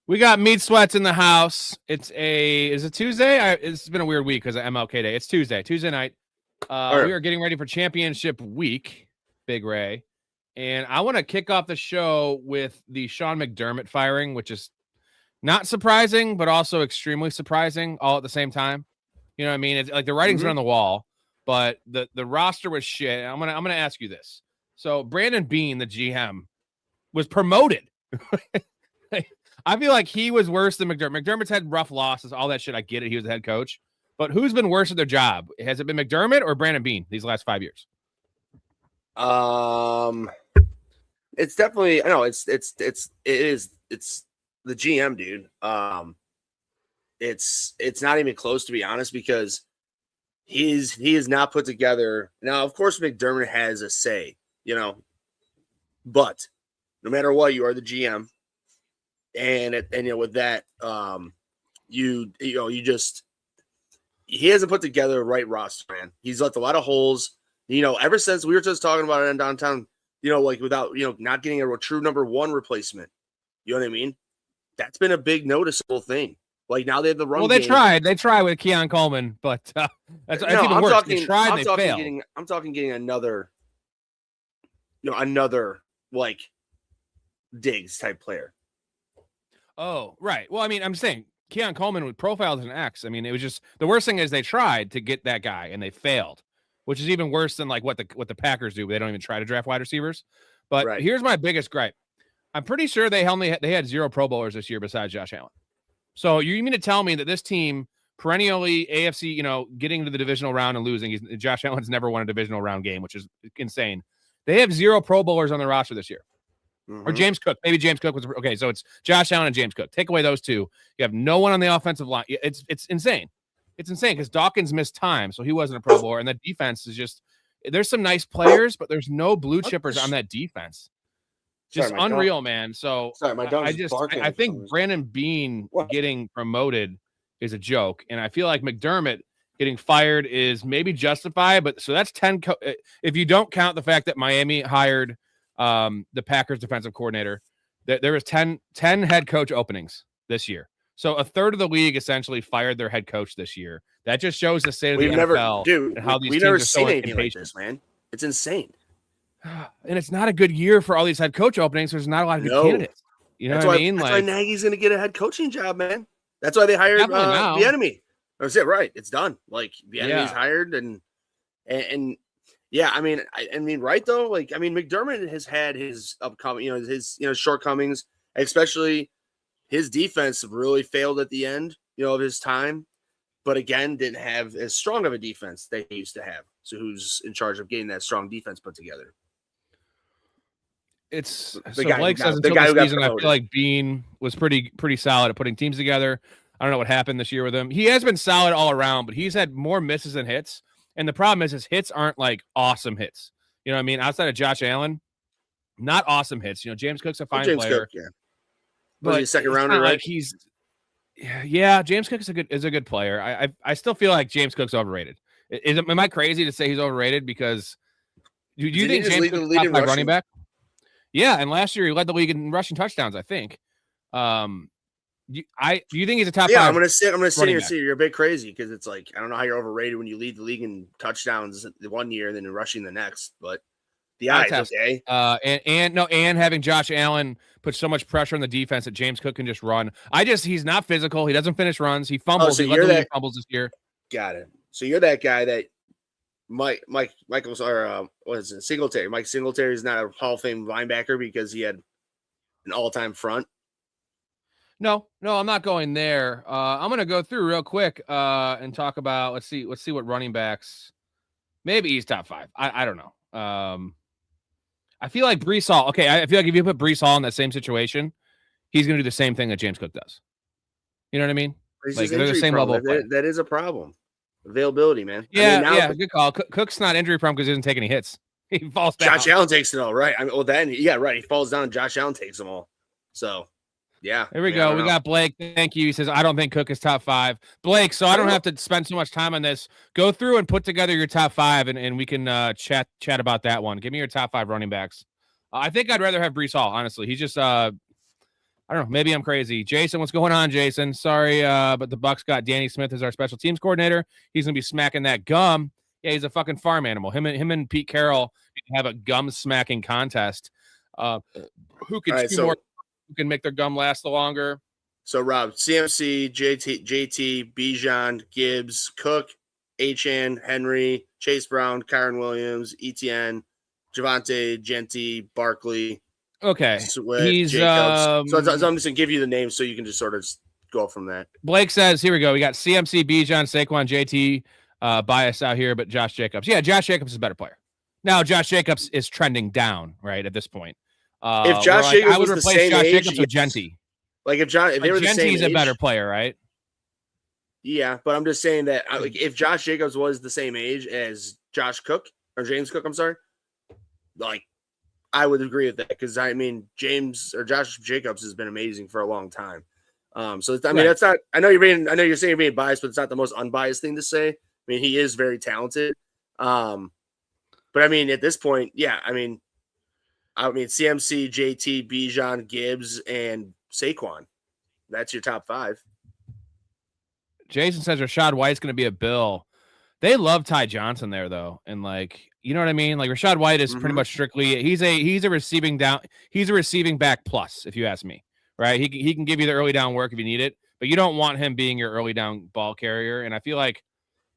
We got Meat Sweats in the house. Is it Tuesday? It's been a weird week because of MLK Day. It's Tuesday night. We are getting ready for championship week, Big Ray. And I want to kick off the show with the Sean McDermott firing, which is not surprising, but also extremely surprising all at the same time. You know what I mean? It's like the writing's on the wall, but the roster was shit. I'm gonna ask you this. So Brandon Beane, the GM, was promoted. I feel like he was worse than McDermott. McDermott's had rough losses, all that shit. I get it. He was the head coach. But who's been worse at their job? Has it been McDermott or Brandon Beane these last 5 years? It's definitely, I know it's the GM, dude. It's not even close, to be honest, because he is not put together. Now, of course, McDermott has a say, but no matter what, you are the GM. And with that, he hasn't put together a right roster, man. He's left a lot of holes. Ever since we were just talking about it in downtown, without not getting a true number one replacement. You know what I mean? That's been a big noticeable thing. Like now they have the run. Well, they tried with Keon Coleman, but that's even worse. They tried, they failed. I'm talking getting another like Diggs type player. Oh, right. Well, I mean, I'm saying Keon Coleman with profiled as an X. I mean, it was just the worst thing is they tried to get that guy and they failed, which is even worse than like what the Packers do. They don't even try to draft wide receivers. But Here's my biggest gripe. I'm pretty sure they had 0 Pro Bowlers this year besides Josh Allen. So you mean to tell me that this team perennially AFC, getting to the divisional round and losing? Josh Allen's never won a divisional round game, which is insane. They have 0 Pro Bowlers on their roster this year. Or James Cook. Maybe James Cook was okay. So it's Josh Allen and James Cook. Take away those two. You have no one on the offensive line. It's insane. It's insane because Dawkins missed time, so he wasn't a Pro Bowler. And the defense is just there's some nice players, but there's no blue chippers on that defense. Just unreal, man. So I think Brandon Beane getting promoted is a joke, and I feel like McDermott getting fired is maybe justified. But so that's 10. If you don't count the fact that Miami hired the Packers defensive coordinator, there was 10 head coach openings this year. So a third of the league essentially fired their head coach this year. That just shows the state of the NFL and how these teams are so impatient. Like this, man. It's insane. And it's not a good year for all these head coach openings. There's not a lot of good candidates. You know what I mean? That's why Nagy's going to get a head coaching job, man. That's why they hired the enemy. I was right. It's done. Like the enemy's hired and yeah, I mean, right though. Like, I mean, McDermott has had his upcoming, his shortcomings, especially his defense really failed at the end, of his time. But again, didn't have as strong of a defense they used to have. So who's in charge of getting that strong defense put together? It's Blake says until the season, I feel like Beane was pretty solid at putting teams together. I don't know what happened this year with him. He has been solid all around, but he's had more misses than hits. And the problem is his hits aren't like awesome hits. You know what I mean? Outside of Josh Allen, not awesome hits. James Cook's a fine player. Cook, but he's a second rounder, right? Like James Cook is a good player. I still feel like James Cook's overrated. Am I crazy to say he's overrated? Because do you think James Cook's top 5 running back? Yeah, and last year he led the league in rushing touchdowns, I think. Do you think he's a top 5? I'm gonna sit here and say you're a bit crazy because it's like I don't know how you're overrated when you lead the league in touchdowns the one year and then in rushing the next, but the odds okay. And having Josh Allen put so much pressure on the defense that James Cook can just run. He's not physical. He doesn't finish runs. He fumbles. So he led the league fumbles this year. Got it. So you're that guy that Singletary. Mike Singletary is not a Hall of Fame linebacker because he had an all-time front. No, I'm not going there. I'm going to go through real quick and talk about. Let's see what running backs. Maybe he's top 5. I don't know. I feel like Breece Hall. Okay, I feel like if you put Breece Hall in that same situation, he's going to do the same thing that James Cook does. You know what I mean? Like they're the same level. That is a problem. Availability, man. Yeah, good call. Cook's not injury prone because he doesn't take any hits. He falls down. Josh Allen takes it all, right? He falls down and Josh Allen takes them all. So, yeah. Here we go. We got Blake. Thank you. He says, I don't think Cook is top 5. Blake, so I don't have to spend so much time on this. Go through and put together your top 5, and we can chat about that one. Give me your top 5 running backs. I think I'd rather have Breece Hall, honestly. He's just I don't know. Maybe I'm crazy. Jason, what's going on, Jason? Sorry, but the Bucks got Danny Smith as our special teams coordinator. He's gonna be smacking that gum. Yeah, he's a fucking farm animal. Him and Pete Carroll have a gum smacking contest. Who can chew more? Who can make their gum last the longer? So Rob, CMC, JT, Bijan, Gibbs, Cook, Achane, Henry, Chase Brown, Kyron Williams, ETN, Javonte, Genty, Barkley. Okay, Swift, he's Jacobs. So I'm just gonna give you the names so you can just sort of go from that. Blake says, "Here we go. We got CMC, Bijan, Saquon, JT, bias out here, but Josh Jacobs. Yeah, Josh Jacobs is a better player. Now, Josh Jacobs is trending down right at this point. If Josh Jacobs I would was replace Josh Jacobs with Genty. Like if they were the same age, Genty's a better player, right? Yeah, but I'm just saying that like if Josh Jacobs was the same age as Josh Cook or James Cook, I'm sorry, like I would agree with that because I mean Josh Jacobs has been amazing for a long time. So I mean that's not. I know you're saying you're being biased, but it's not the most unbiased thing to say. I mean he is very talented. But I mean at this point, yeah, I mean CMC, JT, Bijan, Gibbs, and Saquon. That's your top 5. Jason says Rachaad White's going to be a Bill. They love Ty Johnson there though, and like you know what I mean. Like Rachaad White is pretty much strictly he's a receiving back plus if you ask me. Right? He can give you the early down work if you need it, but you don't want him being your early down ball carrier. And I feel like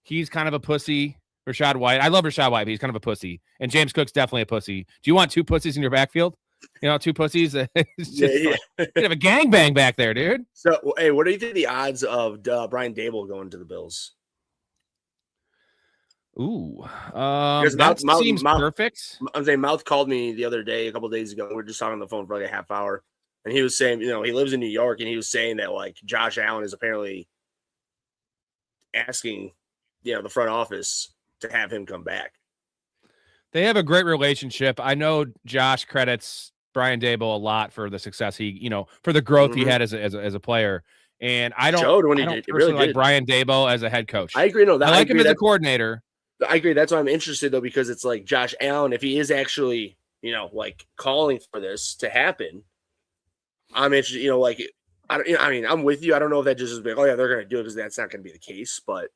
he's kind of a pussy. Rachaad White. I love Rachaad White, but he's kind of a pussy. And James Cook's definitely a pussy. Do you want 2 pussies in your backfield? You know, 2 pussies. It's just you have a gangbang back there, dude. So, hey, what do you think the odds of Brian Dable going to the Bills? Ooh, that seems perfect. I'm saying Mouth called me the other day, a couple of days ago. We were just talking on the phone for like a half hour, and he was saying, you know, he lives in New York, and he was saying that like Josh Allen is apparently asking, you know, the front office to have him come back. They have a great relationship. I know Josh credits Brian Dable a lot for the success for the growth he had as a player. And I don't personally like Brian Dable as a head coach. I agree. No, I like him as a coordinator. I agree. That's why I'm interested though, because it's like Josh Allen, if he is actually, you know, like calling for this to happen, I'm interested, you know, like I mean, I'm with you. I don't know if that just is like, oh yeah, they're going to do it because that's not going to be the case, but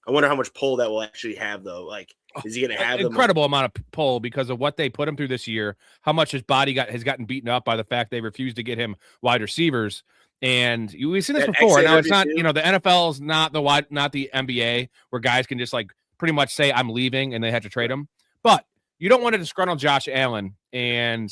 I wonder how much pull that will actually have, though. Like, is he going to have an incredible amount of pull because of what they put him through this year? How much his body has gotten beaten up by the fact they refused to get him wide receivers, and we've seen this before. Now it's not, you know, the NFL is not the NBA where guys can just like pretty much say I'm leaving and they have to trade him. But you don't want to disgruntle Josh Allen. And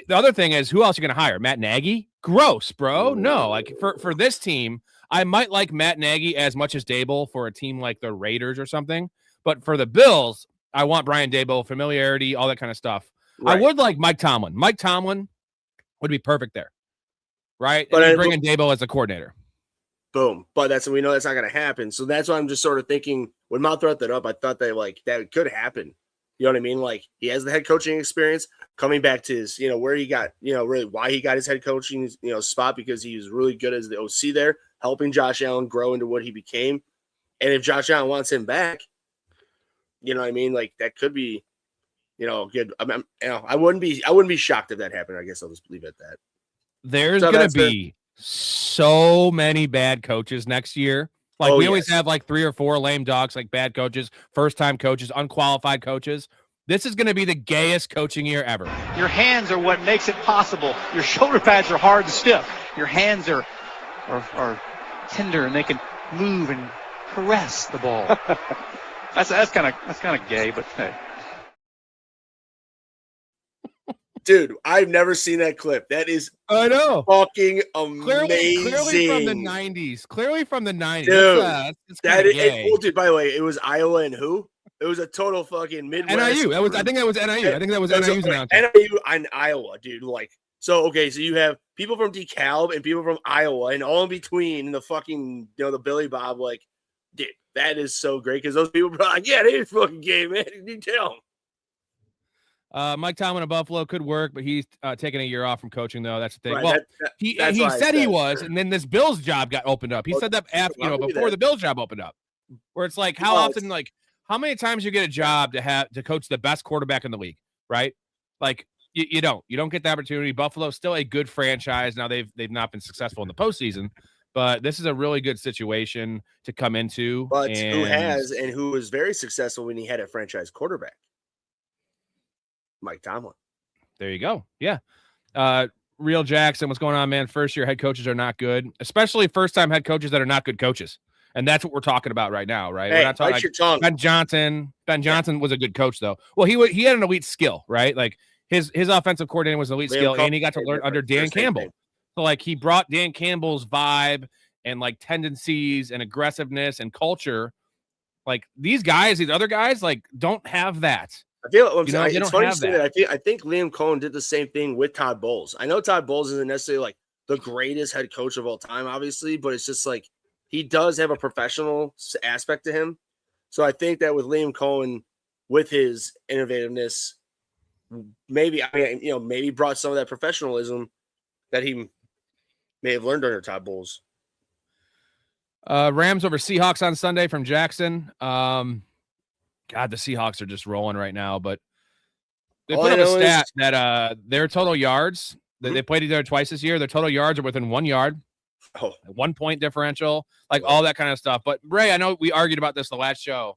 the other thing is, who else are you going to hire? Matt Nagy? Gross, bro. No, like for this team. I might like Matt Nagy as much as Dable for a team like the Raiders or something. But for the Bills, I want Brian Dable, familiarity, all that kind of stuff. Right. I would like Mike Tomlin. Mike Tomlin would be perfect there. Right? But and bring in Dable as a coordinator. Boom. But we know that's not going to happen. So that's why I'm just sort of thinking when Mount brought that up, I thought that could happen. You know what I mean? Like he has the head coaching experience coming back to his, you know, where he got, you know, really why he got his head coaching, you know, spot because he was really good as the OC there, helping Josh Allen grow into what he became. And if Josh Allen wants him back, you know what I mean? Like that could be, you know, good. I wouldn't be shocked if that happened. I guess I'll just leave it at that. There's going to be so many bad coaches next year. Like we always have like 3 or 4 lame dogs, like bad coaches, first-time coaches, unqualified coaches. This is going to be the gayest coaching year ever. Your hands are what makes it possible. Your shoulder pads are hard and stiff. Your hands are tender and they can move and caress the ball. that's kind of gay, but hey. Dude, I've never seen that clip. That is fucking amazing. Clearly from the 90s. Dude, dude, by the way, it was Iowa and who? It was a total fucking Midwest. NIU. I think that was NIU. I think that was NIU's announcement. NIU and Iowa, dude. Like, so you have people from DeKalb and people from Iowa and all in between the fucking, you know, the Billy Bob. Like, dude, that is so great because those people are like, yeah, they is fucking gay, man. You tell them. Mike Tomlin of Buffalo could work, but he's taking a year off from coaching, though. That's the thing. Right, well, he said he was, and then this Bills job got opened up. He said that after, before the Bills job opened up, where it's like, how often, like, how many times you get a job to coach the best quarterback in the league, right? Like, You don't get the opportunity. Buffalo's still a good franchise. Now they've not been successful in the postseason, but this is a really good situation to come into. But who was very successful when he had a franchise quarterback? Mike Tomlin. There you go. Yeah. Real Jackson, what's going on, man? First-year head coaches are not good, especially first-time head coaches that are not good coaches. And that's what we're talking about right now, right? Hey, we're not talking your tongue. Ben Johnson. Ben Johnson was a good coach, though. Well, he had an elite skill, right? Like his offensive coordinator was an elite skill, and he got to learn under Dan Campbell. So like he brought Dan Campbell's vibe and like tendencies and aggressiveness and culture. Like these other guys, like don't have that. I feel it's funny to say that. I think Liam Cohen did the same thing with Todd Bowles. I know Todd Bowles isn't necessarily like the greatest head coach of all time, obviously, but it's just like he does have a professional aspect to him. So I think that with Liam Cohen, with his innovativeness, maybe brought some of that professionalism that he may have learned under Todd Bowles. Rams over Seahawks on Sunday from Jackson. God, the Seahawks are just rolling right now, but they put up a stat that their total yards, they played each other twice this year, their total yards are within 1 yard, 1 point differential, like all that kind of stuff. But Ray, I know we argued about this the last show.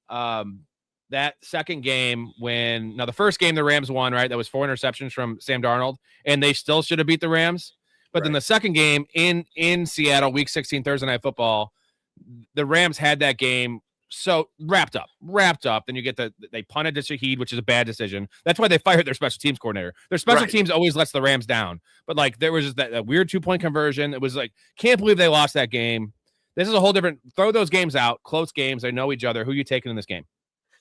That second game the first game the Rams won, right? That was 4 interceptions from Sam Darnold, and they still should have beat the Rams. But then the second game in Seattle, Week 16, Thursday Night Football, the Rams had that game so wrapped up. Then you get they punted to Shaheed, which is a bad decision. That's why they fired their special teams coordinator. Their special teams always lets the Rams down. But like there was just that weird 2-point conversion. It was like, can't believe they lost that game. This is a whole different, throw those games out, close games. They know each other. Who are you taking in this game?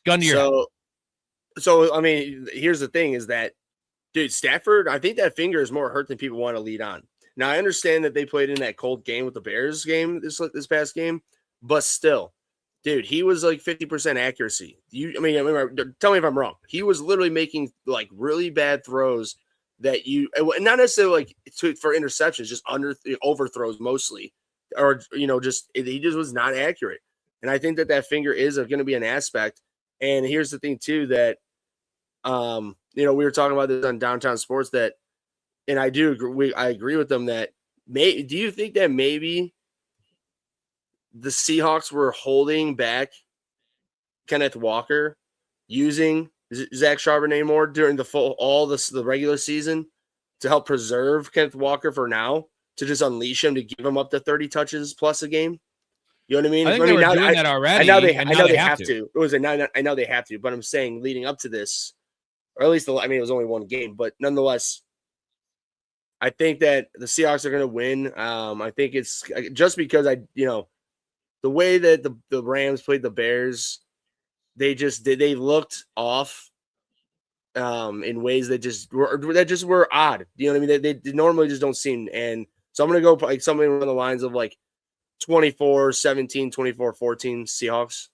Gun to your head. So I mean, here's the thing is that, dude, Stafford, I think that finger is more hurt than people want to lead on. Now I understand that they played in that cold game with the Bears game this past game, but still, dude, he was like 50% accuracy. Tell me if I'm wrong. He was literally making like really bad throws that not necessarily like for interceptions, just overthrows mostly, or he just was not accurate. And I think that finger is going to be an aspect. And here's the thing too that, we were talking about this on Downtown Sports and I do agree. I agree with them that do you think that maybe the Seahawks were holding back Kenneth Walker using Zach Charbonnet more during the regular season to help preserve Kenneth Walker for now, to just unleash him, to give him up to 30 touches plus a game? You know what I mean? I think they were doing that already. I know they have to. I know they have to, but I'm saying leading up to this, or at least it was only one game, but nonetheless, I think that the Seahawks are going to win. I think it's just because the way that the Rams played the Bears, they looked off in ways that just were odd. You know what I mean? They normally just don't seem. And so I'm going to go like something along the lines of like 24-17, 24-14 Seahawks.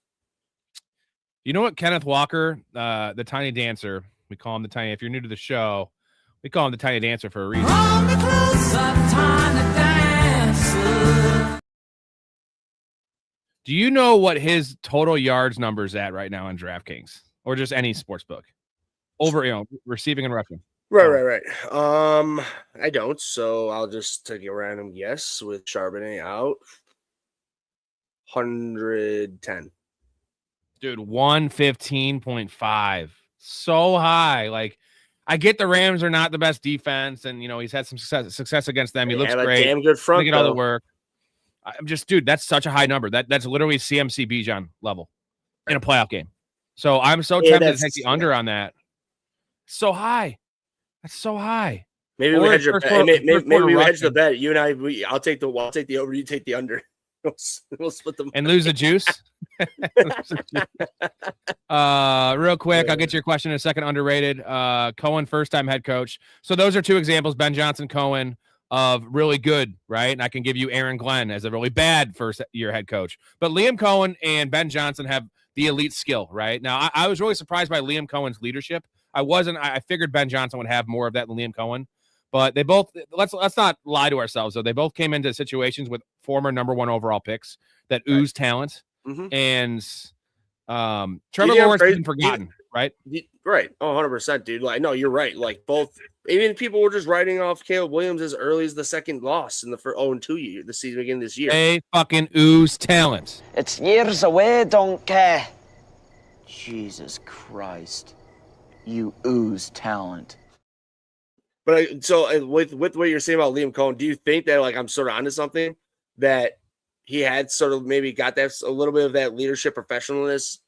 You know what, Kenneth Walker, the Tiny Dancer, we call him the Tiny. If you're new to the show, we call him the Tiny Dancer for a reason. Do you know what his total yards number is at right now on DraftKings or just any sports book? Over, receiving and rushing. Right. I don't, so I'll just take a random guess with Charbonnet out. 110. Dude, 115.5. So high. Like, I get the Rams are not the best defense, and he's had some success against them. He looks great. Damn good front. Get all the work. I'm just, dude, that's such a high number. That's literally CMC Bijan level in a playoff game. So I'm so tempted to take the under on that. So high. That's so high. Maybe we hedge the bet. You and I'll take the over. You take the under. We'll split them and lose the juice. Real quick, I'll get your question in a second. Underrated. Cohen, first-time head coach. So those are two examples, Ben Johnson, Cohen, of really good, right? And I can give you Aaron Glenn as a really bad first-year head coach. But Liam Cohen and Ben Johnson have the elite skill, right? Now, I was really surprised by Liam Cohen's leadership. I figured Ben Johnson would have more of that than Liam Cohen. But they both, let's not lie to ourselves, though. They both came into situations with former number 1 overall picks that ooze talent. Mm-hmm. And Trevor Lawrence has been forgotten, right? Right. Oh, 100%, dude. Like, no, you're right. Like, both, even people were just writing off Caleb Williams as early as the second loss in the first 0-2 year, the season beginning this year. They fucking ooze talent. It's years away, don't care. Jesus Christ. You ooze talent. But with what you're saying about Liam Cohen, do you think that, like, I'm sort of onto something, that he had sort of maybe got that a little bit of that leadership professionalism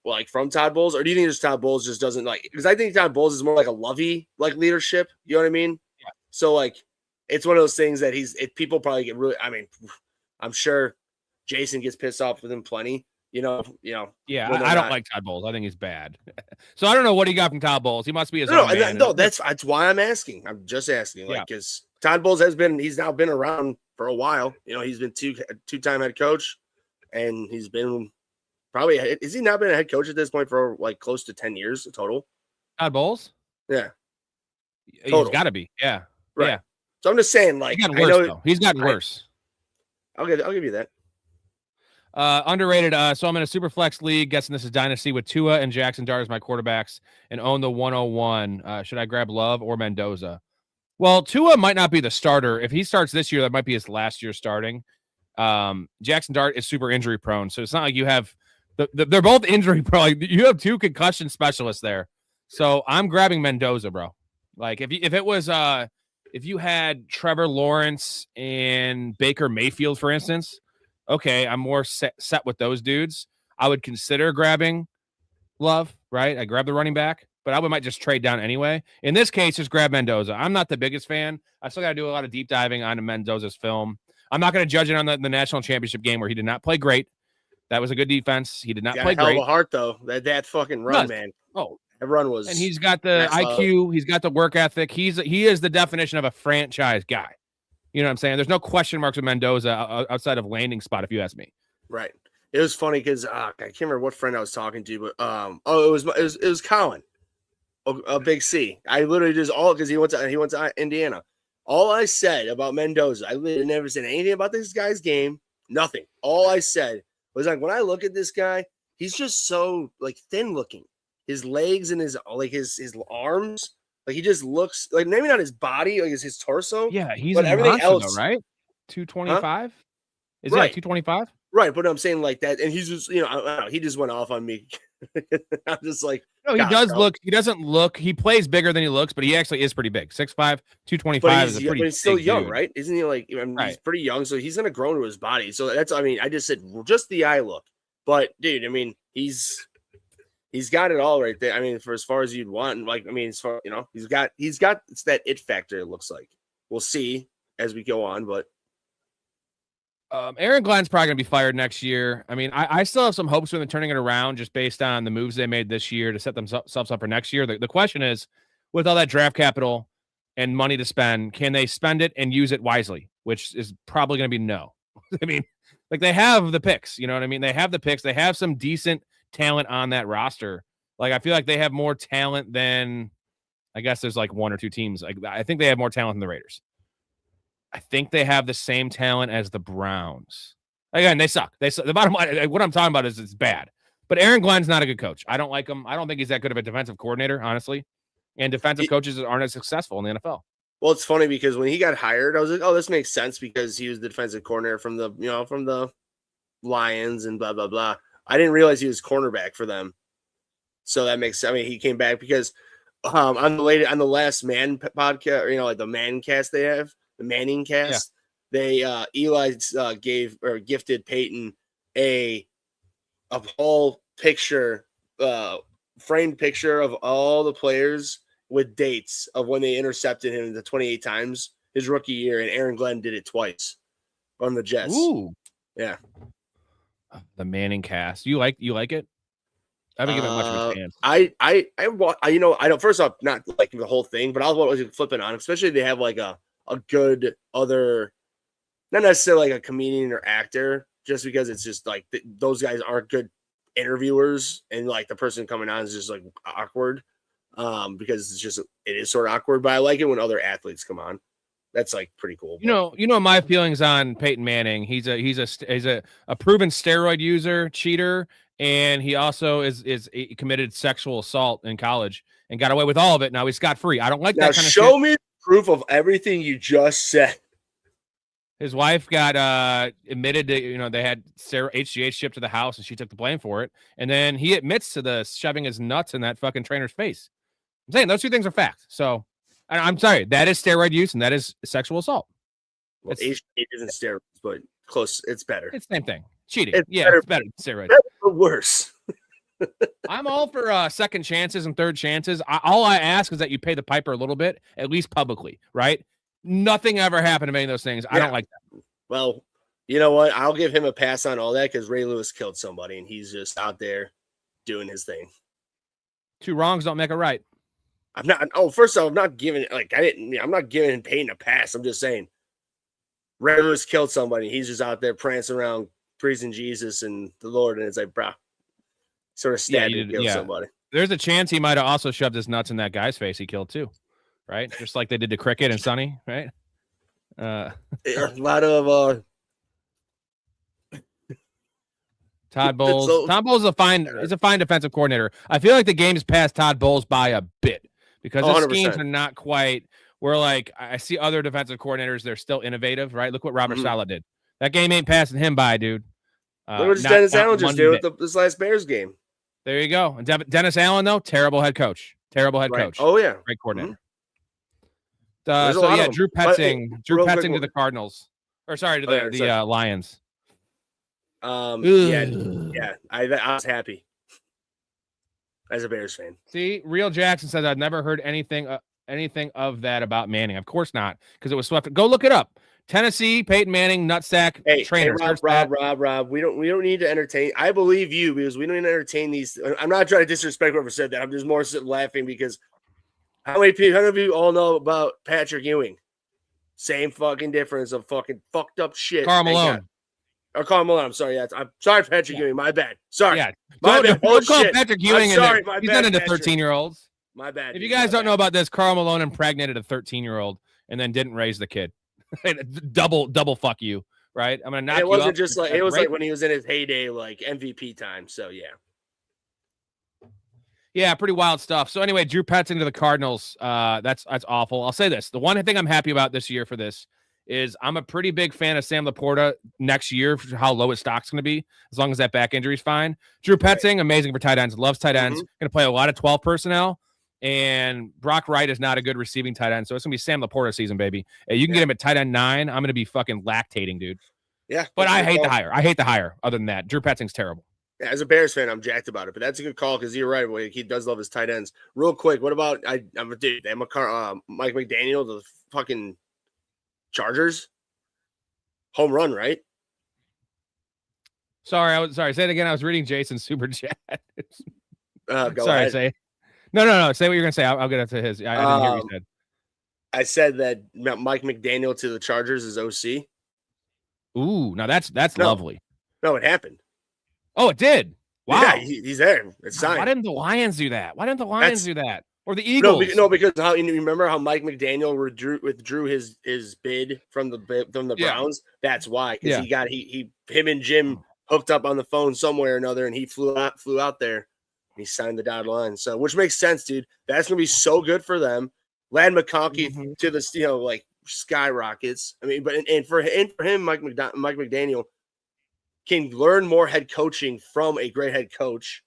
like from Todd Bowles, or do you think just Todd Bowles just doesn't like? Because I think Todd Bowles is more like a lovey like leadership. You know what I mean? Yeah. So like, it's one of those things that people probably get really. I mean, I'm sure Jason gets pissed off with him plenty. You know. Yeah, I don't like Todd Bowles. I think he's bad. So I don't know what he got from Todd Bowles. He must be his own man. No, that's why I'm asking. I'm just asking, like, because Todd Bowles he's now been around for a while. You know, he's been two-time head coach, and he's been probably, has he not been a head coach at this point for like close to 10 years total? Todd Bowles? Yeah, total. He's got to be. Yeah, right. Yeah. So I'm just saying, like, He's gotten worse. I'll give you that. Underrated. So I'm in a super flex league. Guessing this is dynasty with Tua and Jackson Dart as my quarterbacks, and own the 101. Should I grab Love or Mendoza? Well, Tua might not be the starter. If he starts this year, that might be his last year starting. Jackson Dart is super injury prone, so it's not like you have they're both injury prone. Like, you have two concussion specialists there. So I'm grabbing Mendoza, bro. Like, if you had Trevor Lawrence and Baker Mayfield, for instance, okay, I'm more set with those dudes. I would consider grabbing Love, right? I grab the running back, but I might just trade down anyway. In this case, just grab Mendoza. I'm not the biggest fan. I still got to do a lot of deep diving on Mendoza's film. I'm not going to judge it on the national championship game where he did not play great. That was a good defense. He did not play great. Hell of a heart, though. That fucking run, man. Oh, that run was. And he's got the IQ. He's got the work ethic. He is the definition of a franchise guy. You know what I'm saying? There's no question marks with Mendoza outside of landing spot, if you ask me. Right. It was funny because I can't remember what friend I was talking to, but it was Colin, a big C. I literally just because he went to Indiana. All I said about Mendoza, I literally never said anything about this guy's game. Nothing. All I said was, like, when I look at this guy, he's just so like thin looking. His legs and his arms, like, he just looks like, maybe not his body, like his torso. Yeah, he's but everything else, though, right? 225. Huh? Is he like 225? Right, but I'm saying like that, and he's just, I don't know, he just went off on me. I'm just like, no, he does look. He doesn't look. He plays bigger than he looks, but he actually is pretty big. 6'5", 225 is a pretty. But he's still young, dude. right? Isn't he like? Right. He's pretty young, so he's gonna grow into his body. So that's. I mean, I just said just the eye look, but dude, I mean, he's got it all right there. I mean, for as far as you'd want, like, I mean, as far, he's got it's that it factor. It looks like. We'll see as we go on, but. Aaron Glenn's probably going to be fired next year. I mean, I still have some hopes for them turning it around just based on the moves they made this year to set themselves up for next year. The question is, with all that draft capital and money to spend, can they spend it and use it wisely? Which is probably going to be no. I mean, like, they have the picks. You know what I mean? They have the picks. They have some decent talent on that roster. Like, I feel like they have more talent than, I guess there's like one or two teams. Like, I think they have more talent than the Raiders. I think they have the same talent as the Browns. Again, they suck. The bottom line, what I'm talking about is it's bad. But Aaron Glenn's not a good coach. I don't like him. I don't think he's that good of a defensive coordinator, honestly. And defensive coaches aren't as successful in the NFL. Well, it's funny because when he got hired, I was like, oh, this makes sense because he was the defensive coordinator from the Lions and blah, blah, blah. I didn't realize he was cornerback for them. So that makes sense. I mean, he came back because on the last Man podcast, like the Man cast they have, the Manning cast, they Eli gifted Peyton a whole picture, framed picture of all the players with dates of when they intercepted him the 28 times his rookie year, and Aaron Glenn did it twice on the Jets. Ooh, yeah, the Manning cast. You like it? I haven't given it much of a chance. I don't. First off, not liking the whole thing, but I was flipping on, especially if they have like a good other, not necessarily like a comedian or actor, just because it's just like those guys aren't good interviewers, and like the person coming on is just like awkward, because it is sort of awkward. But I like it when other athletes come on. That's like pretty cool. You know my feelings on Peyton Manning. He's a proven steroid user, cheater, and he also he committed sexual assault in college and got away with all of it. Now he's scot-free. I don't like that kind of shit. Show me proof of everything you just said. His wife got admitted to, they had HGH shipped to the house and she took the blame for it. And then he admits to the shoving his nuts in that fucking trainer's face. I'm saying those two things are fact. So I'm sorry, that is steroid use and that is sexual assault. Well, HGH isn't steroids, but close. It's better. It's the same thing. Cheating. It's better than steroids. Better or worse. I'm all for second chances and third chances. All I ask is that you pay the piper a little bit, at least publicly, right? Nothing ever happened to me in those things. I don't like that. Well, you know what? I'll give him a pass on all that because Ray Lewis killed somebody and he's just out there doing his thing. Two wrongs don't make a right. I'm not. Oh, first of all, I'm not giving I'm not giving Payton a pass. I'm just saying Ray Lewis killed somebody. He's just out there prancing around, praising Jesus and the Lord, and it's like, bro, sort of stabbed and killed somebody. There's a chance he might have also shoved his nuts in that guy's face he killed too, right? Just like they did to Cricket and Sonny, right? A lot of Todd Bowles. Todd Bowles is a fine defensive coordinator. I feel like the game's passed Todd Bowles by a bit because the schemes are not quite where, like, I see other defensive coordinators, they're still innovative, right? Look what Robert Saleh did. That game ain't passing him by, dude. Look what Dennis Allen just did with this last Bears game. There you go. And Dennis Allen, though, terrible head coach. Coach. Oh, yeah. Great coordinator. Mm-hmm. Drew Petzing to the Cardinals. Or sorry, to the Lions. I was happy as a Bears fan. See, Real Jackson says I've never heard anything of that about Manning. Of course not, because it was swept. Go look it up. Tennessee, Peyton Manning, nutsack trainer. Rob, we don't need to entertain. I believe you because we don't need to entertain these. I'm not trying to disrespect whoever said that. I'm just more laughing because how many of you all know about Patrick Ewing? Same fucking difference of fucking fucked up shit. Karl Malone. Or Karl Malone. I'm sorry. I'm sorry, Patrick Ewing. My bad. Sorry. Yeah. Don't call Patrick Ewing. He's not into 13-year-olds. My bad. If you guys don't know about this, Karl Malone impregnated a 13-year-old and then didn't raise the kid. double fuck you, right? I'm gonna knock you up. It wasn't just like it was like when he was in his heyday, like MVP time. So yeah, pretty wild stuff. So anyway, Drew Petzing to the Cardinals. That's awful. I'll say this: the one thing I'm happy about this year for this is I'm a pretty big fan of Sam Laporta next year for how low his stock's going to be, as long as that back injury is fine. Drew Petzing, amazing for tight ends, loves tight ends, going to play a lot of 12 personnel. And Brock Wright is not a good receiving tight end, so it's gonna be Sam Laporta season, baby. You can get him at tight end 9. I'm gonna be fucking lactating, dude. Yeah, but I hate the hire. Other than that, Drew Petzing's terrible. Yeah, as a Bears fan, I'm jacked about it, but that's a good call because you're right. Well, he does love his tight ends. Real quick, what about Mike McDaniel, the fucking Chargers home run, right? Sorry. Say it again. I was reading Jason's super chat. Go sorry, ahead. say. No. Say what you're gonna say. I'll get into his. I didn't hear what you said. I said that Mike McDaniel to the Chargers is OC. Ooh, now that's lovely. No, it happened. Oh, it did. Wow, yeah, he's there. It's signed. Why didn't the Lions do that? Or the Eagles? No, because you remember how Mike McDaniel withdrew his bid from the Browns. That's why, because him and Jim hooked up on the phone somewhere or another, and he flew out there. He signed the dotted line, so which makes sense, dude. That's gonna be so good for them. Lad McConkey to the skyrockets. I mean, and for him, Mike McDaniel can learn more head coaching from a great head coach,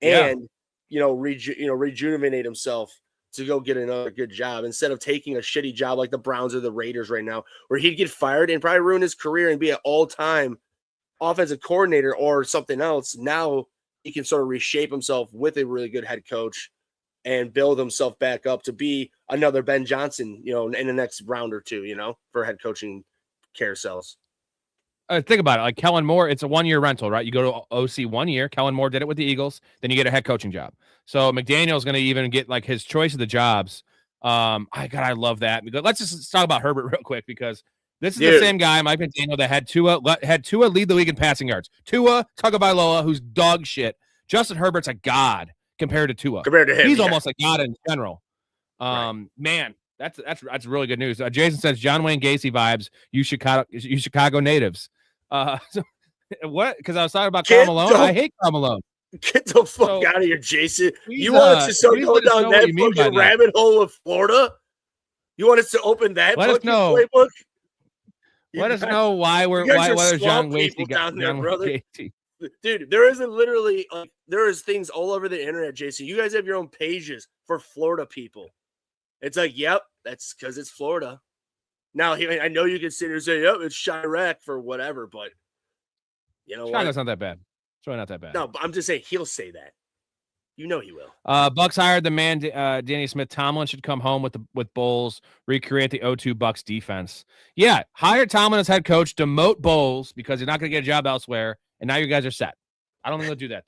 and rejuvenate himself to go get another good job instead of taking a shitty job like the Browns or the Raiders right now, where he'd get fired and probably ruin his career and be an all-time offensive coordinator or something else. Now he can sort of reshape himself with a really good head coach and build himself back up to be another Ben Johnson, in the next round or two, for head coaching carousels. Think about it. Like Kellen Moore, it's a 1-year rental, right? You go to OC 1 year. Kellen Moore did it with the Eagles. Then you get a head coaching job. So McDaniel's going to even get like his choice of the jobs. I love that. Let's just talk about Herbert real quick because this is the same guy, Mike McDaniel, that had Tua lead the league in passing yards. Tua Tagovailoa, who's dog shit. Justin Herbert's a god compared to Tua. Compared to him, he's almost a god in general. Man, that's really good news. Jason says John Wayne Gacy vibes. You Chicago natives. What? Because I was talking about Karl Malone. I hate Karl Malone. Get the fuck out of here, Jason. You want us to start going down that fucking rabbit hole of Florida? You want us to open that fucking playbook? Let us know why there's John Wasty down there, brother. Dude, there isn't literally there is things all over the internet, Jason. You guys have your own pages for Florida people. It's like, yep, that's because it's Florida. Now, I know you can sit here and say, yep, it's Chirac for whatever, but you know what? Chirac not that bad. It's really not that bad. No, but I'm just saying he'll say that. You know he will. Bucks hired the man, Danny Smith. Tomlin should come home with Bowles, recreate the 0-2 Bucks defense. Yeah, hire Tomlin as head coach, demote Bowles because you're not going to get a job elsewhere, and now you guys are set. I don't think they'll do that,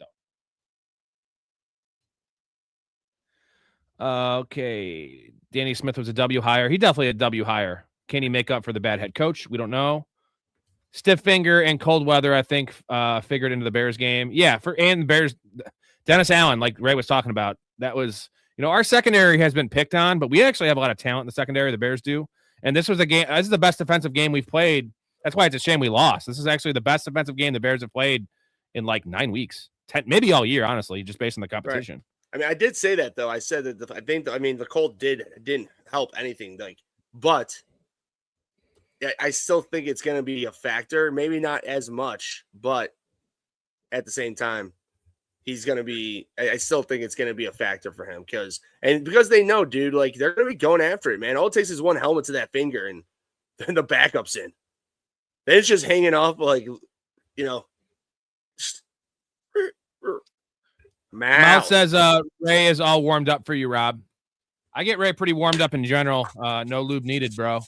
though. Okay. Danny Smith was a W hire. He definitely a W hire. Can he make up for the bad head coach? We don't know. Stiff finger and cold weather, I think, figured into the Bears game. Yeah, and the Bears, Dennis Allen, like Ray was talking about, that was, our secondary has been picked on, but we actually have a lot of talent in the secondary. The Bears do. And this was a game. This is the best defensive game we've played. That's why it's a shame we lost. This is actually the best defensive game the Bears have played in like 9 weeks, 10, maybe all year, honestly, just based on the competition. Right. I mean, I did say that though. I said that the cold didn't help anything. But I still think it's going to be a factor. Maybe not as much, but at the same time, he's going to be. I still think it's going to be a factor for him because they know, dude, like they're going to be going after it, man. All it takes is one helmet to that finger, and then the backup's in. Then it's just hanging off, like Mal says Ray is all warmed up for you, Rob. I get Ray pretty warmed up in general. No lube needed, bro.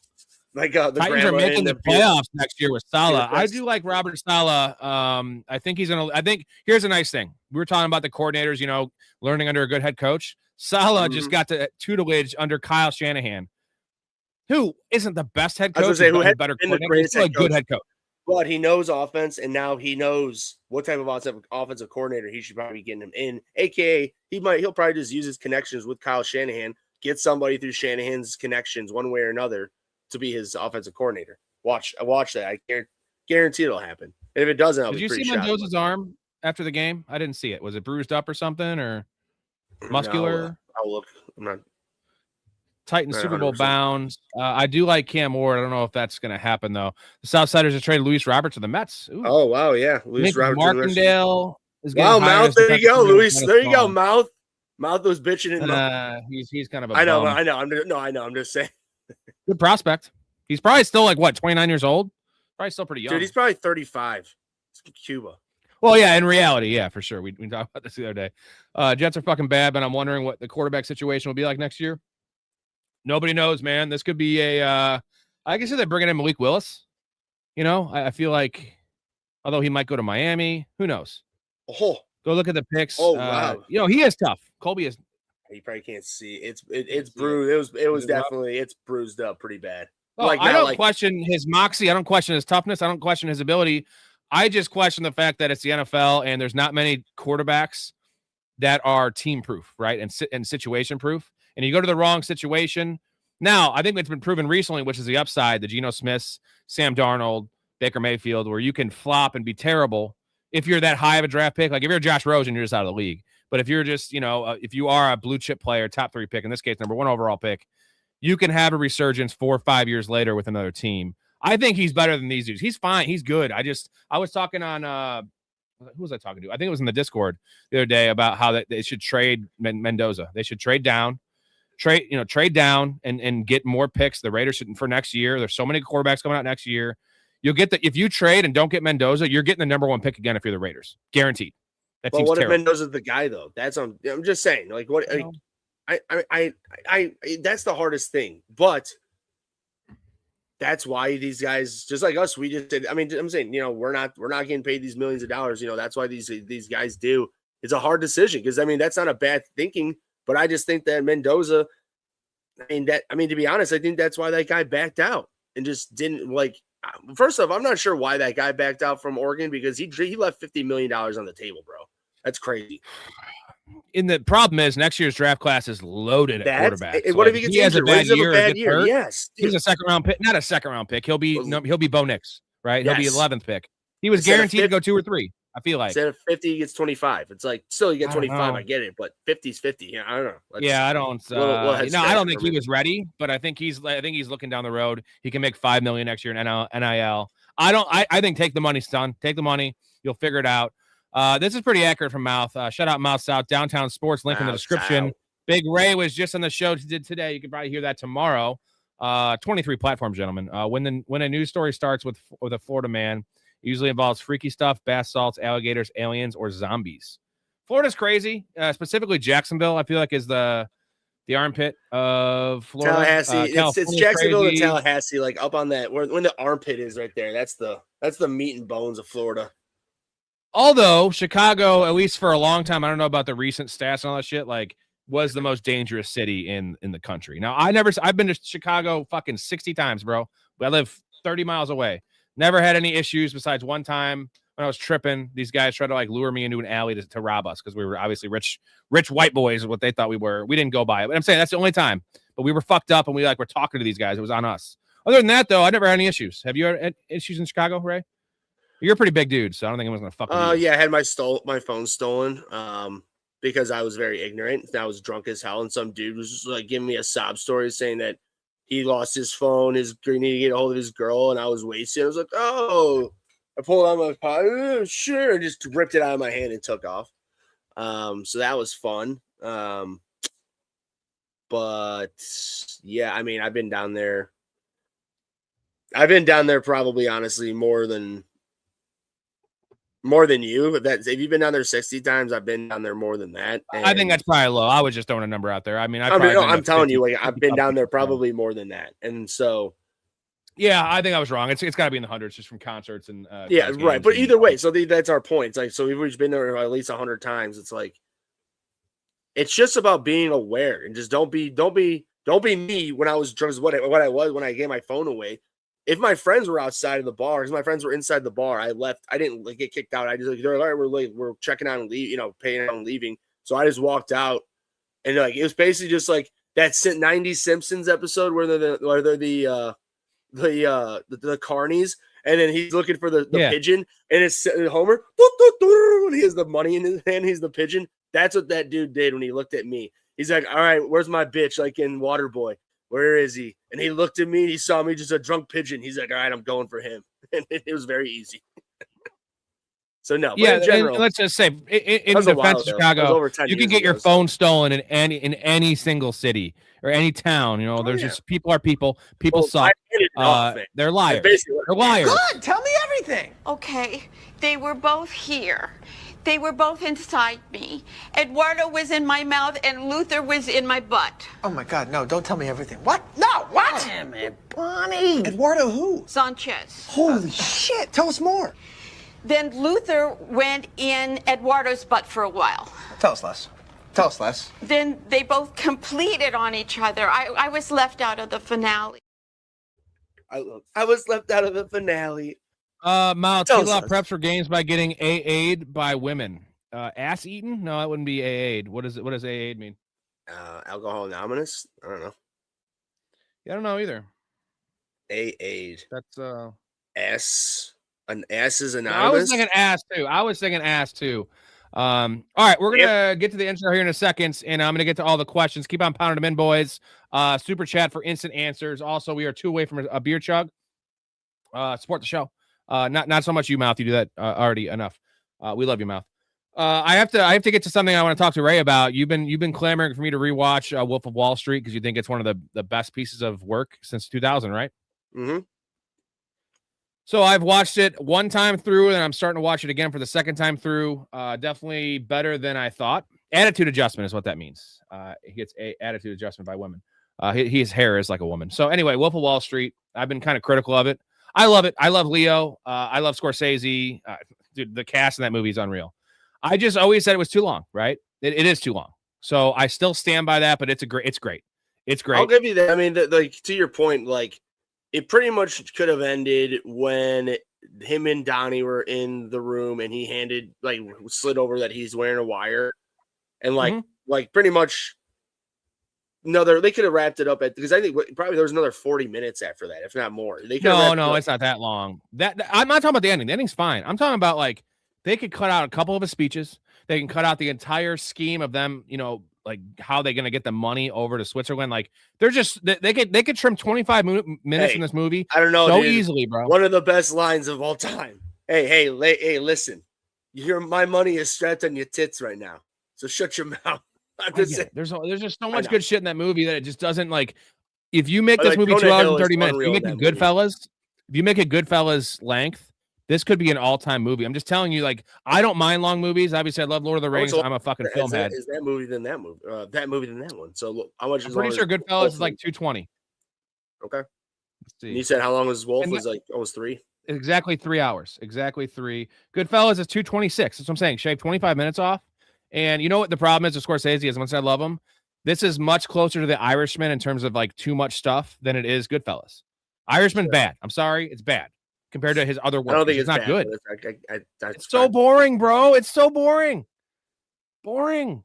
My God, the Titans are making the playoffs next year with Saleh. I do like Robert Saleh. I think he's gonna. I think here's a nice thing. We were talking about the coordinators, learning under a good head coach. Saleh just got the tutelage under Kyle Shanahan, who isn't the best head coach. I was gonna say, who had better coordinator. He's a good head coach. But he knows offense, and now he knows what type of offensive coordinator he should probably be getting him in. AKA, he'll probably just use his connections with Kyle Shanahan, get somebody through Shanahan's connections one way or another to be his offensive coordinator. Watch that. I guarantee it'll happen. And if it doesn't, I'll be pretty shocked. Did you see Mendoza's arm after the game? I didn't see it. Was it bruised up or something, or muscular? No, I'll look. I'm not. Titans Super Bowl bound. I do like Cam Ward. I don't know if that's going to happen, though. The Southsiders have traded Luis Robert to the Mets. Ooh. Oh, wow, yeah. Luis Robert. Martindale is wow, Mouth. There you go, Luis. There you go, Mouth. Mouth was bitching. He's kind of a I know. I'm just saying. Good prospect. He's probably still like, 29 years old? Probably still pretty young. Dude, he's probably 35. It's Cuba. Well, yeah, in reality, yeah, for sure. We talked about this the other day. Jets are fucking bad, but I'm wondering what the quarterback situation will be like next year. Nobody knows, man. This could be I guess they're bringing in Malik Willis. I feel like, although he might go to Miami, who knows? Oh, go look at the picks. Oh, wow. He is tough. Colby is. You probably can't see. It's bruised. It was definitely it's bruised up pretty bad. Oh, I don't question his moxie. I don't question his toughness. I don't question his ability. I just question the fact that it's the NFL and there's not many quarterbacks that are team proof, right? And situation proof. And you go to the wrong situation. Now, I think it's been proven recently, which is the upside, the Geno Smiths, Sam Darnold, Baker Mayfield, where you can flop and be terrible if you're that high of a draft pick. Like if you're Josh Rosen, you're just out of the league. But if you're just, if you are a blue chip player, top 3 pick, in this case, number 1 overall pick, you can have a resurgence 4 or 5 years later with another team. I think he's better than these dudes. He's fine. He's good. I was talking on, who was I talking to? I think it was in the Discord the other day about how they should trade Mendoza. They should trade down. Trade down and get more picks. The Raiders should for next year. There's so many quarterbacks coming out next year. You'll get if you trade and don't get Mendoza, you're getting the number 1 pick again if you're the Raiders. Guaranteed. That well, what terrible. if Mendoza's the guy though? I'm just saying, like what I that's the hardest thing. But that's why these guys, just like us, we just did. I mean, I'm saying, we're not getting paid these millions of dollars. That's why these guys do. It's a hard decision because that's not a bad thinking. But I just think that Mendoza, to be honest, I think that's why that guy backed out and just didn't first off, I'm not sure why that guy backed out from Oregon because he left $50 million on the table, bro. That's crazy. And the problem is next year's draft class is loaded at quarterback. So what if he gets injured? What if he has a bad year? Yes. He's a second round pick, not a second round pick. He'll be Bo Nix, right? Yes. He'll be 11th pick. He was guaranteed to go 2 or 3. I feel like instead of 50, he gets 25. It's like still you get 25. I get it, but 50's 50. Yeah, I don't know. I don't. No, I don't think he was ready, but I think he's looking down the road. He can make $5 million next year in NIL. I think take the money, son. Take the money. You'll figure it out. This is pretty accurate from Mouth. Shout out Mouth South Downtown Sports. Link in the description. Big Ray was just on the show today. You can probably hear that tomorrow. 23 platforms, gentlemen. When a news story starts with a Florida man, it usually involves freaky stuff, bath salts, alligators, aliens, or zombies. Florida's crazy. Specifically Jacksonville, I feel like is the armpit of Florida. Tallahassee. It's Jacksonville and Tallahassee, like up on that when the armpit is right there. That's the meat and bones of Florida. Although Chicago, at least for a long time, I don't know about the recent stats and all that shit, like was the most dangerous city in the country. Now, I've been to Chicago fucking 60 times, bro. I live 30 miles away. Never had any issues besides one time when I was tripping. These guys tried to like lure me into an alley to rob us because we were obviously rich white boys is what they thought we were. We didn't go by it. But I'm saying that's the only time. But we were fucked up and we were talking to these guys. It was on us. Other than that, though, I never had any issues. Have you had issues in Chicago, Ray? You're a pretty big dude, so I don't think anyone's gonna fuck with you. Yeah, I had my phone stolen. Because I was very ignorant and I was drunk as hell, and some dude was just like giving me a sob story saying that he lost his phone, he needed to get a hold of his girl, and I was wasted. I was like, oh, I pulled out my pocket, oh, sure, and just ripped it out of my hand and took off. So that was fun. But yeah, I mean, I've been down there probably honestly more than you. If you've been down there 60 times, I've been down there more than that. I think that's probably low. I was just throwing a number out there. I mean, I'm telling you, like I've been down there probably more than that. And so, yeah, I think I was wrong. It's got to be in the hundreds just from concerts and yeah, right. But either way, so that's our point. It's like, so we've been there at least 100 times. It's like, it's just about being aware and just don't be me when I was drunk. What I was when I gave my phone away. If my friends were outside of the bar, because my friends were inside the bar, I left. I didn't get kicked out. I just they're all right, we're late. We're checking out and paying out and leaving. So I just walked out, and it was basically just like that 90s Simpsons episode where they're the carnies, and then he's looking for the pigeon, and it's Homer, and he has the money in his hand. He's the pigeon. That's what that dude did when he looked at me. He's like, all right, where's my bitch? Like in Waterboy. Where is he? And he looked at me. He saw me just a drunk pigeon. He's like, all right, I'm going for him. And it was very easy. So, no. Yeah, in general, and let's just say, in defense of Chicago, you can get your phone stolen in any single city or any town. There's just people are people. People suck. They're liars. They're liars. Good. Tell me everything. Okay. They were both here. They were both inside me. Eduardo was in my mouth and Luther was in my butt. Oh my God, no, don't tell me everything. What? No, what? Damn it, Bonnie. Eduardo who? Sanchez. Holy shit, tell us more. Then Luther went in Eduardo's butt for a while. Tell us less. Then they both completed on each other. I was left out of the finale. I was left out of the finale. Mount, a lot preps for games by getting AA'd by women. Ass eaten? No, that wouldn't be AA'd. What does AA'd mean? Alcohol Anonymous? I don't know. Yeah, I don't know either. AA'd. That's an ass is anonymous. No, I was thinking ass too. All right, we're gonna get to the intro here in a second, and I'm gonna get to all the questions. Keep on pounding them in, boys. Super chat for instant answers. Also, we are 2 away from a beer chug. Support the show. Not so much you, Mouth. You do that already enough. We love you, Mouth. I have to get to something I want to talk to Ray about. You've been clamoring for me to rewatch Wolf of Wall Street because you think it's one of the best pieces of work since 2000, right? Mm-hmm. So I've watched it one time through, and I'm starting to watch it again for the second time through. Definitely better than I thought. Attitude adjustment is what that means. He gets a attitude adjustment by women. His hair is like a woman. So anyway, Wolf of Wall Street. I've been kind of critical of it. I love it. I love Leo. I love Scorsese. Dude, the cast in that movie is unreal. I just always said it was too long, right? It is too long. So I still stand by that, but it's great. It's great. I'll give you that. I mean, to your point, like it pretty much could have ended when him and Donnie were in the room and he slid over that he's wearing a wire and like pretty much. No, they could have wrapped it up because I think probably there was another 40 minutes after that, if not more. No, it's not that long. I'm not talking about the ending. The ending's fine. I'm talking about like they could cut out a couple of his speeches. They can cut out the entire scheme of them, like how they're going to get the money over to Switzerland. Like they're just, they could trim 25 minutes in this movie. I don't know. So dude. Easily, bro. One of the best lines of all time. Hey, listen, my money is strapped on your tits right now. So shut your mouth. There's just so much good shit in that movie that it just doesn't like, if you make this movie 2 hours and 30 minutes, you make it Goodfellas. If you make it Goodfellas length, this could be an all-time movie. I'm just telling you, like, I don't mind long movies. Obviously, I love Lord of the Rings. I'm a fucking film head. Is that movie than that movie? That movie than that one. So look, how much? I'm pretty sure Goodfellas is like 220. Okay. You said how long was Wolf? Was like almost 3. Exactly 3 hours. Exactly 3. Goodfellas is 226. That's what I'm saying. Shave 25 minutes off. And you know what the problem is with Scorsese? As much as I love him, this is much closer to The Irishman in terms of like too much stuff than it is Goodfellas. Irishman bad. I'm sorry, it's bad compared to his other work. I don't think it's not bad, good. It's so boring, bro. It's so boring. Boring.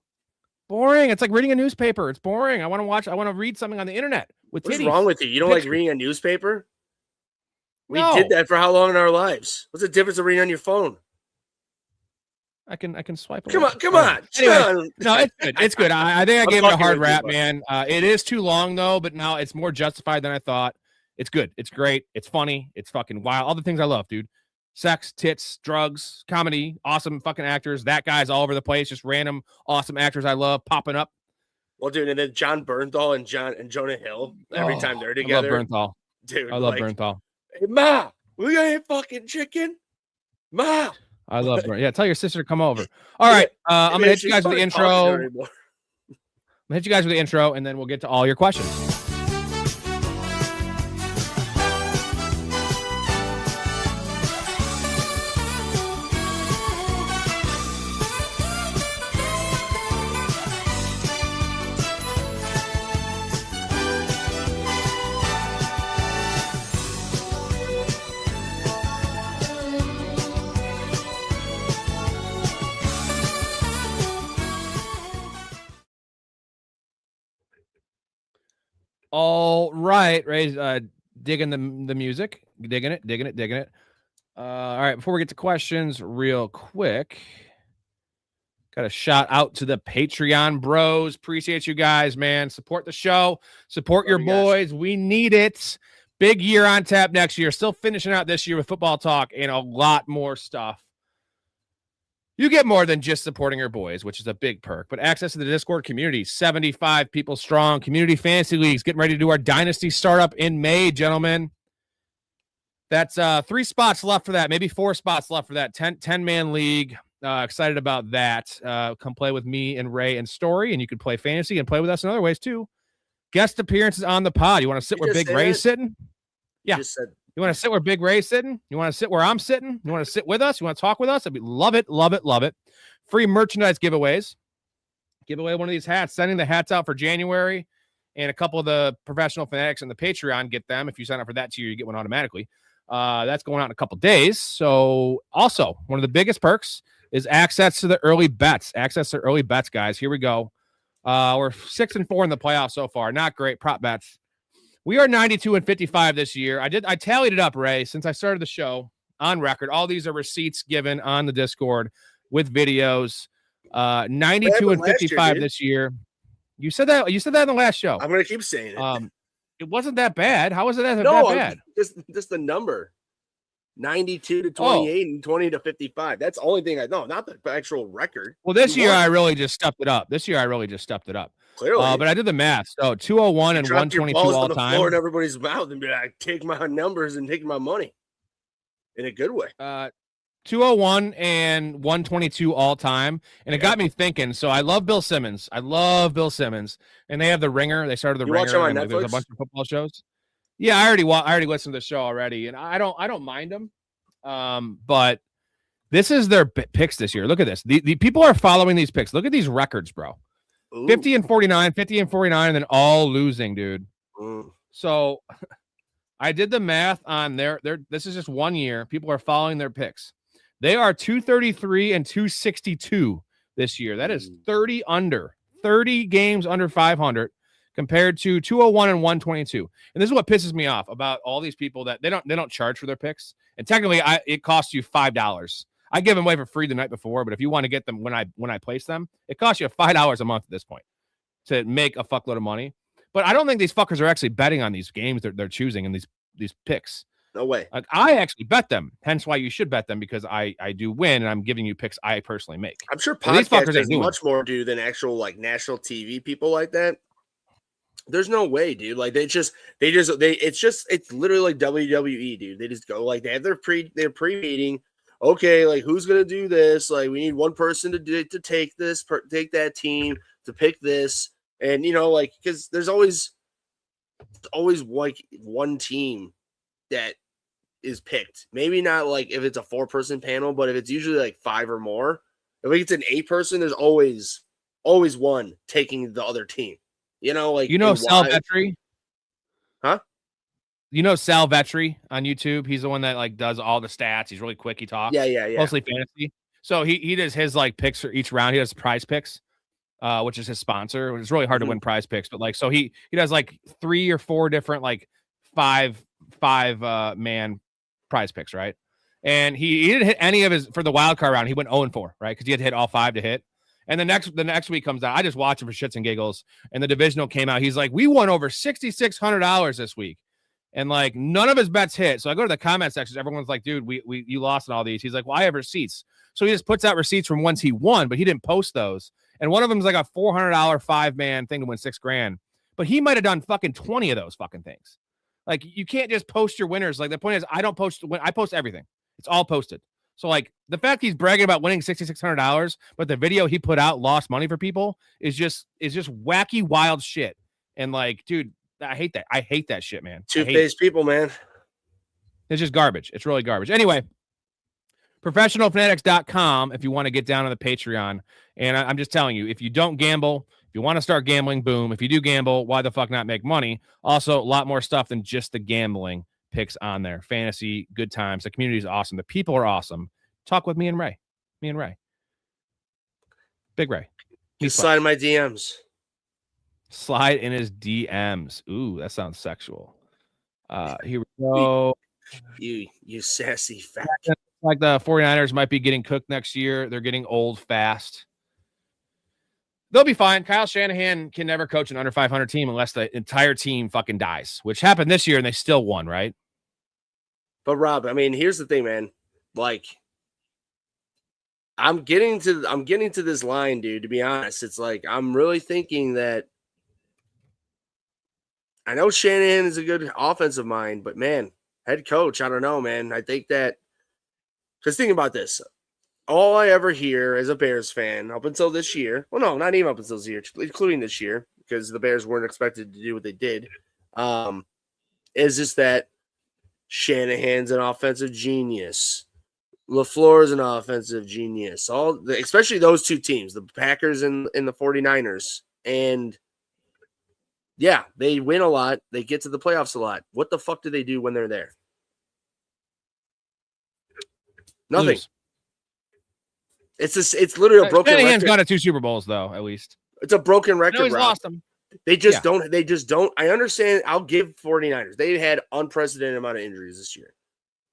It's like reading a newspaper. It's boring. I want to read something on the internet with What's titties. wrong with you? You don't like reading a newspaper? We No. did that for how long in our lives? What's the difference of reading on your phone? I can swipe. Come on. Anyway, no, it's good. It's good. I think I gave it a hard rap, man. It is too long though, but now it's more justified than I thought. It's good. It's great. It's funny. It's fucking wild. All the things I love, dude. Sex, tits, drugs, comedy, awesome fucking actors. That guy's all over the place. Just random awesome actors I love popping up. Well, dude, and then John Bernthal and Jonah Hill every time they're together. I love Bernthal. Dude, I love Bernthal. Hey, Ma, we got a fucking chicken? Ma. I love Bernthal. Yeah, tell your sister to come over. All right. I'm going to hit you guys with the intro. I'm going to hit you guys with the intro, and then we'll get to all your questions. All right, Ray's digging the music, digging it. All right, before we get to questions, real quick, got a shout out to the Patreon bros. Appreciate you guys, man. Support the show, support your boys. Guys. We need it. Big year on tap next year. Still finishing out this year with football talk and a lot more stuff. You get more than just supporting your boys, which is a big perk, but access to the Discord community, 75 people strong, community fantasy leagues, getting ready to do our dynasty startup in May, gentlemen. That's 3 spots left for that, maybe 4 spots left for that 10-man league. Excited about that. Come play with me and Ray and Storey, and you can play fantasy and play with us in other ways too. Guest appearances on the pod. You want to sit where Big Ray's sitting? Yeah. You want to sit where Big Ray's sitting? You want to sit where I'm sitting? You want to sit with us? You want to talk with us? Love it. Free merchandise giveaways. Give away one of these hats. Sending the hats out for January. And a couple of the professional fanatics and the Patreon get them. If you sign up for that tier, you get one automatically. That's going out in a couple days. So also, one of the biggest perks is access to the early bets. Access to early bets, guys. Here we go. We're 6-4 in the playoffs so far. Not great prop bets. We are 92-55 this year. I tallied it up, Ray, since I started the show on record. All these are receipts given on the Discord with videos. 92-55 this year. You said that in the last show. I'm gonna keep saying it. It wasn't that bad. How was it that bad? Just the number. 92-28 and 20-55. That's the only thing I know, not the actual record. Well, this year I really just stepped it up. Clearly. But I did the math. So 201 and 122 all time. In everybody's mouth and be like, take my numbers and take my money in a good way. 201 and 122 all time. And it got me thinking. So I love Bill Simmons. And they have The Ringer. They started The Ringer. Watch on and there's a bunch of football shows. Yeah, I already listened to the show already, and I don't mind them. But this is their picks this year. Look at this. The people are following these picks. Look at these records, bro. Ooh. 50-49, and then all losing, dude. Ooh. So I did the math on their this is just 1 year. People are following their picks. They are 233 and 262 this year. That is 30 games under 500 compared to 201 and 122. And this is what pisses me off about all these people that they don't charge for their picks. And technically it costs you $5. I give them away for free the night before, but if you want to get them when I place them, it costs you $5 a month at this point to make a fuckload of money. But I don't think these fuckers are actually betting on these games they're choosing and these picks. No way. Like, I actually bet them. Hence why you should bet them, because I do win and I'm giving you picks I personally make. I'm sure these fuckers podcasters much more do than actual like national TV people like that. There's no way, dude. Like it's literally like WWE, dude. They just go like they have their pre-meeting. Okay, like who's gonna do this? Like we need one person to take this, take that team to pick this, and like because there's always like one team that is picked. Maybe not like if it's a 4-person panel, but if it's usually like 5 or more, if it's an 8-person, there's always one taking the other team. Like Sal Vetri? Huh? Sal Vetri on YouTube? He's the one that like does all the stats. He's really quick. He talks. Yeah. Mostly fantasy. So he does his like picks for each round. He does prize picks, which is his sponsor. It's really hard to win prize picks, but like so he does like 3 or 4 different like five man prize picks, right? And he didn't hit any of his for the wild card round. He went 0-4, right? Because he had to hit all 5 to hit. And the next week comes out. I just watch him for shits and giggles. And the divisional came out. He's like, we won over $6,600 this week, and like none of his bets hit. So I go to the comment section. Everyone's like, dude, you lost in all these. He's like, well, I have receipts. So he just puts out receipts from ones he won, but he didn't post those. And one of them is like a $400 5-man thing to win $6,000. But he might have done fucking 20 of those fucking things. Like you can't just post your winners. Like the point is, I don't post. I post everything. It's all posted. So like the fact he's bragging about winning $6,600, but the video he put out lost money for people is just wacky, wild shit. And like, dude, I hate that. I hate that shit, man. Two-faced people, man. It's just garbage. It's really garbage. Anyway, professionalfanatics.com if you want to get down on the Patreon. And I'm just telling you, if you don't gamble, if you want to start gambling, boom. If you do gamble, why the fuck not make money? Also, a lot more stuff than just the gambling picks on there. Fantasy, good times. The community is awesome. The people are awesome. Talk with me and Ray. Big Ray. Just slide in my DMs. Slide in his DMs. Ooh, that sounds sexual. Here we go. You sassy fat. Like the 49ers might be getting cooked next year. They're getting old fast. They'll be fine. Kyle Shanahan can never coach an under 500 team unless the entire team fucking dies, which happened this year and they still won, right? But Rob, I mean, here's the thing, man. Like, I'm getting to this line, dude, to be honest. It's like I'm really thinking that I know Shanahan is a good offensive mind, but man, head coach, I don't know, man. I think that because think about this. All I ever hear as a Bears fan up until this year, well, no, not even up until this year, including this year, because the Bears weren't expected to do what they did, is just that Shanahan's an offensive genius. LaFleur's an offensive genius. Especially those two teams, the Packers and the 49ers. And yeah, they win a lot. They get to the playoffs a lot. What the fuck do they do when they're there? Nothing. Lose. It's literally a broken Shanahan's record. gone to 2 Super Bowls though, at least. It's a broken record. No, he's lost them. They just don't. I understand. I'll give 49ers. They had unprecedented amount of injuries this year.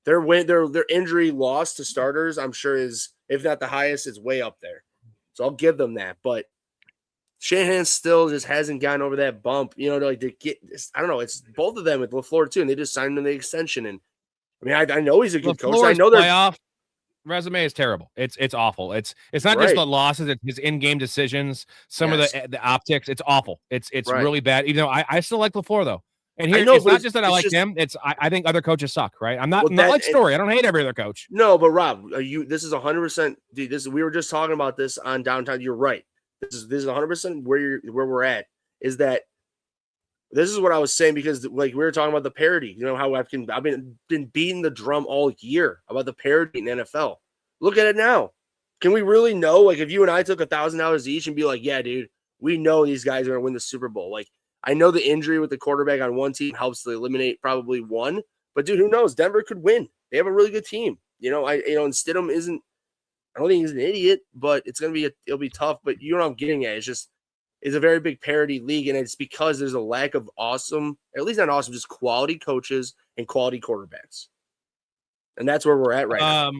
Their injury loss to starters, I'm sure is, if not the highest, it's way up there. So I'll give them that. But Shanahan still just hasn't gotten over that bump. Like to get, I don't know. It's both of them with LaFleur too, and they just signed him the extension. And I mean, I know he's a good coach. I know their playoff resume is terrible. It's awful. It's not just the losses, it's his in-game decisions, some of the optics. It's awful. It's really bad. Even though I still like LaFleur though. And here, it's not just that I like him. It's I think other coaches suck, right? I'm not like Storey. I don't hate every other coach. No, but Rob, this is 100%. Dude, we were just talking about this on Downtown. You're right. This is 100% where we're at. Is that this is what I was saying, because like we were talking about the parity. How I've been beating the drum all year about the parity in NFL. Look at it now. Can we really know? Like if you and I took $1,000 each and be like, yeah, dude, we know these guys are going to win the Super Bowl. Like I know the injury with the quarterback on one team helps to eliminate probably one, but dude, who knows? Denver could win. They have a really good team. And Stidham isn't. I don't think he's an idiot, but it'll be tough. But what I'm getting at. It's a very big parity league, and it's because there's a lack of awesome, at least not awesome, just quality coaches and quality quarterbacks. And that's where we're at right now.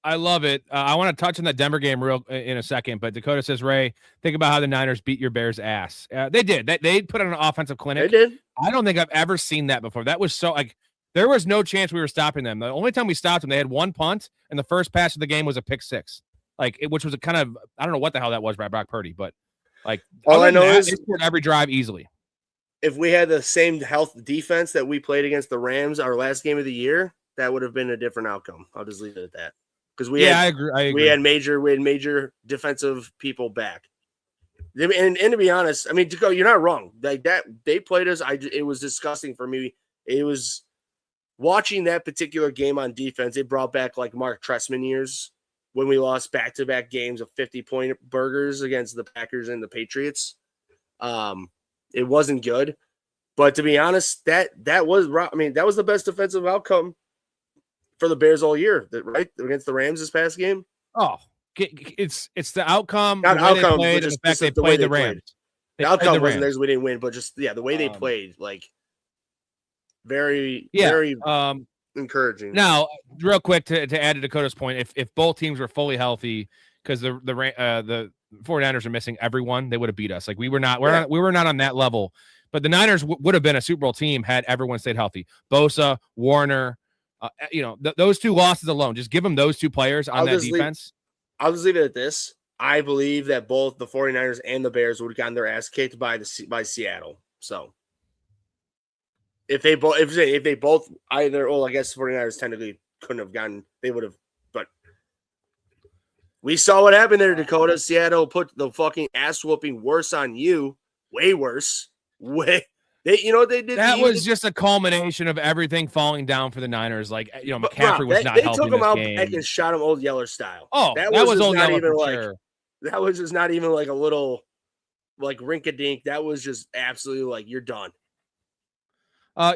I love it. I want to touch on that Denver game in a second, but Dakota says, Ray, think about how the Niners beat your Bears' ass. They did. They put on an offensive clinic. They did. I don't think I've ever seen that before. That was so like there was no chance we were stopping them. The only time we stopped them, they had one punt, and the first pass of the game was a pick six, which was a kind of I don't know what the hell that was by Brock Purdy, but like all I know is they scored every drive easily. If we had the same health defense that we played against the Rams our last game of the year, that would have been a different outcome. I'll just leave it at that. Because I agree. We had major defensive people back. And to be honest, I mean, to go, you're not wrong. Like that, they played us. It was disgusting for me. It was watching that particular game on defense. It brought back like Mark Trestman years when we lost back-to-back games of 50-point burgers against the Packers and the Patriots. It wasn't good, but to be honest, that was the best defensive outcome for the Bears all year, right? Against the Rams this past game. Oh, it's the outcome, not the outcome, they played, but just the fact they the played way the Rams. The outcome wasn't theirs, we didn't win, but just the way they played, like very encouraging. Now, real quick to add to Dakota's point, if both teams were fully healthy, because the 49ers are missing everyone, they would have beat us. Like we were not on that level. But the Niners would have been a Super Bowl team had everyone stayed healthy. Bosa, Warner, those two losses alone, just give them those two players on that defense. I'll just leave it at this. I believe that both the 49ers and the Bears would have gotten their ass kicked by Seattle. So if they both either, I guess the 49ers technically couldn't have gotten, they would have, but we saw what happened there, Dakota. Seattle put the fucking ass whooping worse on you, way worse. They did. That was just a culmination of everything falling down for the Niners. Like, McCaffrey was not helping. They took him out back and shot him Old Yeller style. Oh, that was Old Yeller for sure. That was just not even like a little, like rink-a-dink. That was just absolutely like you're done.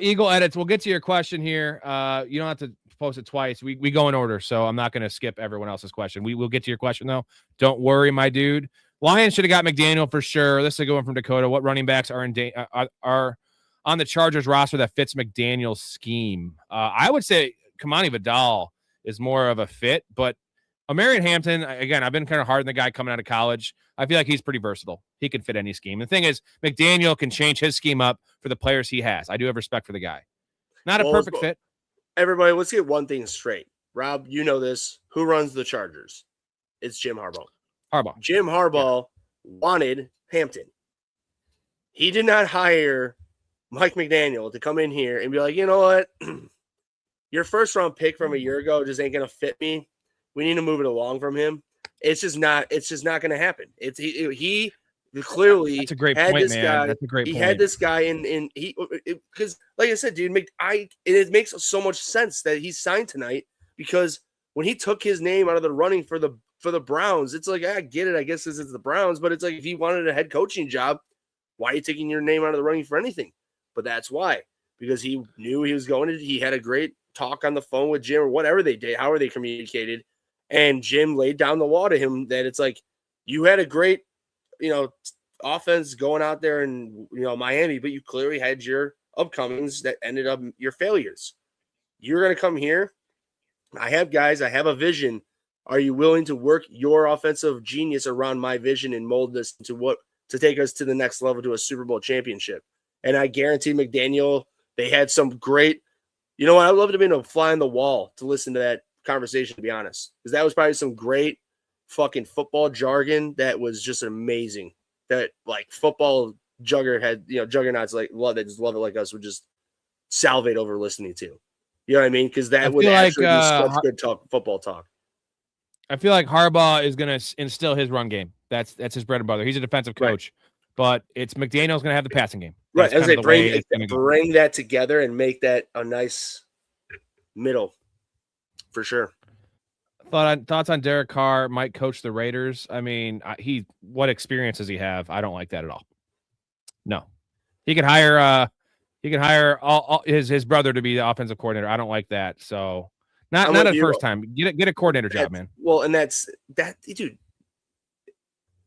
Eagle Edits. We'll get to your question here. You don't have to post it twice. We go in order, so I'm not going to skip everyone else's question. We will get to your question though. Don't worry, my dude. Lions should have got McDaniel for sure. This is a good one from Dakota. What running backs are on the Chargers roster that fits McDaniel's scheme? I would say Kamani Vidal is more of a fit, but Amarian Hampton, again, I've been kind of hard on the guy coming out of college. I feel like he's pretty versatile. He can fit any scheme. The thing is, McDaniel can change his scheme up for the players he has. I do have respect for the guy. Not a perfect fit. Everybody, let's get one thing straight. Rob, you know this. Who runs the Chargers? It's Jim Harbaugh. Jim Harbaugh wanted Hampton. He did not hire Mike McDaniel to come in here and be like, you know what? Your first round pick from a year ago just ain't going to fit me. We need to move it along from him. It's just not going to happen. He clearly That's a great point, man. That's a great point. He had this guy because like I said, dude, it makes so much sense that he signed tonight because when he took his name out of the running for the Browns, it's like, I get it. I guess this is the Browns, but it's like, if he wanted a head coaching job, why are you taking your name out of the running for anything? But that's why, because he knew he was he had a great talk on the phone with Jim or whatever they did, however they communicated. And Jim laid down the law to him that it's like, you had a great, offense going out there in, Miami, but you clearly had your upcomings that ended up your failures. You're going to come here. I have guys, I have a vision. Are you willing to work your offensive genius around my vision and mold this to take us to the next level, to a Super Bowl championship? And I guarantee McDaniel, they had some great, I'd love to be a fly on the wall to listen to that conversation, to be honest, because that was probably some great fucking football jargon that was just amazing. That like football juggernauts like that just love it like us would just salivate over listening to. You know what I mean? Because that would actually be such good football talk. I feel like Harbaugh is going to instill his run game. That's his bread and butter. He's a defensive coach, but it's McDaniel's going to have the passing game. That's right. As they bring that together and make that a nice middle for sure. Thoughts on Derek Carr might coach the Raiders. I mean, what experience does he have? I don't like that at all. No, he could hire all his brother to be the offensive coordinator. I don't like that. So not at first time. Get a coordinator job, man. Well, and that's dude.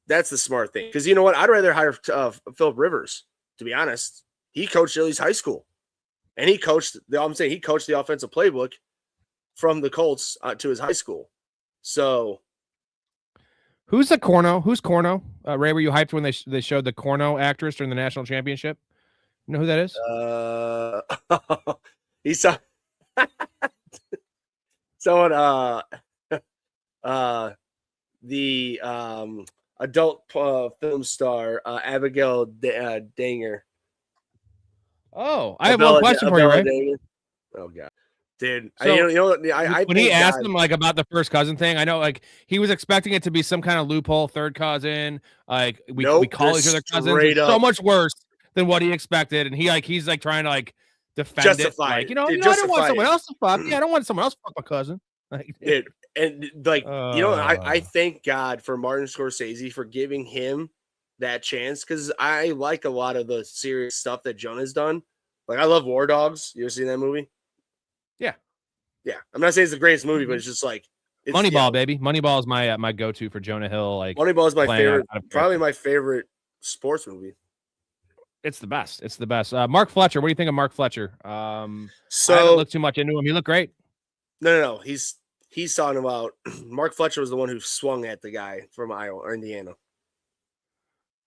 That's the smart thing, because you know what? I'd rather hire Philip Rivers. To be honest, he coached at least high school, and he coached the offensive playbook from the Colts to his high school. So, who's the Corno? Who's Corno? Ray, were you hyped when they showed the Corno actress during the national championship? You know who that is? He saw someone. The adult film star Abigail Danger. Oh, I have one question for you, Ray. Danger. Oh God, dude! So, I when he asked him like about the first cousin thing, I know like he was expecting it to be some kind of loophole, third cousin. Like we call each other cousins. It's so much worse than what he expected, and he's trying to defend justify it. Like, dude, I don't want someone else to fuck. Yeah, I don't want someone else to fuck my cousin. Like, dude, and I thank God for Martin Scorsese for giving him that chance, because I like a lot of the serious stuff that Jonah's done. Like, I love War Dogs. You ever seen that movie? Yeah. I'm not saying it's the greatest movie, but it's just like Moneyball, baby. Moneyball is my go-to for Jonah Hill. Like, Moneyball is my favorite, probably my favorite sports movie. It's the best. It's the best. Mark Fletcher. What do you think of Mark Fletcher? I So haven't looked too much into him. He looked great. No. He's talking about Mark Fletcher was the one who swung at the guy from Iowa or Indiana.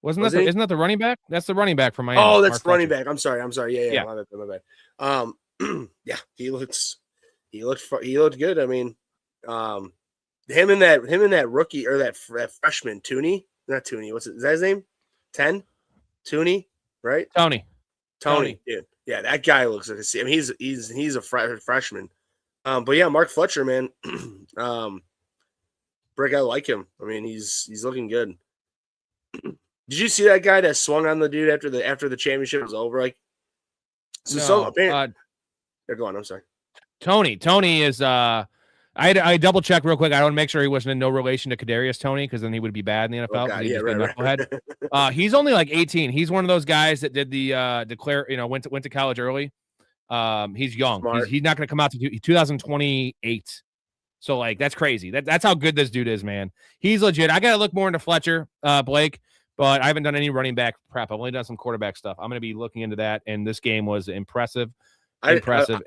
Isn't that the running back? That's the running back from Miami. Oh, that's running back. I'm sorry. Yeah. My bad. Yeah, he looked good. I mean, him and that rookie or that freshman, Tooney, not Tooney. Is that his name? 10? Tooney, right? Tony. Dude. Yeah, that guy looks like I mean, he's a freshman. But yeah, Mark Fletcher, man. Brick, I like him. I mean, he's looking good. Did you see that guy that swung on the dude after the championship was over? Like, so no, they're going. I'm sorry. Tony is I double checked real quick. I want to make sure he wasn't in no relation to Kadarius Toney, because then he would be bad in the NFL. Oh, God, yeah, right. He's only like 18. He's one of those guys that did the went to college early. He's young. He's not going to come out to 2028. So like that's crazy. That's how good this dude is, man. He's legit. I got to look more into Fletcher, Blake, but I haven't done any running back prep. I've only done some quarterback stuff. I'm going to be looking into that, and this game was impressive. Impressive.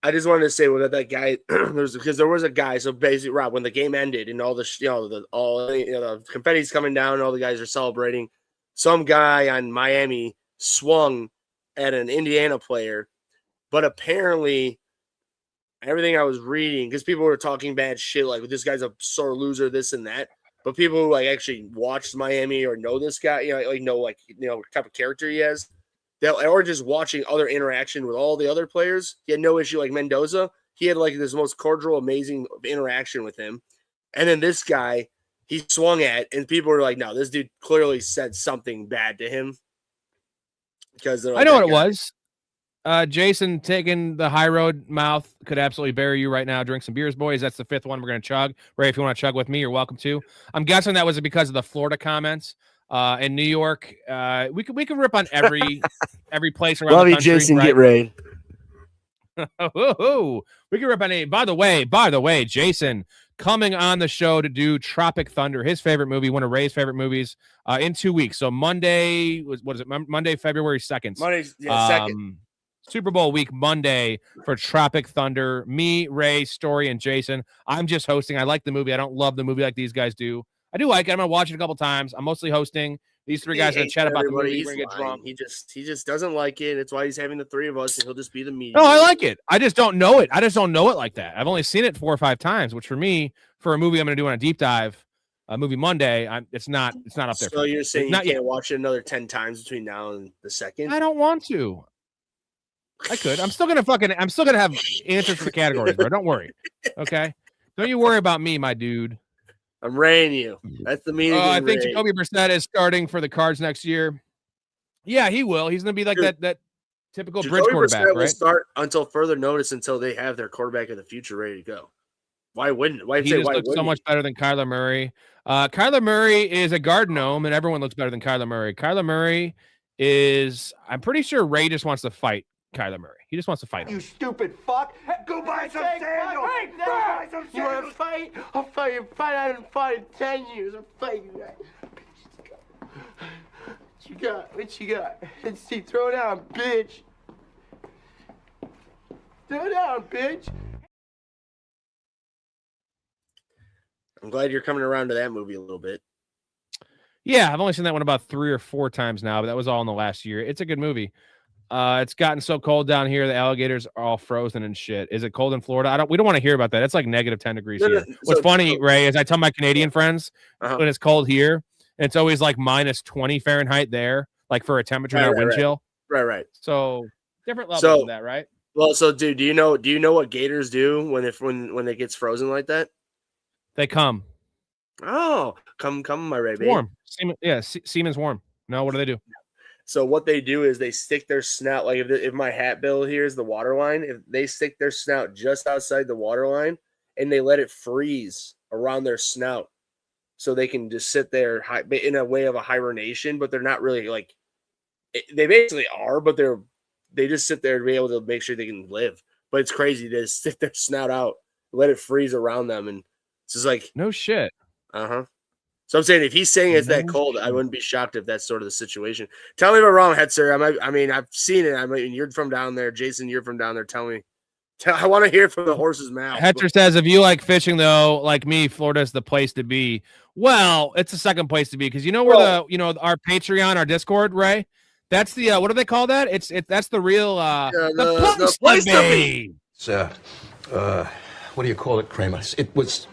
I just wanted to say that guy, because there was a guy. So basically, Rob, when the game ended and all the confetti's coming down and all the guys are celebrating, some guy on Miami swung at an Indiana player, but apparently everything I was reading, because people were talking bad shit, like this guy's a sore loser, this and that. But people who actually watched Miami or know this guy, know what type of character he has, or just watching other interaction with all the other players, he had no issue. Like Mendoza, he had this most cordial, amazing interaction with him. And then this guy, he swung at, and people were like, no, this dude clearly said something bad to him. Because I know what it was. Jason taking the high road mouth could absolutely bury you right now. Drink some beers, boys. That's the fifth one we're going to chug. Ray, if you want to chug with me, you're welcome to. I'm guessing that was because of the Florida comments. In New York, we could rip on every place around the country. Jason, right? Get ready. We can rip on any. By the way, Jason coming on the show to do Tropic Thunder, his favorite movie, one of Ray's favorite movies, in 2 weeks. So Monday, what is it? Monday, February 2nd. Monday, 2nd. Super Bowl week, Monday for Tropic Thunder. Me, Ray, Storey, and Jason. I'm just hosting. I like the movie. I don't love the movie like these guys do. I do like it. I'm gonna watch it a couple times. I'm mostly hosting. These three guys are gonna chat about the movie. We're gonna get drunk. He just doesn't like it. That's why he's having the three of us, and he'll just be the media. No, I like it. I just don't know it. I just don't know it like that. I've only seen it 4 or 5 times, which for me, for a movie I'm gonna do on a deep dive, movie Monday, it's not up there. So you're saying you can't watch it another 10 times between now and the 2nd? I don't want to. I could. I'm still gonna have answers for the categories, bro. Don't worry. Okay. Don't you worry about me, my dude. I'm raying you. That's the meaning. I think Jacoby Brissett is starting for the Cards next year. Yeah, he will. He's gonna be like that typical bridge quarterback, right? Will start until further notice, until they have their quarterback of the future ready to go. Why wouldn't? Why he just looks so much better than Kyler Murray. Kyler Murray is a guard gnome, and everyone looks better than Kyler Murray. Kyler Murray is. I'm pretty sure Ray just wants to fight Kyler Murray. He just wants to fight him. You stupid fuck! Go buy some sandals! Go buy some sandals! You want to fight? I'll fight you. I haven't fought in 10 years. I'm fighting you. What you got? Let's see. Throw down, bitch. Throw down, bitch. I'm glad you're coming around to that movie a little bit. Yeah, I've only seen that one about 3 or 4 times now, but that was all in the last year. It's a good movie. It's gotten so cold down here. The alligators are all frozen and shit. Is it cold in Florida? We don't want to hear about that. It's like negative 10 degrees here. What's funny, Ray, is I tell my Canadian friends when it's cold here, it's always like minus 20 Fahrenheit there, like for a temperature in our wind chill. Right. So different levels of that, right? Well, so dude, do you know what gators do when it gets frozen like that? They come. Oh, come, my Ray. Warm. Simmons warm. No, what do they do? So what they do is they stick their snout, like if my hat bill here is the water line, if they stick their snout just outside the water line and they let it freeze around their snout so they can just sit there in a way of a hibernation, but they're not really like, they basically are, but they just sit there to be able to make sure they can live. But it's crazy. They just stick their snout out, let it freeze around them. And it's just like, no shit. So I'm saying if he's saying it's that cold, I wouldn't be shocked if that's sort of the situation. Tell me if I'm wrong, Hetzer. I mean, I've seen it. I mean, you're from down there. Jason, you're from down there. Tell me. I want to hear from the horse's mouth. Hetzer says, if you like fishing, though, like me, Florida's the place to be. Well, it's the second place to be because you know where our Patreon, our Discord, Ray? That's the what do they call that? That's the real the place to be. What do you call it, Kramer? It was.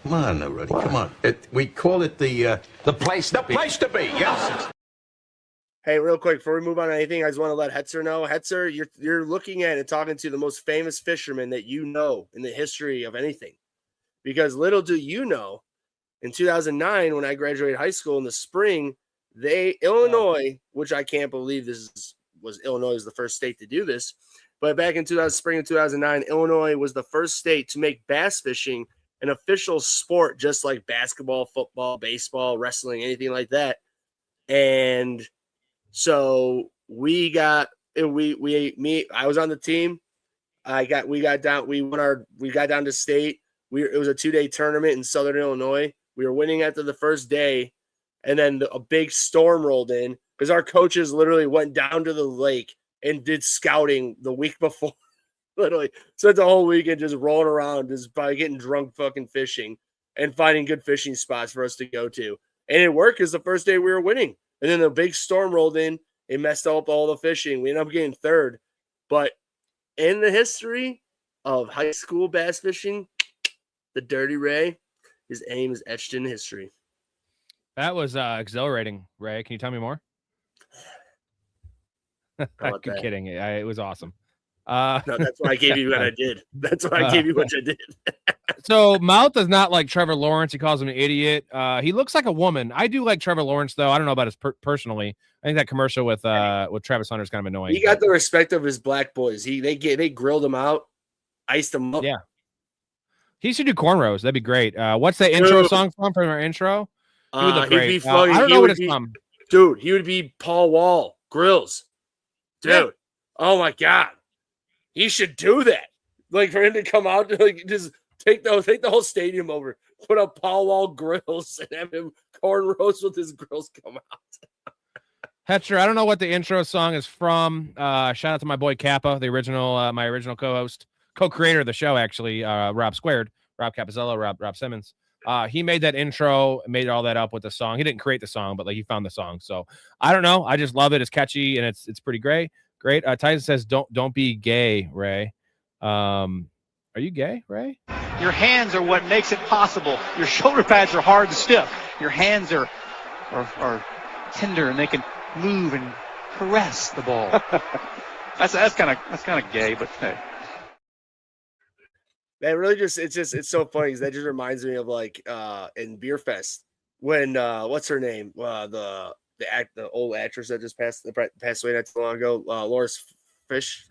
Come on, Rudy. Come on. We call it the place. The place to be. Yes. Hey, real quick before we move on to anything, I just want to let Hetzer know. Hetzer, you're looking at and talking to the most famous fisherman that you know in the history of anything, because little do you know, in 2009 when I graduated high school in the spring, Illinois, which I can't believe Illinois was the first state to do this, but back in spring of 2009, Illinois was the first state to make bass fishing an official sport, just like basketball, football, baseball, wrestling, anything like that. And so I was on the team. We got down to state. It was a 2-day tournament in Southern Illinois. We were winning after the first day. And then a big storm rolled in because our coaches literally went down to the lake and did scouting the week before. Literally spent the whole weekend just rolling around, just by getting drunk, fucking fishing and finding good fishing spots for us to go to. And it worked because the first day we were winning. And then the big storm rolled in. It messed up all the fishing. We ended up getting third. But in the history of high school bass fishing, the Dirty Ray, his name is etched in history. That was exhilarating, Ray. Can you tell me more? I'm kidding. It was awesome. No, that's why I gave you what I did. That's why I gave you what I did. So Mouth is not like Trevor Lawrence. He calls him an idiot. He looks like a woman. I do like Trevor Lawrence, though. I don't know about his personally. I think that commercial with Travis Hunter is kind of annoying. He got the respect of his black boys. They grilled him out, iced him up. Yeah, he should do cornrows. That'd be great. What's the intro song from our intro? He would look great. He'd be funny. I don't know what it's from. Dude, he would be Paul Wall grills. Dude, yeah. Oh my God. He should do that. Like for him to come out, like just take the whole stadium over, put up Paul Wall grills, and have him corn roast with his grills come out. Hetzer, I don't know what the intro song is from. Shout out to my boy Kappa, the original, my original co-host, co-creator of the show, actually, Rob Squared, Rob Capizzello, Rob Simmons. He made that intro, made all that up with the song. He didn't create the song, but like he found the song. So I don't know. I just love it. It's catchy and it's pretty great. Great. Tyson says, "Don't be gay, Ray." Are you gay, Ray? Your hands are what makes it possible. Your shoulder pads are hard and stiff. Your hands are tender and they can move and caress the ball. that's kind of gay, but hey. That really it's so funny because that just reminds me of like in Beer Fest when what's her name? The old actress that just passed away not too long ago, Loris Fish.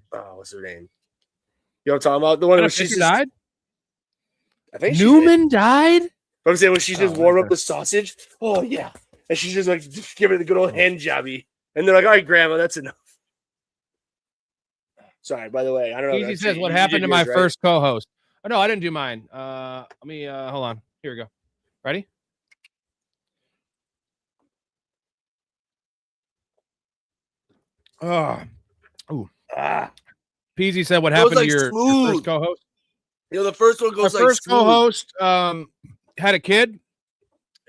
What's her name? You know what I'm talking about? The one when she died? I think Newman died? But I'm saying when she just warmed up the sausage. Oh yeah. And she's just like give it the good old hand jobby. And they're like, all right, grandma, that's enough. Sorry, by the way, I don't know. Easy says, what happened to my first co-host? Oh, no, I didn't do mine. Let me, hold on. Here we go. Ready? Peasy said, what happened to your first co-host? You know, the first one goes like first co-host, had a kid,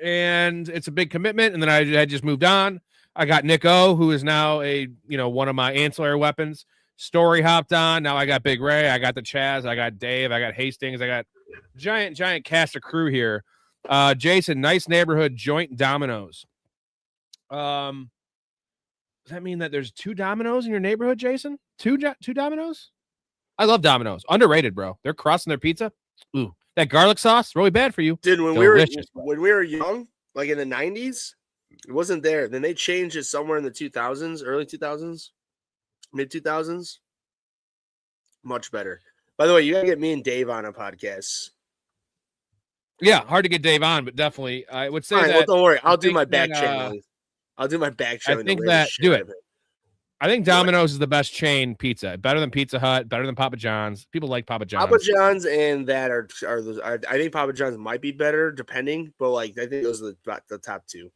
and it's a big commitment. And then I just moved on. I got Nick O, who is now one of my ancillary weapons. Storey hopped on. Now I got Big Ray. I got the Chaz. I got Dave. I got Hastings. I got giant cast of crew here. Jason, nice neighborhood joint Domino's. Does that mean that there's 2 Domino's in your neighborhood, Jason? Two Domino's? I love Domino's. Underrated, bro. They're crusting their pizza. Ooh, that garlic sauce, really bad for you. Dude, when we were young, like in the 90s, it wasn't there. Then they changed it somewhere in the 2000s, early 2000s, mid 2000s. Much better. By the way, you gotta get me and Dave on a podcast. Yeah, hard to get Dave on, but definitely I would say that. Well, don't worry, I'll do my back channel. I'll do my back channel. I think that do it. I think Domino's is the best chain pizza. Better than Pizza Hut, better than Papa John's. People like Papa John's. Papa John's and that are I think Papa John's might be better depending, but like I think those are the top 2.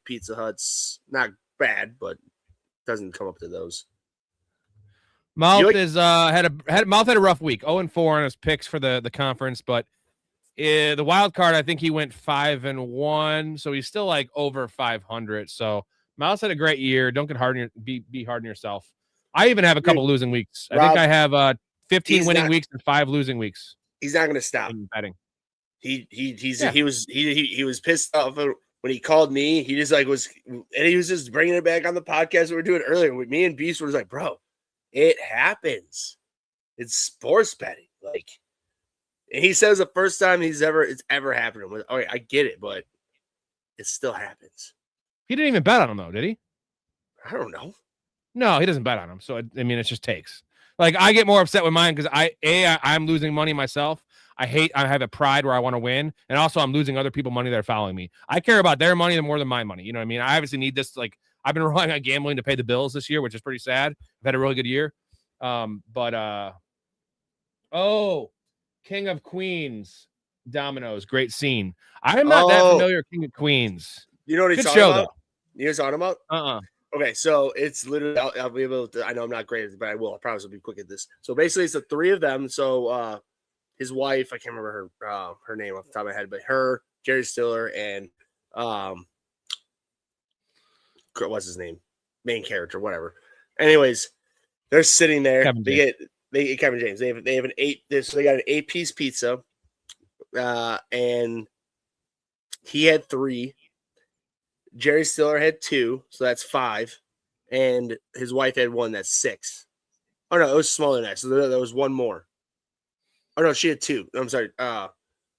Pizza Hut's not bad, but doesn't come up to those. Mouth had a rough week. 0-4 on his picks for the conference, but the wild card, I think he went 5-1, so he's still like over 500. So Miles had a great year. Don't get hard on be hard on yourself. I even have a couple losing weeks. I think I have 15 winning weeks and 5 losing weeks. He's not going to stop betting. He was pissed off when he called me. He just he was just bringing it back on the podcast we were doing earlier with me and Beast. Was like, bro, it happens. It's sports betting. Like, and he says the first time it's ever happened. With, okay, I get it, but it still happens. He didn't even bet on him though, did he? I don't know. No, he doesn't bet on him. So I mean, it just takes. Like, I get more upset with mine because I'm losing money myself. I have a pride where I want to win, and also I'm losing other people money that are following me. I care about their money more than my money. You know what I mean? I obviously need this. Like, I've been relying on gambling to pay the bills this year, which is pretty sad. I've had a really good year. King of Queens, Domino's, great scene. I'm not that familiar with King of Queens. You know what he's talking about? Though. You know what he's talking about? Okay, so it's literally, I'll be able to, I know I'm not great at it, but I will. I promise I'll be quick at this. So basically, it's the 3 of them. So his wife, I can't remember her name off the top of my head, but her, Jerry Stiller, and what's his name? Main character, whatever. Anyways, they're sitting there. Kevin James. They have an 8. So they got an 8-piece pizza, and he had 3. Jerry Stiller had 2, so that's 5, and his wife had 1, that's 6. Oh no, it was smaller than that. So there was 1 more. Oh no, she had 2. I'm sorry.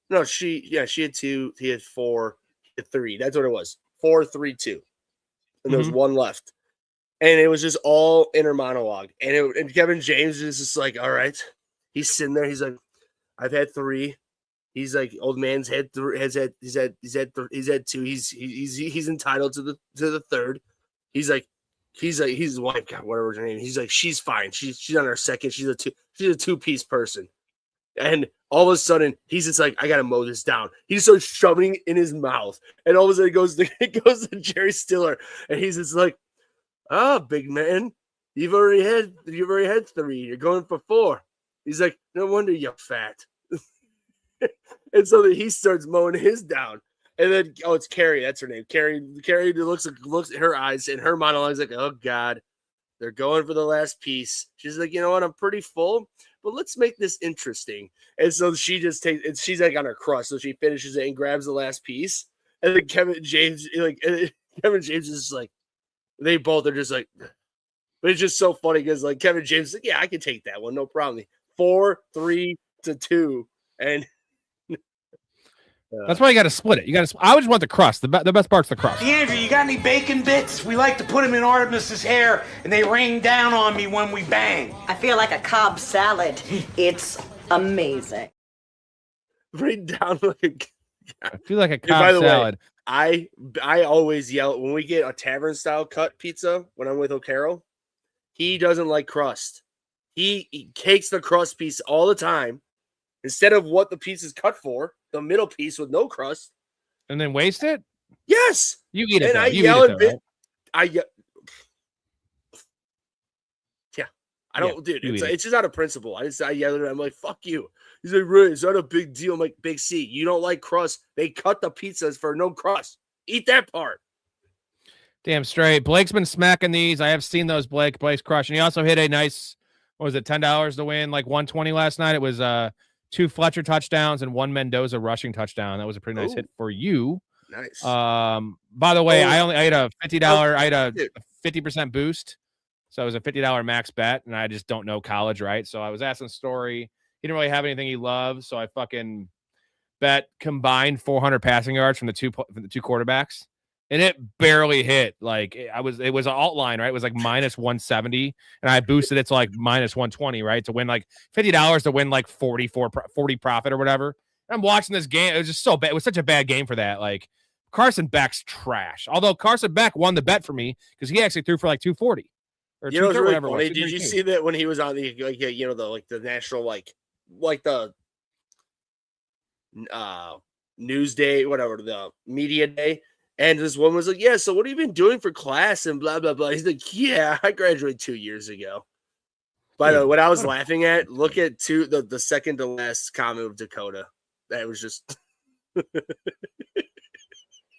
No, she had 2. He had 4. He had 3. That's what it was. 4, 3, 2, and there was 1 left. And it was just all inner monologue. And Kevin James is just like, all right. He's sitting there. He's like, I've had 3. He's like, old man's had 3. He's had 2. He's entitled to the 3rd. He's his wife, God, whatever her name. He's like, she's fine. She's on her 2nd. She's a 2-piece person. And all of a sudden, he's just like, I gotta mow this down. He starts shoving in his mouth, and all of a sudden it goes to Jerry Stiller, and he's just like, big man, you've already had 3. You're going for 4. He's like, no wonder you're fat. And so he starts mowing his down. And then, it's Carrie. That's her name. Carrie looks at her eyes, and her monologue is like, oh, God, they're going for the last piece. She's like, you know what? I'm pretty full, but let's make this interesting. And so she just takes it. She's like on her crust. So she finishes it and grabs the last piece. And then Kevin James is just like, they both are just like, but it's just so funny because like Kevin James is like, yeah, I can take that one. No problem. 4, 3 to 2. And that's why you got to split it. I always want the crust. The best part's the crust. Andrew, you got any bacon bits? We like to put them in Artemis's hair, and they rain down on me when we bang. I feel like a Cobb salad. It's amazing. Rain down like I feel like a Cobb salad. Way, I always yell when we get a tavern style cut pizza when I'm with O'Carroll. He doesn't like crust. He cakes the crust piece all the time instead of what the piece is cut for. The middle piece with no crust, and then waste it. Yes, you eat it. And I yell at right? I don't, dude. It's just out of principle. I yelled at him. I'm like, fuck you. He's like, Ray, it's not a big deal. I'm like, Big C, you don't like crust. They cut the pizzas for no crust. Eat that part. Damn straight. Blake's been smacking these. I have seen those, Blake. Blake's crushing. He also hit a nice, what was it, $10 to win, like 120 last night. It was 2 Fletcher touchdowns and 1 Mendoza rushing touchdown. That was a pretty nice hit for you. Nice. By the way, I had a $50. I had a 50% boost. So it was a $50 max bet, and I just don't know college, right? So I was asking Storey. He didn't really have anything he loved, so I fucking bet combined 400 passing yards from the two quarterbacks, and it barely hit. Like it was an alt line, right? It was like minus 170, and I boosted it to like minus 120, right? To win like $50 to win like 40 profit or whatever. And I'm watching this game. It was just so bad. It was such a bad game for that. Like Carson Beck's trash. Although Carson Beck won the bet for me because he actually threw for like 240. Or you know, it's really funny. Did you see that when he was on the the national like the news day, whatever, the media day, and this woman was like, yeah, so what have you been doing for class and blah blah blah. He's like, yeah, I graduated 2 years ago. By the way, what I was laughing at, look at the second to last comment of Dakota. That was just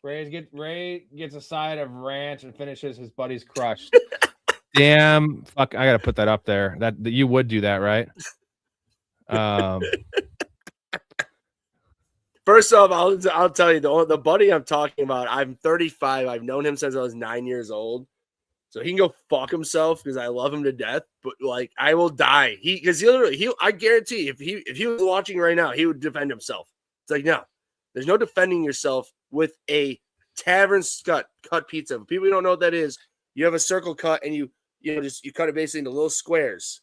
Ray gets a side of ranch and finishes his buddy's crush. Damn, fuck! I gotta put that up there. That you would do that, right? First off, I'll tell you the buddy I'm talking about. I'm 35. I've known him since I was 9 years old, so he can go fuck himself because I love him to death. But like, I will die. I guarantee if he was watching right now, he would defend himself. It's like, no, there's no defending yourself with a tavern cut pizza. For people who don't know what that is, you have a circle cut and you cut it basically into little squares.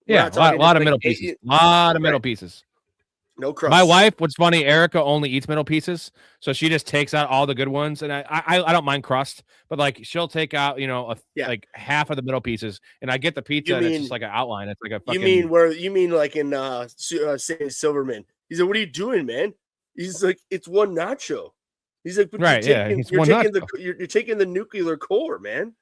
Yeah, a lot of middle pieces. Middle pieces. No crust. My wife, what's funny, Erica only eats middle pieces, so she just takes out all the good ones. And I don't mind crust, but like she'll take out like half of the middle pieces, and I get the pizza, and it's just like an outline. It's like a fucking. You mean like in Sandy Silverman? He's like, "What are you doing, man?" He's like, "It's one nacho." He's like, but right, you're taking the nuclear core, man.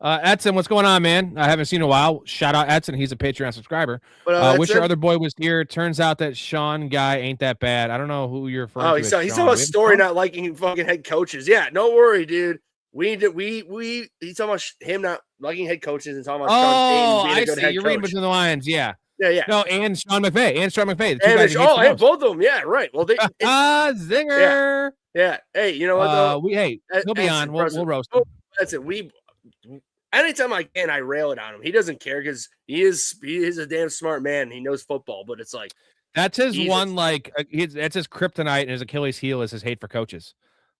Edson, what's going on, man? I haven't seen in a while. Shout out Edson. He's a Patreon subscriber. Wish your other boy was here. Turns out that Sean guy ain't that bad. I don't know who you're referring to. He's talking about Storey not liking fucking head coaches. Yeah, no worry, dude. He's talking about him not liking head coaches and talking about Sean Payton being a good head You're coach. reading between the lines. Yeah. Yeah. No, and Sean McVay. And both of them. Yeah, right. Well, zinger. Yeah. Hey, you know what? He'll be on. We'll roast him. That's it. Anytime I can, I rail it on him. He doesn't care because he is a damn smart man. He knows football, but it's like that's his one. Like that's his kryptonite, and his Achilles heel is his hate for coaches.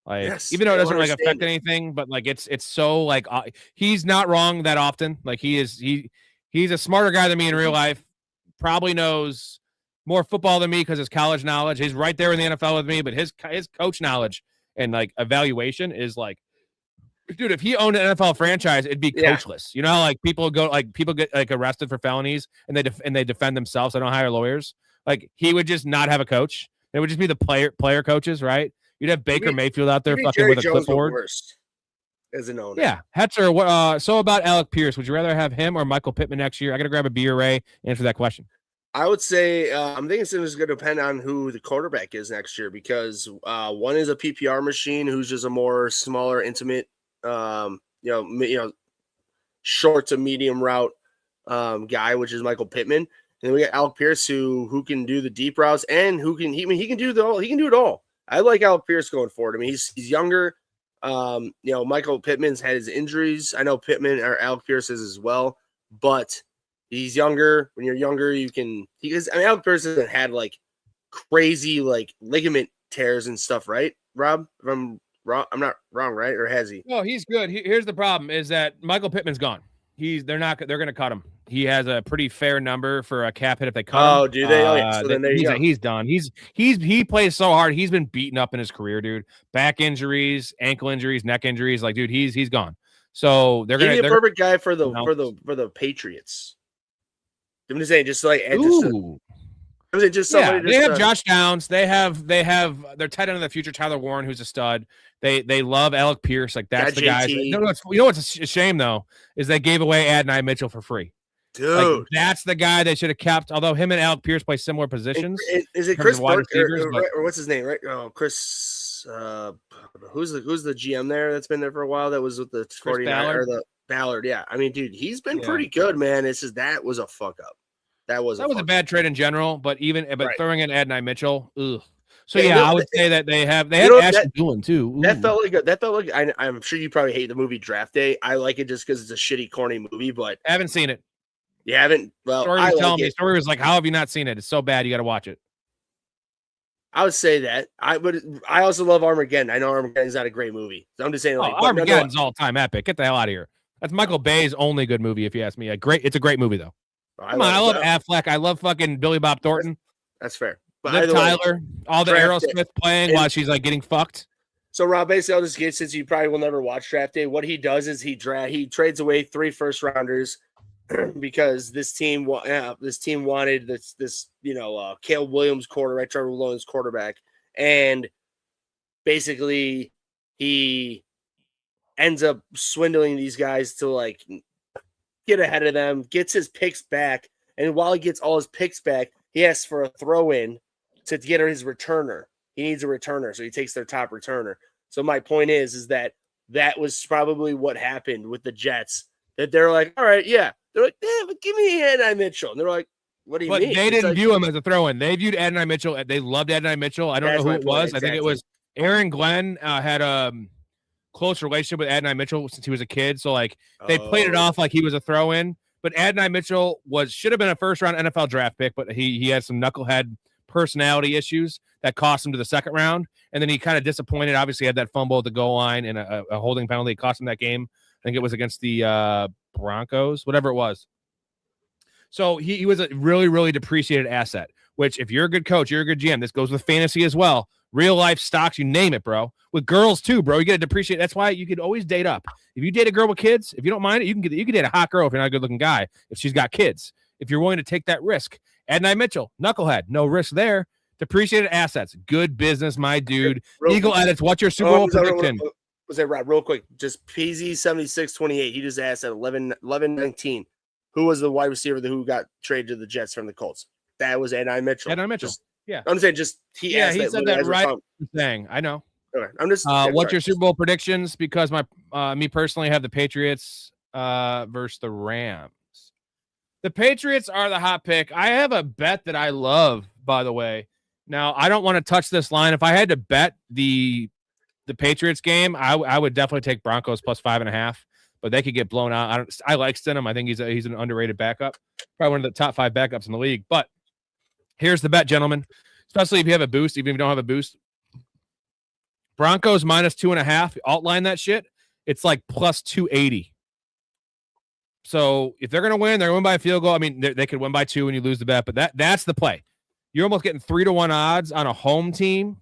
Like even though it doesn't like affect anything, but like it's so like he's not wrong that often. Like he's a smarter guy than me in real life. Probably knows more football than me because his college knowledge. He's right there in the NFL with me, but his coach knowledge and like evaluation is like. Dude, if he owned an NFL franchise, it'd be coachless. You know how like people get like arrested for felonies and they defend themselves. They don't hire lawyers. Like he would just not have a coach. It would just be the player coaches, right? You'd have Baker Mayfield out there fucking Jerry with a Jones clipboard. As an owner. Yeah, Hetzer. So about Alec Pierce, would you rather have him or Michael Pittman next year? I got to grab a beer, Ray. Answer that question. I would say I'm thinking it's going to depend on who the quarterback is next year because one is a PPR machine who's just a more smaller, intimate. Short to medium route guy, which is Michael Pittman, and then we got Alec Pierce who can do the deep routes and he can do it all. I like Alec Pierce going forward. I mean, he's younger. Michael Pittman's had his injuries. I know Pittman or Alec Pierce is as well, but he's younger. When you're younger, Alec Pierce hasn't had like crazy like ligament tears and stuff, right, Rob? If I'm wrong, I'm not wrong, right? Or has he? No, he's good. Here's the problem: is that Michael Pittman's gone. They're going to cut him. He has a pretty fair number for a cap hit if they cut him. Oh, do they? So then he's done. He plays so hard. He's been beaten up in his career, dude. Back injuries, ankle injuries, neck injuries. Like, dude, he's gone. So they're a perfect guy for the Patriots. I'm just saying, they have Josh Downs. They have their tight end of the future, Tyler Warren, who's a stud. They love Alec Pierce. Like that's the guy. You know what's a shame though is they gave away Adonai Mitchell for free. Dude, like, that's the guy they should have kept. Although him and Alec Pierce play similar positions. Is it Chris Burke or what's his name? Right? Oh, Chris. Who's the GM there that's been there for a while? That was with the 49 or the Ballard. Yeah, I mean, dude, he's been pretty good, man. It's just that was a fuck up. That was a bad trade in general. But throwing in Adonai Mitchell, ugh. So I would say that they had Ashton Dillon too. Ooh. That felt like I'm sure you probably hate the movie Draft Day. I like it just because it's a shitty, corny movie. But I haven't seen it. You haven't? Well, Story was like, how have you not seen it? It's so bad, you got to watch it. I would say that. I also love Armageddon. I know Armageddon's not a great movie. So I'm just saying, Armageddon's all-time epic. Get the hell out of here. That's Michael Bay's only good movie, if you ask me. It's a great movie though. I love Affleck. I love fucking Billy Bob Thornton. That's fair. But Liv Tyler, all the Aerosmith playing while she's like getting fucked. So Rob, basically, I'll just get, since you probably will never watch Draft Day, what he does is he trades away 3 first-rounders because this team wanted this Caleb Williams quarterback, Trevor Lawrence quarterback, and basically he ends up swindling these guys to like get ahead of them, gets his picks back, and while he gets all his picks back, he asks for a throw-in to get his returner. He needs a returner, so he takes their top returner. So my point is that was probably what happened with the Jets. That they're like, all right, yeah. They're like, yeah, but give me Adonai Mitchell. And they're like, what do you mean? They didn't view him as a throw-in. They viewed Adonai Mitchell. They loved Adonai Mitchell. I don't know who it was. Exactly. I think it was Aaron Glenn had a close relationship with Adonai Mitchell since he was a kid. So, like, they played it off like he was a throw-in. But Adonai Mitchell should have been a first-round NFL draft pick, but he had some knucklehead personality issues that cost him to the second round. And then he kind of disappointed. Obviously, had that fumble at the goal line and a holding penalty. It cost him that game. I think it was against the Broncos, whatever it was. So he was a really, really depreciated asset, which if you're a good coach, you're a good GM. This goes with fantasy as well. Real life stocks, you name it, bro. With girls too, bro. You get to depreciate. That's why you could always date up. If you date a girl with kids, if you don't mind it, you can date a hot girl if you're not a good looking guy, if she's got kids. If you're willing to take that risk. Adonai Mitchell, knucklehead, no risk there. Depreciated assets, good business, my dude. Eagle Edits, what's your Super Bowl prediction? Was that right? Real quick, just PZ7628. He just asked at 11:19. Who was the wide receiver who got traded to the Jets from the Colts? That was Adonai Mitchell. Adonai Mitchell. I'm saying he said that right thing. I know. Okay. I'm just. What's your Super Bowl predictions? Because me personally have the Patriots versus the Rams. The Patriots are the hot pick. I have a bet that I love, by the way. Now I don't want to touch this line. If I had to bet the Patriots game, I would definitely take Broncos plus 5.5. But they could get blown out. I like Stidham. I think he's an underrated backup, probably one of the top 5 backups in the league. But here's the bet, gentlemen. Especially if you have a boost, even if you don't have a boost. Broncos minus 2.5. Outline that shit. It's like plus 280. So if they're gonna win, they're gonna win by a field goal. I mean, they could win by 2 and you lose the bet, but that's the play. You're almost getting 3-1 odds on a home team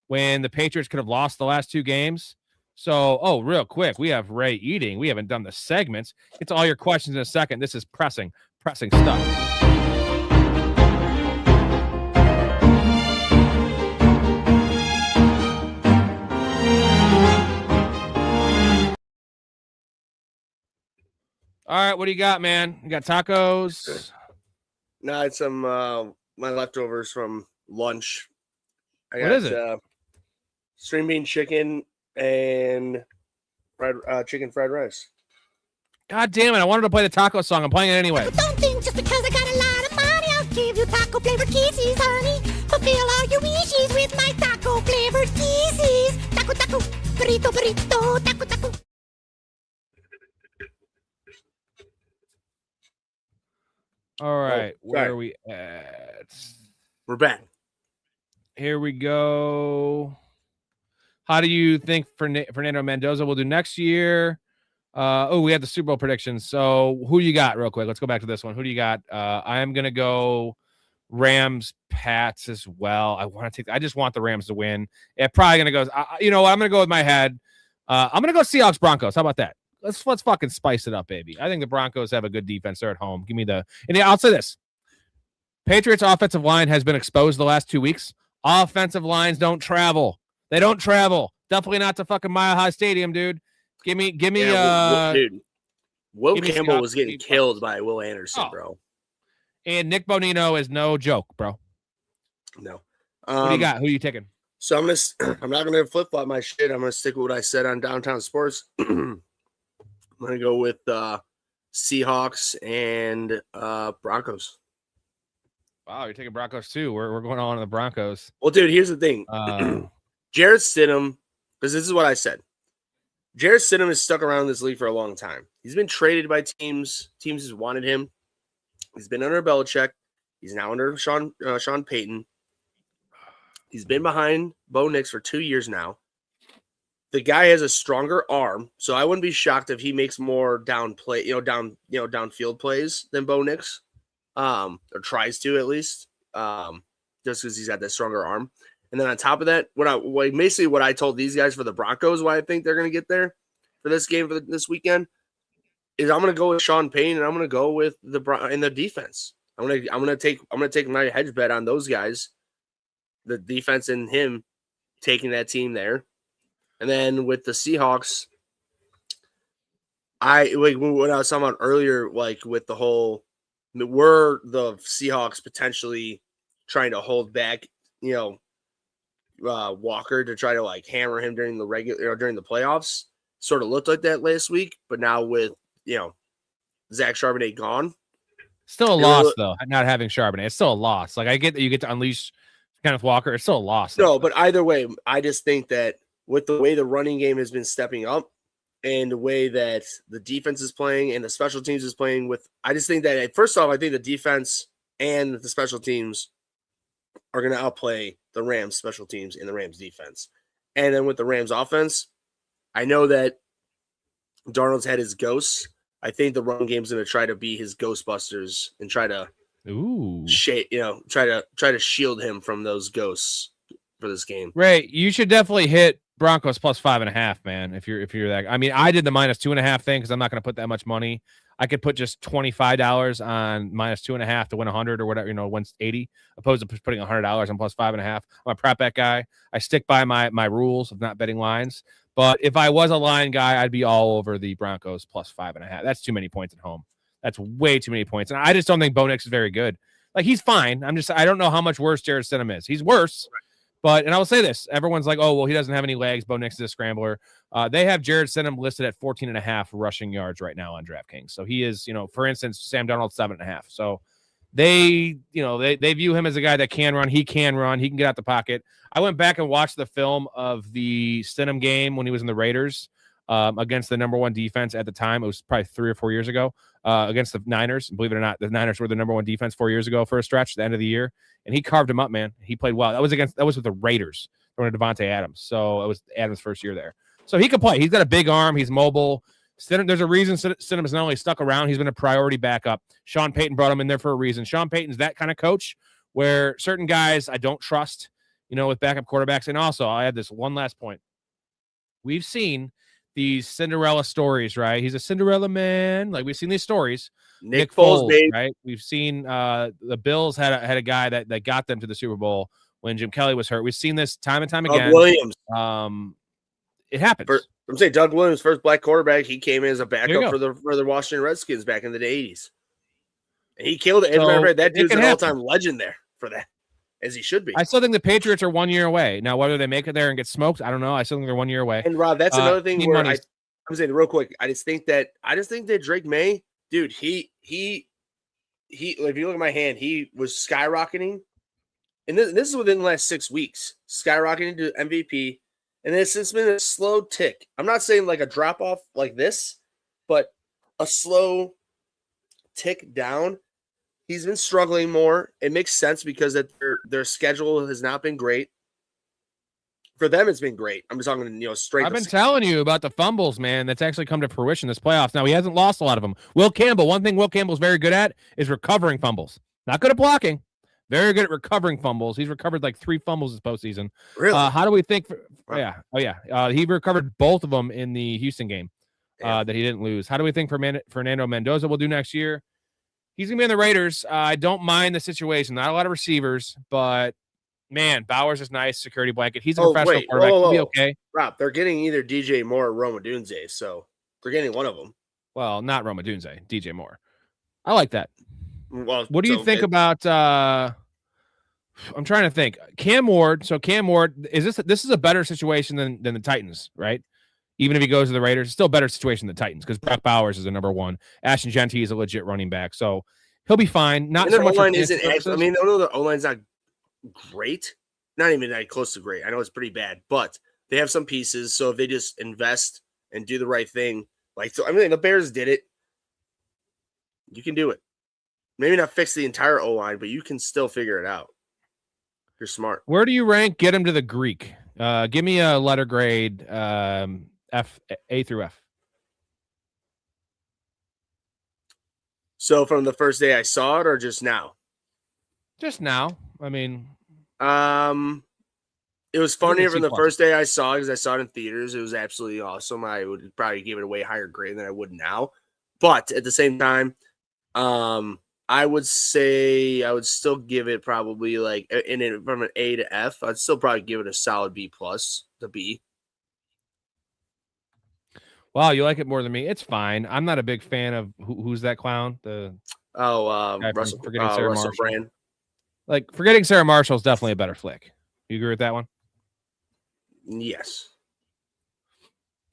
when the Patriots could have lost the last 2 games. So, real quick, we have Ray eating. We haven't done the segments. Get to all your questions in a second. This is pressing stuff. All right, what do you got, man? You got tacos? No, it's some my leftovers from lunch. What is it? String bean chicken and chicken fried rice. God damn it! I wanted to play the taco song. I'm playing it anyway. Don't think just because I got a lot of money, I'll give you taco flavored kisses, honey. Fulfill all your wishes with my taco flavored kisses. Taco, taco, burrito, burrito, taco, taco. All right, where are we at? We're back. Here we go. How do you think Fernando Mendoza will do next year? We had the Super Bowl predictions. So who you got real quick? Let's go back to this one. Who do you got? I am going to go Rams, Pats as well. I just want the Rams to win. Yeah, probably going to go. You know what? I'm going to go with my head. I'm going to go Seahawks, Broncos. How about that? Let's fucking spice it up, baby. I think the Broncos have a good defense. They're at home. Give me and I'll say this. Patriots offensive line has been exposed the last 2 weeks. Offensive lines don't travel. They don't travel. Definitely not to fucking Mile High Stadium, dude. Give me. Dude, Will Campbell was getting killed by Will Anderson, bro. And Nick Bonino is no joke, bro. No. What do you got? Who are you taking? So I'm not gonna flip flop my shit. I'm gonna stick with what I said on Downtown Sports. I'm gonna go with Seahawks and Broncos. Wow, you're taking Broncos too. We're going on the Broncos. Well, dude, here's the thing. Jarrett Stidham, because this is what I said. Jarrett Stidham has stuck around this league for a long time. He's been traded by teams. Teams has wanted him. He's been under Belichick. He's now under Sean Payton. He's been behind Bo Nix for 2 years now. The guy has a stronger arm, so I wouldn't be shocked if he makes more downfield plays than Bo Nix, or tries to at least, just because he's got that stronger arm. And then on top of that, what I told these guys for the Broncos, why I think they're going to get there for this game for this weekend, is I'm going to go with Sean Payne and I'm going to go with the defense. I'm going to take my hedge bet on those guys, the defense and him taking that team there. And then with the Seahawks, what I was talking about earlier, like with the whole, were the Seahawks potentially trying to hold back, Walker to try to like hammer him during the playoffs? Sort of looked like that last week, but now with Zach Charbonnet gone, still a loss though. Not having Charbonnet, it's still a loss. Like I get that you get to unleash Kenneth Walker, it's still a loss. No, but either way, I just think that with the way the running game has been stepping up and the way that the defense is playing and the special teams is playing I just think that first off, I think the defense and the special teams are going to outplay the Rams special teams and the Rams defense. And then with the Rams offense, I know that Darnold's had his ghosts. I think the run game's going to try to be his Ghostbusters and try to try to shield him from those ghosts for this game. Ray, you should definitely hit Broncos plus 5.5, man. If you're that, I mean, I did the minus 2.5 thing because I'm not going to put that much money. I could put just $25 on minus 2.5 to win 100 or whatever, win 80, opposed to putting $100 on plus 5.5. I'm a prop bet guy. I stick by my rules of not betting lines. But if I was a line guy, I'd be all over the Broncos plus 5.5. That's too many points at home. That's way too many points. And I just don't think Bo Nix is very good. Like, he's fine. I don't know how much worse Jarrett Stidham is. He's worse. But, and I will say this, everyone's like, oh, well, he doesn't have any legs. Bo Nix is a scrambler. They have Jarrett Stidham listed at 14.5 rushing yards right now on DraftKings. So he is, for instance, Sam Darnold 7.5. So they view him as a guy that can run. He can run. He can get out the pocket. I went back and watched the film of the Stidham game when he was in the Raiders against the number one defense at the time. It was probably 3 or 4 years ago against the Niners. Believe it or not, the Niners were the number one defense 4 years ago for a stretch, the end of the year. And he carved him up, man. He played well. That was with the Raiders. Throwing to Devontae Adams. So it was Adams' first year there. So he can play. He's got a big arm. He's mobile. There's a reason Stidham is not only stuck around, he's been a priority backup. Sean Payton brought him in there for a reason. Sean Payton's that kind of coach where certain guys I don't trust, with backup quarterbacks. And also, I had this one last point. We've seen these Cinderella stories, right? He's a Cinderella man. Like, we've seen these stories. Nick Foles, babe. Right? We've seen the Bills had a guy that got them to the Super Bowl when Jim Kelly was hurt. We've seen this time and time again. Doug Williams. It happens. I'm saying Doug Williams, first black quarterback. He came in as a backup for the Washington Redskins back in the 80s. And he killed it. As a matter of fact, that dude's an all-time legend there for that, as he should be. I still think the Patriots are 1 year away. Now, whether they make it there and get smoked, I don't know. I still think they're 1 year away. And Rob, that's another thing where I'm saying real quick. I just think that Drake May, dude, he if you look at my hand, he was skyrocketing. And this is within the last 6 weeks, skyrocketing to MVP. And it's been a slow tick. I'm not saying like a drop off like this, but a slow tick down. He's been struggling more. It makes sense because that their schedule has not been great. For them, it's been great. I'm just talking, straight. I've been telling you about the fumbles, man. That's actually come to fruition this playoffs. Now, he hasn't lost a lot of them. Will Campbell, one thing Will Campbell's very good at is recovering fumbles. Not good at blocking. Very good at recovering fumbles. He's recovered like 3 fumbles this postseason. Really? How do we think? He recovered both of them in the Houston game that he didn't lose. How do we think Fernando Mendoza will do next year? He's going to be in the Raiders. I don't mind the situation. Not a lot of receivers, but, man, Bowers is nice. Security blanket. He's a professional quarterback. He'll be okay. Rob, they're getting either DJ Moore or Roma Dunze, so they're getting one of them. Well, not Rome Odunze, DJ Moore. I like that. Well, what do you think about? I'm trying to think. Cam Ward. So Cam Ward, this is a better situation than the Titans, right? Even if he goes to the Raiders, it's still a better situation than the Titans because Brock Bowers is a number one. Ashton Genty is a legit running back, so he'll be fine. Not so much. O-line isn't. I mean, the O-line's not great. Not even that close to great. I know it's pretty bad, but they have some pieces. So if they just invest and do the right thing, the Bears did it. You can do it. Maybe not fix the entire O-line, but you can still figure it out. You're smart. Where do you rank Get Him to the Greek? Give me a letter grade, F, A through F. So from the first day I saw it, or just now? Just now. I mean, it was funnier from the first day I saw it because I saw it in theaters. It was absolutely awesome. I would probably give it a way higher grade than I would now. But at the same time, I would say I would still give it probably from an A to F. I'd still probably give it a solid B plus to B. Wow, you like it more than me. It's fine. I'm not a big fan of who's that clown? Russell Brand. Forgetting Sarah Marshall is definitely a better flick. You agree with that one? Yes.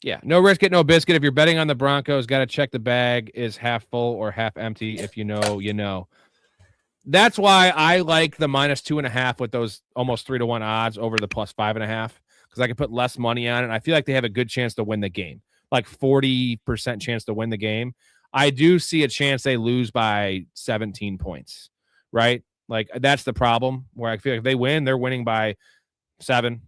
Yeah, no risk it, no biscuit. If you're betting on the Broncos, got to check the bag is half full or half empty. If you know, you know. That's why I like the -2.5 with those almost 3-1 odds over the +5.5 because I can put less money on it. And I feel like they have a good chance to win the game, 40% chance to win the game. I do see a chance they lose by 17 points, right? That's the problem where I feel like if they win, they're winning by 7,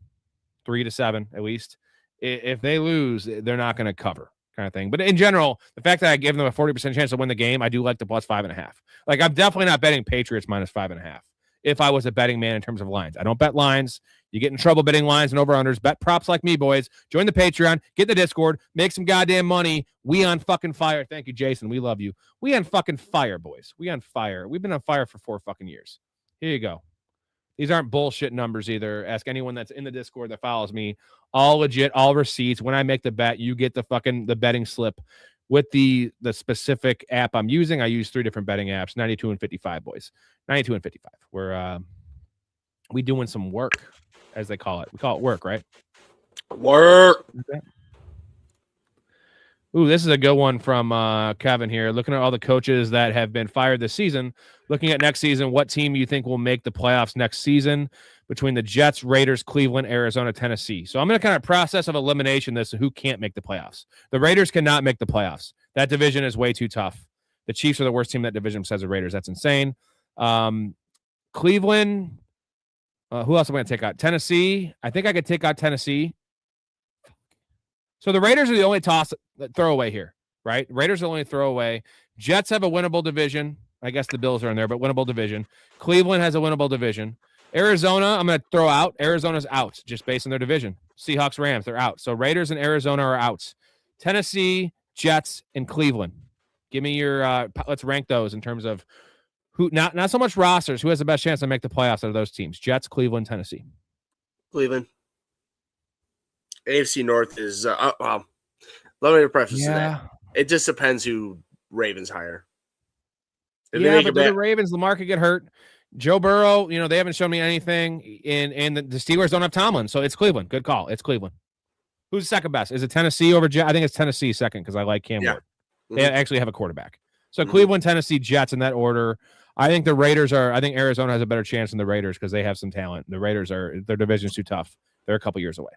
3-7 at least. If they lose, they're not going to cover kind of thing. But in general, the fact that I give them a 40% chance to win the game, I do like the +5.5. I'm definitely not betting Patriots -5.5 if I was a betting man in terms of lines. I don't bet lines. You get in trouble betting lines and over-unders. Bet props like me, boys. Join the Patreon. Get the Discord. Make some goddamn money. We on fucking fire. Thank you, Jason. We love you. We on fucking fire, boys. We on fire. We've been on fire for 4 fucking years. Here you go. These aren't bullshit numbers either. Ask anyone that's in the Discord that follows me. All legit, all receipts. When I make the bet, you get the betting slip with the specific app I'm using. I use 3 different betting apps, 92 and 55, boys. 92 and 55. We doing some work, as they call it. We call it work, right? Work. Ooh, this is a good one from Kevin here. Looking at all the coaches that have been fired this season, looking at next season, what team you think will make the playoffs next season between the Jets, Raiders, Cleveland, Arizona, Tennessee? So I'm going to kind of process of elimination this who can't make the playoffs. The Raiders cannot make the playoffs. That division is way too tough. The Chiefs are the worst team in that division besides the Raiders. That's insane. Cleveland, who else am I going to take out? Tennessee. I think I could take out Tennessee. So the Raiders are the only throwaway here, right? Raiders are the only throwaway. Jets have a winnable division. I guess the Bills are in there, but winnable division. Cleveland has a winnable division. Arizona, I'm going to throw out. Arizona's out just based on their division. Seahawks, Rams, they're out. So Raiders and Arizona are out. Tennessee, Jets, and Cleveland. Give me your let's rank those in terms of who, not so much rosters, who has the best chance to make the playoffs out of those teams. Jets, Cleveland, Tennessee. Cleveland. AFC North is let me preface that. It just depends who Ravens hire. But the Ravens, Lamar could get hurt. Joe Burrow, they haven't shown me anything, and the Steelers don't have Tomlin, so it's Cleveland. Good call. It's Cleveland. Who's second best? Is it Tennessee over Jets? I think it's Tennessee second because I like Cam Ward. They actually have a quarterback. So Cleveland, Tennessee, Jets in that order. I think Arizona has a better chance than the Raiders because they have some talent. The Raiders their division's too tough. They're a couple years away.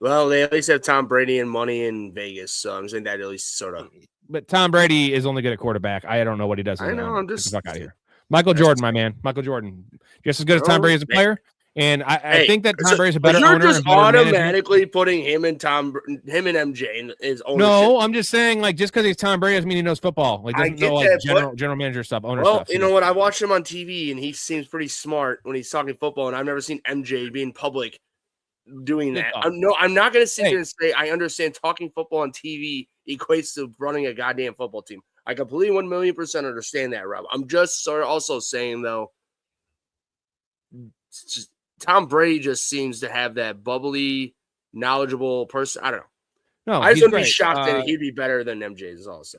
Well, they at least have Tom Brady and money in Vegas, so I'm saying that at least sort of. But Tom Brady is only good at quarterback. I don't know what he does. I know. I'm just get the fuck out of here. Michael Jordan, my man. Michael Jordan, just as good as Tom Brady as a player. And I think that Tom Brady's a better owner. You're just automatically putting him and MJ in his ownership. No, I'm just saying, just because he's Tom Brady doesn't mean he knows football. Doesn't know general manager stuff, owner stuff. You know what? I watched him on TV, and he seems pretty smart when he's talking football. And I've never seen MJ be in public doing that. I'm not going to sit here and say I understand talking football on TV equates to running a goddamn football team. I completely 1,000,000% understand that, Rob. I'm just sort of also saying, though, Tom Brady just seems to have that bubbly, knowledgeable person. I don't know. No, I just he's wouldn't great. be shocked that he'd be better than MJ. Is all I'll say.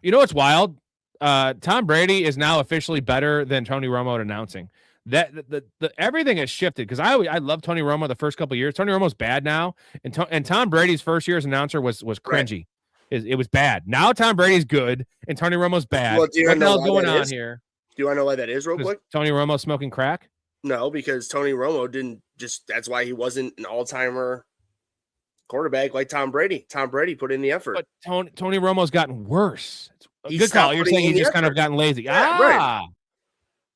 You know what's wild? Tom Brady is now officially better than Tony Romo at announcing. That the everything has shifted because I love Tony Romo the first couple of years. Tony Romo's bad now, and Tom Brady's first year as announcer was cringy. Right. It was bad. Now Tom Brady's good and Tony Romo's bad. What the hell's going on here? Do you want to know why that is real quick? Tony Romo smoking crack? No, because Tony Romo didn't just. That's why he wasn't an all-timer quarterback like Tom Brady. Tom Brady put in the effort. But Tony Romo's gotten worse. Good call. You're saying he's just kind of gotten lazy. Yeah, right.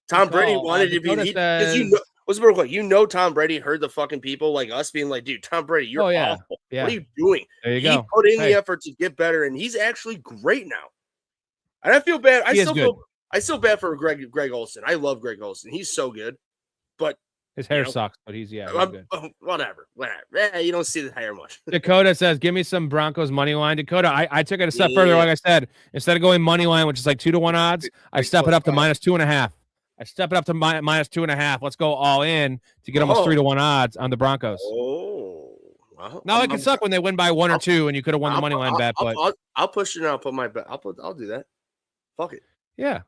Tom Brady wanted to be because real quick. You know Tom Brady heard the fucking people like us being like, dude, Tom Brady, you're awful. Yeah. What are you doing? There you go. He put in the effort to get better, and he's actually great now. And I feel bad. I still bad for Greg Olsen. I love Greg Olsen. He's so good. But his hair sucks, but he's good. Whatever. You don't see the hair much. Dakota says, give me some Broncos money line. Dakota, I took it a step further. Like I said, instead of going money line, which is like 2-1 odds, I step it up to -2.5. I step it up to -2.5. Let's go all in to get almost 3-1 odds on the Broncos. Oh, well, now it can suck when they win by 1 or 2, and you could have won the money line bet. But I'll push it and I'll put my bet. I'll do that. Fuck it. Yeah.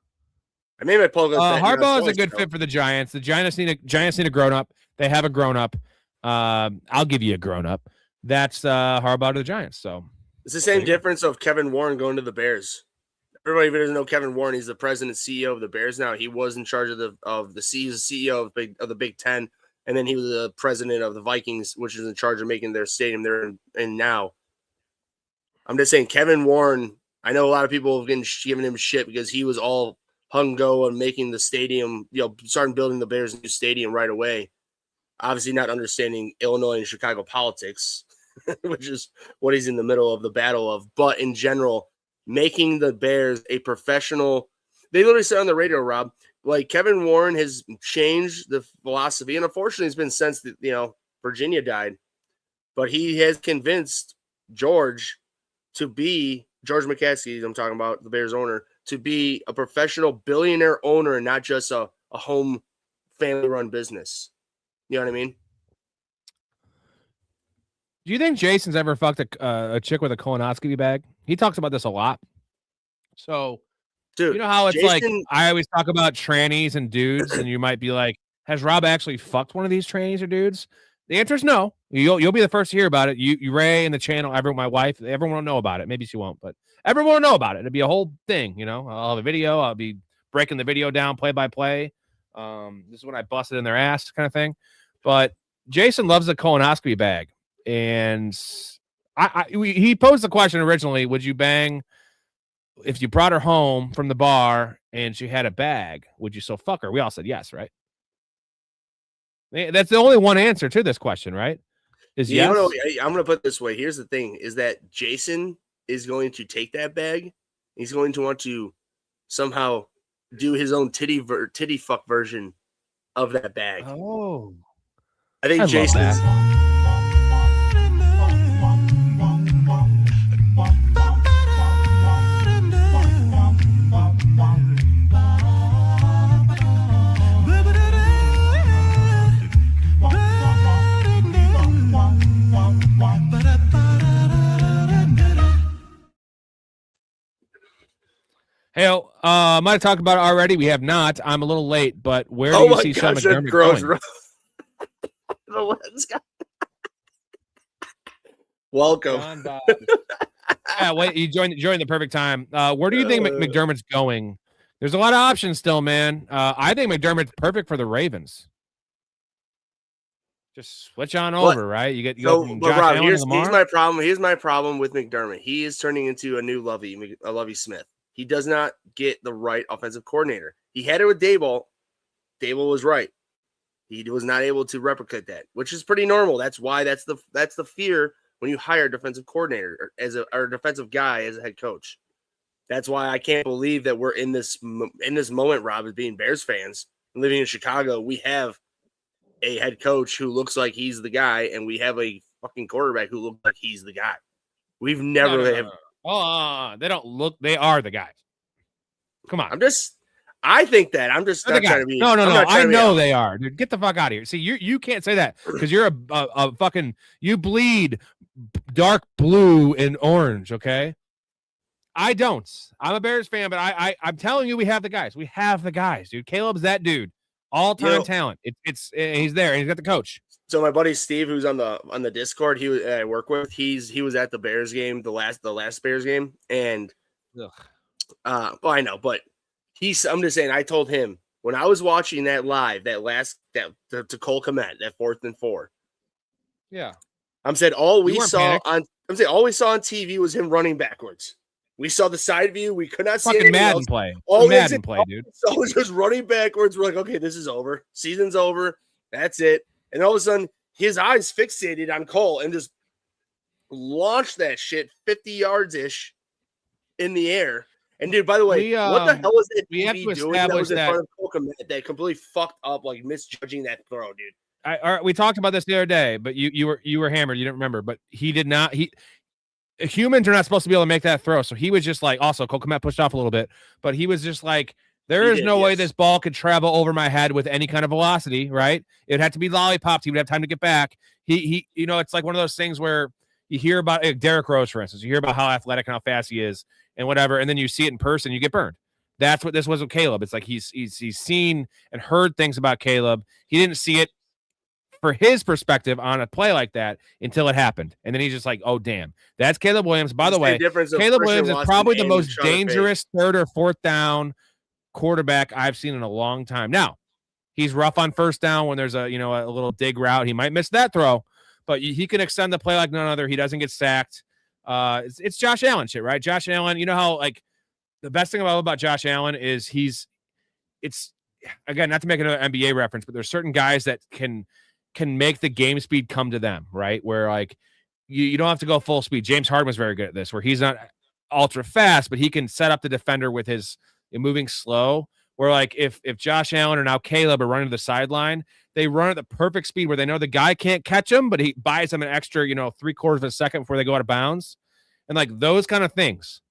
I made my poll. Harbaugh is a good fit for the Giants. The Giants need a grown up. They have a grown up. I'll give you a grown up. That's Harbaugh to the Giants. So it's the same difference of Kevin Warren going to the Bears. Everybody who doesn't know Kevin Warren, he's the president CEO of the Bears now. He was in charge of the CEO of the Big Ten, and then he was the president of the Vikings, which is in charge of making their stadium they're in now. I'm just saying, Kevin Warren. I know a lot of people have been giving him shit because he was all hung-go on making the stadium, starting building the Bears' new stadium right away. Obviously not understanding Illinois and Chicago politics, which is what he's in the middle of the battle of. But in general, making the Bears a professional – they literally said on the radio, Rob, like Kevin Warren has changed the philosophy. And unfortunately, it's been since Virginia died. But he has convinced George McCaskey, I'm talking about, the Bears owner, to be a professional billionaire owner and not just a home family-run business. You know what I mean? Do you think Jason's ever fucked a chick with a colonoscopy bag? He talks about this a lot. So, dude, you know how it's like, I always talk about trannies and dudes, and you might be like, has Rob actually fucked one of these trannies or dudes? The answer is no. You'll be the first to hear about it. You Ray and the channel, my wife, everyone will know about it. Maybe she won't, but everyone will know about it. It'll be a whole thing, I'll have a video. I'll be breaking the video down play by play. This is when I busted in their ass kind of thing. But Jason loves a colonoscopy bag. And he posed the question originally, would you bang if you brought her home from the bar and she had a bag? Would you still fuck her? We all said yes, right? That's the only one answer to this question, right? Is yes. I'm going to put it this way. Here's the thing, is that Jason is going to take that bag. He's going to want to somehow do his own titty fuck version of that bag. Oh. I think Jason's... Hey, might have talked about it already. We have not. I'm a little late, but where do you see Sean McDermott going? The lens guy. Welcome. Yeah, wait, you joined the perfect time. Where do you think McDermott's going? There's a lot of options still, man. I think McDermott's perfect for the Ravens. Just switch on over, right? You go from Josh Allen here's my problem. Here's my problem with McDermott. He is turning into a new Lovie Smith. He does not get the right offensive coordinator. He had it with Daboll. Daboll was right. He was not able to replicate that, which is pretty normal. That's why that's the fear when you hire a defensive coordinator or a defensive guy as a head coach. That's why I can't believe that we're in this moment, Rob, as being Bears fans living in Chicago. We have a head coach who looks like he's the guy, and we have a fucking quarterback who looks like he's the guy. We've never they don't look. They are the guys. Come on. I think that. I'm just not trying to be. No. I know they are. Dude, get the fuck out of here. See, you can't say that because you're a fucking. You bleed dark blue and orange. Okay. I don't. I'm a Bears fan, but I'm telling you, we have the guys. We have the guys, dude. Caleb's that dude. All-time talent. He's there, and he's got the coach. So my buddy Steve, who's on the Discord, I work with, he was at the Bears game, the last Bears game, and well, I know, but I'm just saying, I told him when I was watching that live, to Cole Kmet, that 4th and 4. Yeah. I'm saying all we saw on TV was him running backwards. We saw the side view. We could not see anything Madden else. play. All Madden play, dude. So was just running backwards. We're like, okay, this is over. Season's over. That's it. And all of a sudden, his eyes fixated on Cole and just launched that shit 50 yards ish in the air. And dude, by the way, what the hell was that TV doing that was in front of Cole Kmet that completely fucked up, like misjudging that throw, dude? We talked about this the other day, but you were hammered. You didn't remember, but he did not. Humans are not supposed to be able to make that throw. So he was just like, also Cole Kmet pushed off a little bit, but he was just like, there is no way this ball could travel over my head with any kind of velocity, right? It had to be lollipopped. He would have time to get back. He it's like one of those things where you hear about Derrick Rose, for instance, you hear about how athletic and how fast he is and whatever. And then you see it in person, you get burned. That's what this was with Caleb. It's like, he's seen and heard things about Caleb. He didn't see it for his perspective on a play like that until it happened. And then he's just like, oh, damn. That's Caleb Williams. By the way, Caleb Williams is probably the most dangerous 3rd or 4th down quarterback I've seen in a long time. Now, he's rough on 1st down when there's a little dig route. He might miss that throw, but he can extend the play like none other. He doesn't get sacked. It's Josh Allen shit, right? Josh Allen, you know how, like, the best thing about Josh Allen is it's again, not to make another NBA reference, but there's certain guys that can make the game speed come to them, right? Where, like, you don't have to go full speed. James Harden was very good at this, where he's not ultra fast, but he can set up the defender with his moving slow. Where, like, if Josh Allen or now Caleb are running to the sideline, they run at the perfect speed where they know the guy can't catch them, but he buys them an extra, 3/4 of a second before they go out of bounds. And, like, those kind of things,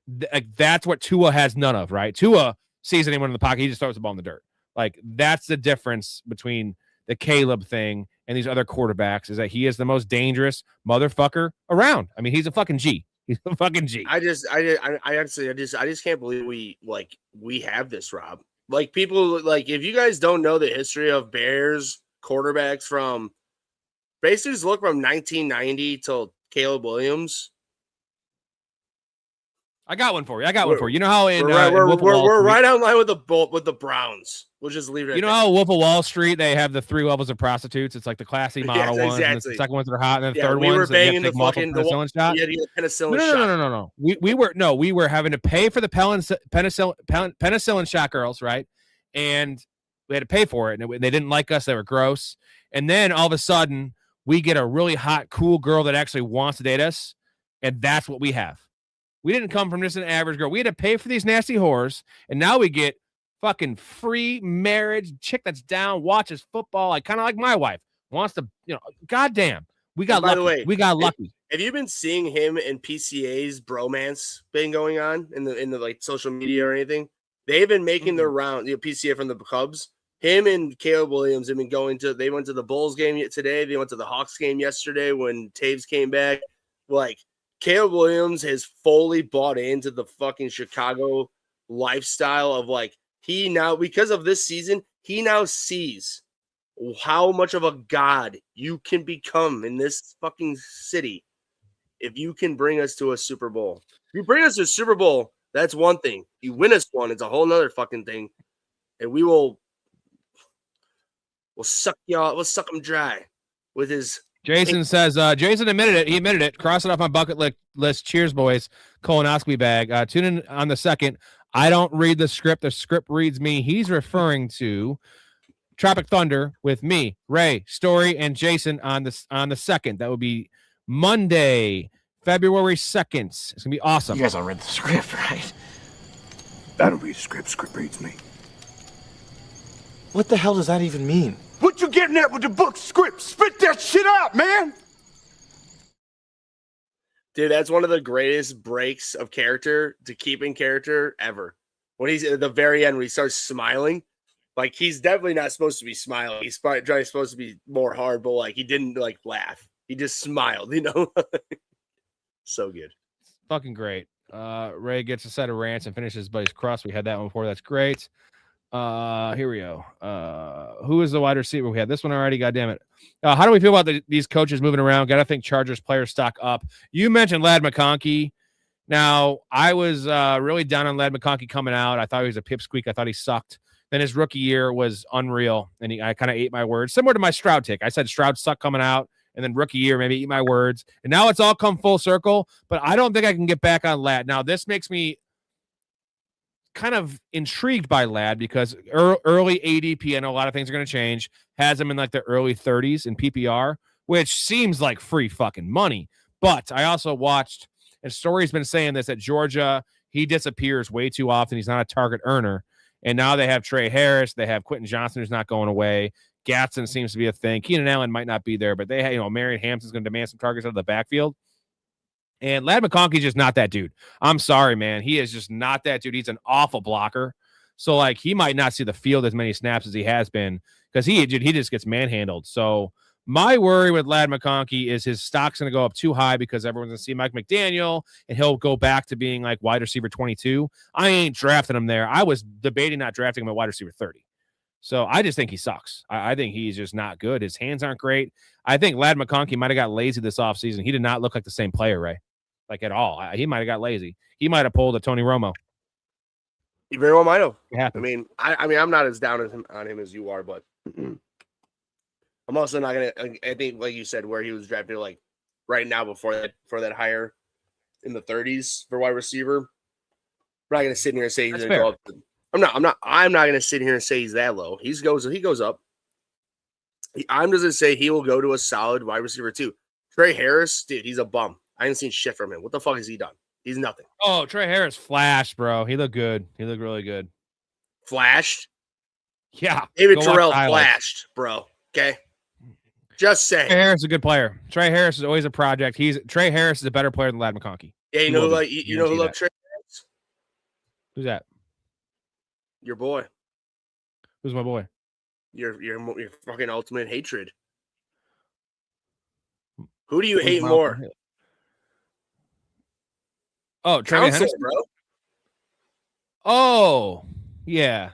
that's what Tua has none of, right? Tua sees anyone in the pocket, he just throws the ball in the dirt. Like, that's the difference between the Caleb thing and these other quarterbacks, is that he is the most dangerous motherfucker around. I mean, he's a fucking G. He's a fucking G. I just can't believe we have this, Rob. Like, people, like, if you guys don't know the history of Bears quarterbacks from basically just look from 1990 till Caleb Williams. I got one for you. You know how in we're right on line with the Browns. We'll just leave it. You know how Wolf of Wall Street, they have the 3 levels of prostitutes. It's like the classy model ones, and the second ones that are hot, and the third ones that you have to take multiple penicillin shots. No. We were having to pay for the penicillin shot girls, right? And we had to pay for it, and they didn't like us. They were gross. And then all of a sudden, we get a really hot, cool girl that actually wants to date us, and that's what we have. We didn't come from just an average girl. We had to pay for these nasty whores, and now we get fucking free marriage, chick that's down, watches football, like kind of like my wife, wants to, goddamn. We got lucky. We got lucky. Have you been seeing him and PCA's bromance been going on in the like social media or anything? They've been making their round, PCA from the Cubs. Him and Caleb Williams have been they went to the Bulls game today. They went to the Hawks game yesterday when Taves came back. Like, Caleb Williams has fully bought into the fucking Chicago lifestyle of, like, he now, because of this season, he now sees how much of a god you can become in this fucking city if you can bring us to a Super Bowl. If you bring us to a Super Bowl, that's one thing. You win us one, it's a whole nother fucking thing. And we'll suck him dry with his. Jason says, Jason admitted it. He admitted it. Cross it off my bucket list. Cheers, boys. Colonoscopy bag. Tune in on the 2nd. I don't read the script. The script reads me. He's referring to Tropic Thunder with me, Ray, Storey, and Jason on the 2nd. That would be Monday, February 2nd. It's going to be awesome. You guys all read the script, right? I don't read the script. Script reads me. What the hell does that even mean? What you getting at with the book script? Spit that shit out, man! Dude, that's one of the greatest breaks of character to keep in character ever. When he's at the very end, when he starts smiling, like, he's definitely not supposed to be smiling. He's probably supposed to be more hard, but, like, he didn't, like, laugh. He just smiled, So good. Fucking great. Ray gets a set of rants and finishes buddy's crust. We had that one before. That's great. Here we go. Who is the wide receiver? We had this one already. God damn it. How do we feel about these coaches moving around? Got to think Chargers player stock up. You mentioned Ladd McConkey. Now, I was really down on Ladd McConkey coming out. I thought he was a pipsqueak. I thought he sucked. Then his rookie year was unreal, and I kind of ate my words. Similar to my Stroud take. I said Stroud sucked coming out, and then rookie year, maybe eat my words. And now it's all come full circle, but I don't think I can get back on Ladd. Now, this makes me kind of intrigued by Ladd because early ADP, I know a lot of things are going to change, has him in like the early 30s in PPR, which seems like free fucking money. But I also watched, and Storey's been saying this, at Georgia, he disappears way too often. He's not a target earner. And now they have Trey Harris. They have Quentin Johnson, who's not going away. Gatson seems to be a thing. Keenan Allen might not be there, but they have, Marion Hampton's going to demand some targets out of the backfield. And Ladd McConkey's just not that dude. I'm sorry, man. He is just not that dude. He's an awful blocker. So, like, he might not see the field as many snaps as he has been because he just gets manhandled. So, my worry with Ladd McConkey is his stock's going to go up too high because everyone's going to see Mike McDaniel, and he'll go back to being, like, wide receiver 22. I ain't drafting him there. I was debating not drafting him at wide receiver 30. So, I just think he sucks. I think he's just not good. His hands aren't great. I think Ladd McConkey might have got lazy this offseason. He did not look like the same player, Ray. Like, at all. He might have got lazy. He might have pulled a Tony Romo. He very well might have. I mean, I'm not as down on him as you are, but I'm also not gonna. I think, like you said, where he was drafted, like right now for that hire in the 30s for wide receiver. I'm not gonna sit here and say he's gonna go up. I'm not gonna sit here and say he's that low. He goes up. I'm just gonna say he will go to a solid wide receiver too. Trey Harris, dude, he's a bum. I haven't seen shit from him. What the fuck has he done? He's nothing. Oh, Trey Harris flashed, bro. He looked good. He looked really good. Flashed? Yeah. David Terrell flashed, bro. Okay. Just saying. Trey Harris is a good player. Trey Harris is always a project. Trey Harris is a better player than Ladd McConkey. Yeah, you know who loved Trey Harris? Who's that? Your boy. Who's my boy? Your fucking ultimate hatred. Who do you hate more? Oh, Trey Henderson, bro. Oh, yeah.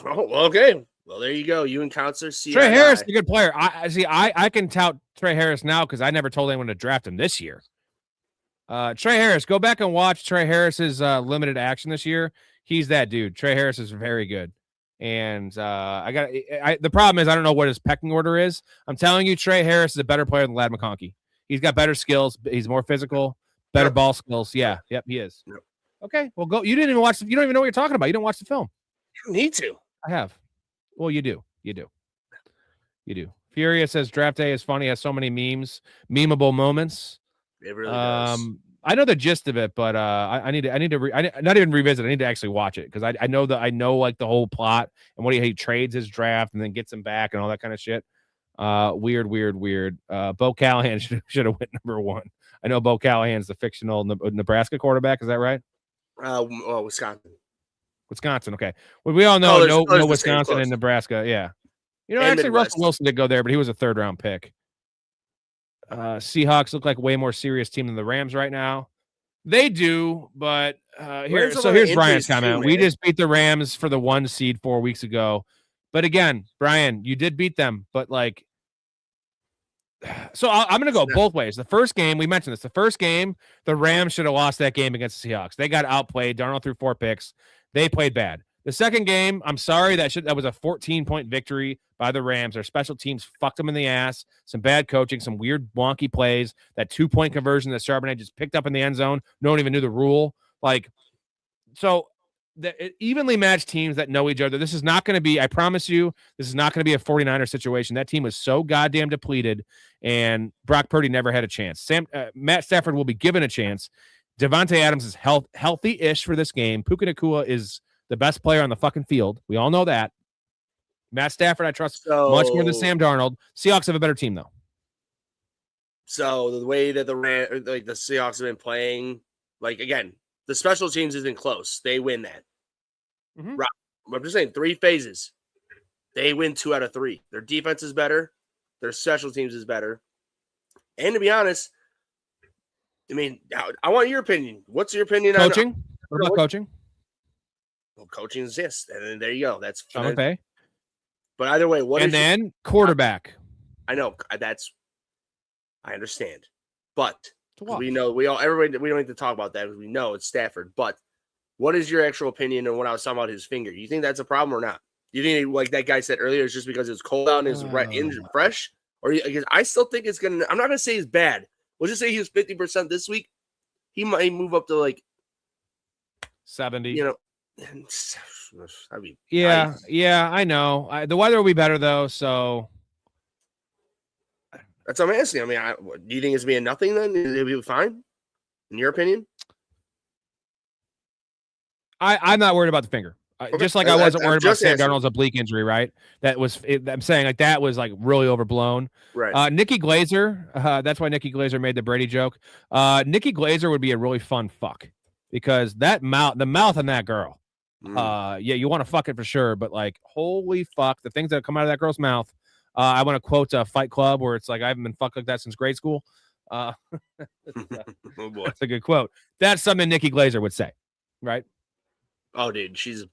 Oh, okay. Well, there you go. You and Counselor see. Trey Harris is a good player. I can tout Trey Harris now because I never told anyone to draft him this year. Trey Harris, go back and watch Trey Harris's limited action this year. He's that dude. Trey Harris is very good. And the problem is I don't know what his pecking order is. I'm telling you, Trey Harris is a better player than Ladd McConkey. He's got better skills. He's more physical. Better ball skills. Yeah. Yep, he is. Yep. Okay. Well, go. You didn't even watch. You don't even know what you're talking about. You didn't watch the film. You need to. I have. Well, you do. Furia says draft day is funny. Has so many memeable moments. It really does. I know the gist of it, but I need to not even revisit. I need to actually watch it because I know like the whole plot and what he trades his draft and then gets him back and all that kind of shit. Weird. Bo Callahan should have went number 1. I know Bo Callahan's the fictional Nebraska quarterback. Is that right? Wisconsin. Okay. Well, we all know no Wisconsin and Nebraska. Yeah. Actually, Russell Wilson did go there, but he was a 3rd-round pick. Seahawks look like a way more serious team than the Rams right now. They do, but here's Brian's comment. We just beat the Rams for the 1 seed 4 weeks ago. But again, Brian, you did beat them, but like, so I'm going to go both ways. The first game, we mentioned this. The first game, the Rams should have lost that game against the Seahawks. They got outplayed. Darnold threw 4 picks. They played bad. The second game, I'm sorry, that was a 14-point victory by the Rams. Their special teams fucked them in the ass. Some bad coaching, some weird wonky plays. That 2-point conversion that Charbonnet just picked up in the end zone. No one even knew the rule. Evenly matched teams that know each other. This is not going to be, I promise you, this is not going to be a 49er situation. That team was so goddamn depleted, and Brock Purdy never had a chance. Matt Stafford will be given a chance. Devontae Adams is healthy-ish for this game. Puka Nacua is the best player on the fucking field. We all know that. Matt Stafford, I trust much more than Sam Darnold. Seahawks have a better team, though. So the way that the Seahawks have been playing, again, the special teams isn't close. They win that. Mm-hmm. I'm just saying 3 phases. They win 2 out of 3. Their defense is better. Their special teams is better. And to be honest, I mean, I want your opinion. What's your opinion coaching? on what about coaching? Well, coaching exists, and then there you go. That's Sean McVay. But either way, quarterback? I know I understand, but we know everybody. We don't need to talk about that because we know it's Stafford. But what is your actual opinion on what I was talking about his finger? You think that's a problem or not? You think, like that guy said earlier, it's just because it's cold out and it's fresh? Or because I still think it's gonna. I'm not gonna say it's bad. We'll just say he was 50% this week. He might move up to like 70. You know, I mean, yeah, I know. The weather will be better though, so that's what I'm asking. I mean, do you think it's being nothing then? It'll be fine, in your opinion? I'm not worried about the finger. Okay. Just like I wasn't worried about Sam Darnold's oblique injury, right? I'm saying like that was like really overblown. Right. Nikki Glazer, that's why Nikki Glazer made the Brady joke. Nikki Glazer would be a really fun fuck because the mouth on that girl. Yeah, you want to fuck it for sure, but like, holy fuck, the things that come out of that girl's mouth. I want to quote Fight Club where it's like, I haven't been fucked like that since grade school. Oh boy. That's a good quote. That's something Nikki Glazer would say, right? Oh, dude, she's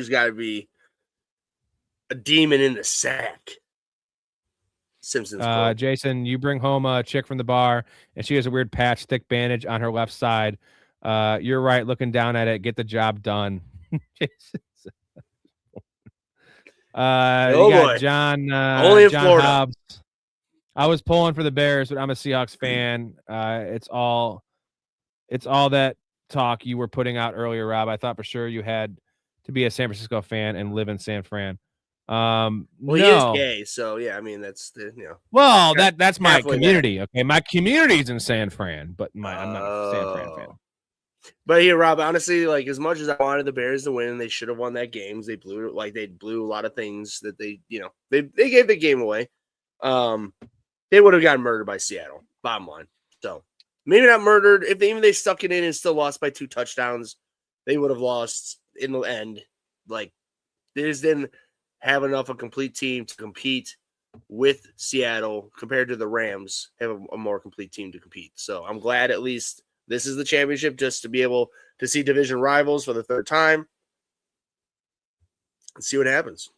got to be a demon in the sack. Simpsons. Jason, you bring home a chick from the bar, and she has a weird patch, thick bandage on her left side. You're right. Looking down at it, get the job done. Boy. John. Only in John Florida. Hobbs. I was pulling for the Bears, but I'm a Seahawks fan. It's all that talk you were putting out earlier, Rob. I thought for sure you had to be a San Francisco fan and live in San Fran. Well, he is gay, so yeah. I mean, that's the Well, that's my community. Gay. Okay, my community's in San Fran, but I'm not a San Fran fan. But here, Rob, honestly, like as much as I wanted the Bears to win, they should have won that game. They blew a lot of things that they gave the game away. They would have gotten murdered by Seattle. Bottom line. So maybe not murdered. If they stuck it in and still lost by 2 touchdowns, they would have lost in the end. Like they just didn't have enough of a complete team to compete with Seattle compared to the Rams have a more complete team to compete. So I'm glad at least this is the championship just to be able to see division rivals for the 3rd time and see what happens.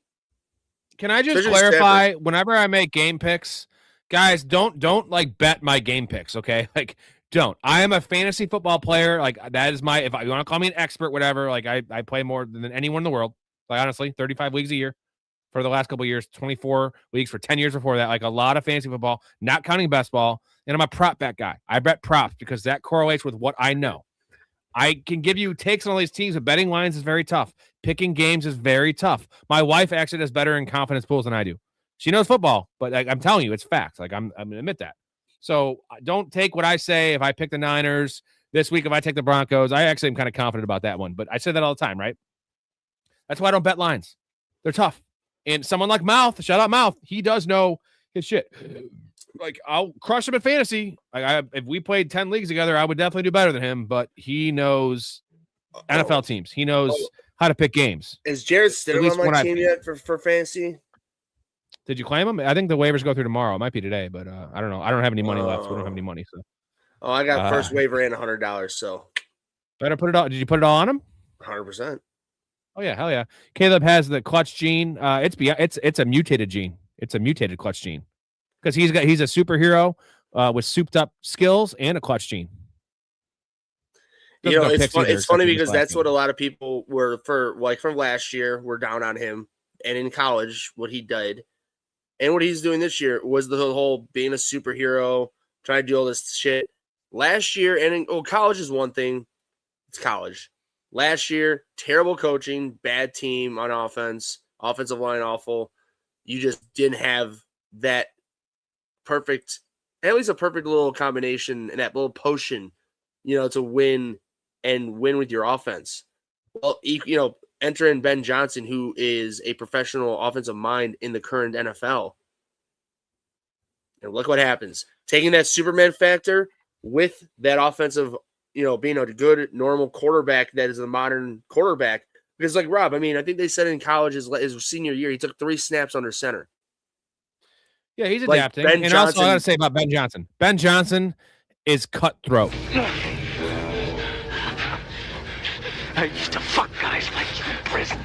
Can I just clarify, whenever I make game picks, guys, don't like bet my game picks, okay? Like don't. I am a fantasy football player. Like that is if you want to call me an expert, whatever, like I play more than anyone in the world. Like honestly, 35 leagues a year for the last couple of years, 24 leagues for 10 years before that, like a lot of fantasy football, not counting best ball. And I'm a prop bet guy. I bet props because that correlates with what I know. I can give you takes on all these teams, but betting lines is very tough. Picking games is very tough. My wife actually does better in confidence pools than I do. She knows football, but I'm telling you, it's facts. Like I'm going to admit that. So don't take what I say. If I pick the Niners this week, if I take the Broncos, I actually am kind of confident about that one, but I say that all the time, right? That's why I don't bet lines. They're tough. And someone like Mouth, shout out Mouth, he does know his shit. Like I'll crush him in fantasy. Like if we played 10 leagues together, I would definitely do better than him. But he knows NFL teams. He knows how to pick games. Is Jared still on my team yet for fantasy? Did you claim him? I think the waivers go through tomorrow. It might be today, but I don't know. I don't have any money left. We don't have any money. So. Oh, I got first waiver and $100. So better put it all. Did you put it all on him? 100%. Oh yeah, hell yeah. Caleb has the clutch gene. It's a mutated gene. It's a mutated clutch gene because he's a superhero with souped up skills and a clutch gene. It's funny because that's what a lot of people were from last year were down on him, and in college what he did, and what he's doing this year was the whole being a superhero, trying to do all this shit. Last year, college is one thing. It's college. Last year, terrible coaching, bad team on offense, offensive line awful. You just didn't have that perfect, at least a perfect little combination and that little potion, to win with your offense. Well, enter in Ben Johnson, who is a professional offensive mind in the current NFL. And look what happens. Taking that Superman factor with that offensive being a good, normal quarterback that is a modern quarterback. Because, like Rob, I mean, I think they said in college his senior year, he took 3 snaps under center. Yeah, he's adapting. And Johnson, also, I got to say about Ben Johnson. Ben Johnson is cutthroat. I used to fuck guys like you in prison.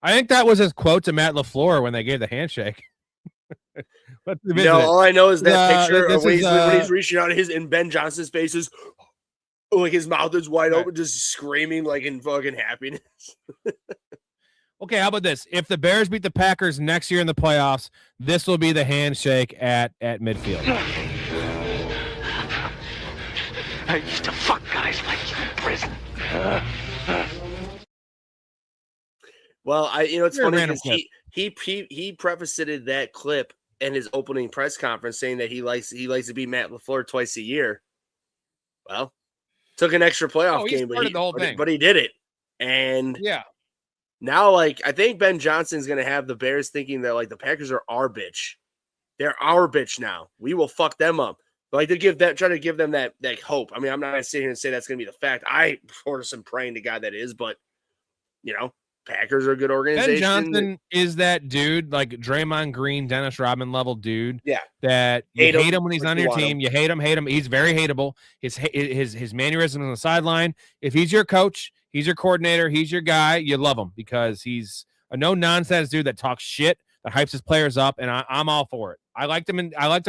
I think that was his quote to Matt LaFleur when they gave the handshake. No, all I know is that picture of when he's reaching out, in Ben Johnson's face is like his mouth is wide open, just screaming like in fucking happiness. Okay, how about this? If the Bears beat the Packers next year in the playoffs, this will be the handshake at midfield. I used to fuck guys like you in prison. Well, it's funny because he prefaced that clip in his opening press conference saying that he likes to beat Matt LaFleur twice a year. Well, took an extra playoff game, but he did it. And yeah. Now, like, I think Ben Johnson's going to have the Bears thinking that, like, the Packers are our bitch. They're our bitch now. We will fuck them up. But, like, try to give them that hope. I mean, I'm not going to sit here and say that's going to be the fact. I, of course, am praying to God that is. But, Packers are a good organization. Ben Johnson is that dude, like Draymond Green, Dennis Rodman level dude. Yeah. That you hate him when he's on your team. You hate him. He's very hateable. His mannerisms on the sideline. If he's your coach, he's your coordinator, he's your guy, you love him because he's a no-nonsense dude that talks shit, that hypes his players up, and I'm all for it. I liked him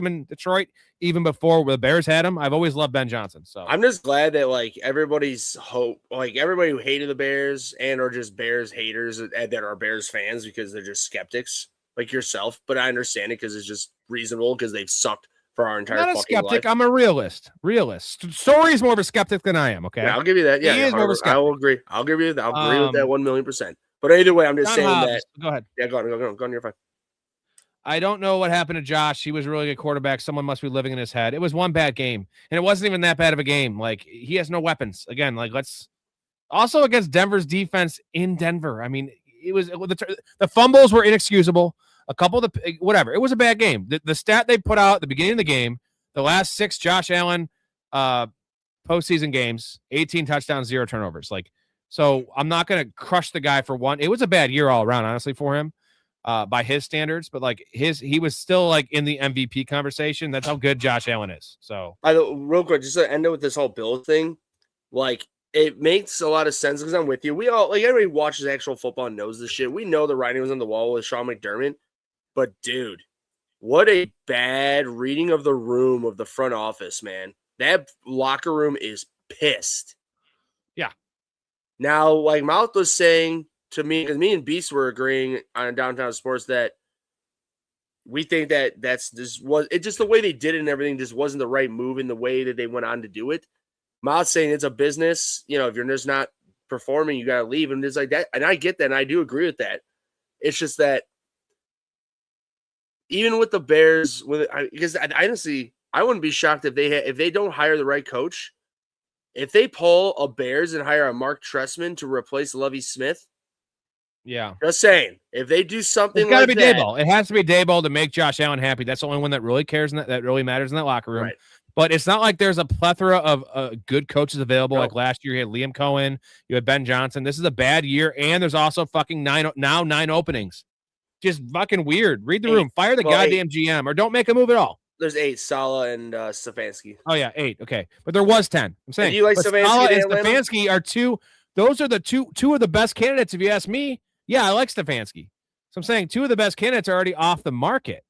in Detroit even before the Bears had him. I've always loved Ben Johnson. So I'm just glad that like everybody's hope, like everybody who hated the Bears and or just Bears haters that are Bears fans because they're just skeptics like yourself. But I understand it because it's just reasonable because they've sucked for our entire fucking life. I'm not a skeptic. I'm a realist. Story's more of a skeptic than I am. Okay, yeah, I'll give you that. Yeah, he is more of a skeptic. I will agree. I'll agree with that 1,000,000%. But either way, I'm just saying Hobbs. that. Go ahead. Yeah, go on. You're fine. I don't know what happened to Josh. He was a really good quarterback. Someone must be living in his head. It was one bad game, and it wasn't even that bad of a game. Like, he has no weapons. Again, like, let's also against Denver's defense in Denver. I mean, it was the fumbles were inexcusable. A couple of whatever. It was a bad game. The stat they put out at the beginning of the game, the last 6 Josh Allen postseason games, 18 touchdowns, 0 turnovers. Like, so I'm not going to crush the guy for one. It was a bad year all around, honestly, for him. By his standards, but like he was still like in the MVP conversation. That's how good Josh Allen is. So real quick, just to end it with this whole Bills thing, like it makes a lot of sense because I'm with you. We all like everybody watches actual football and knows this shit. We know the writing was on the wall with Sean McDermott, but dude, what a bad reading of the room of the front office, man. That locker room is pissed. Yeah. Now, like Mouth was saying to me, because me and Beast were agreeing on Downtown Sports that we think that it's just the way they did it and everything just wasn't the right move in the way that they went on to do it. Miles saying it's a business, if you're just not performing, you got to leave. And it's like that. And I get that. And I do agree with that. It's just that even with the Bears, because honestly, I wouldn't be shocked if they don't hire the right coach. If they pull a Bears and hire a Mark Trestman to replace Lovie Smith, yeah, just saying, if they do something, it's got to be Daboll. It has to be Daboll to make Josh Allen happy. That's the only one that really cares and that really matters in that locker room. Right. But it's not like there's a plethora of good coaches available. No. Like last year, you had Liam Cohen, you had Ben Johnson. This is a bad year, and there's also fucking 9 openings. Just fucking weird. Read the room. Fire the goddamn GM, or don't make a move at all. There's 8, Saleh and Stefanski. Oh yeah, 8. Okay, but there was 10. I'm saying. And you like Stefanski? Saleh and Stefanski are two. Those are the two of the best candidates, if you ask me. Yeah, I like Stefanski. So I'm saying 2 of the best candidates are already off the market,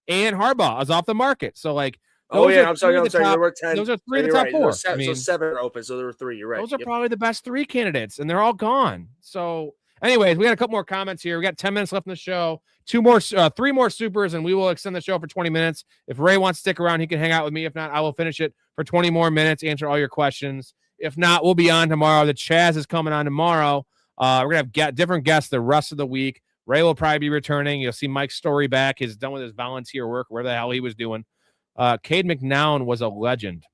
and Harbaugh is off the market. So like, I'm sorry. There were 10. Those are 3 of the top 4. So 7 are open. So there were 3. You're right. Those are probably the best 3 candidates, and they're all gone. So, anyways, we got a couple more comments here. We got 10 minutes left in the show. 3 more supers, and we will extend the show for 20 minutes. If Ray wants to stick around, he can hang out with me. If not, I will finish it for 20 more minutes, answer all your questions. If not, we'll be on tomorrow. The Chaz is coming on tomorrow. We're going to have different guests the rest of the week. Ray will probably be returning. You'll see Mike Storey back. He's done with his volunteer work, where the hell he was doing. Cade McNown was a legend.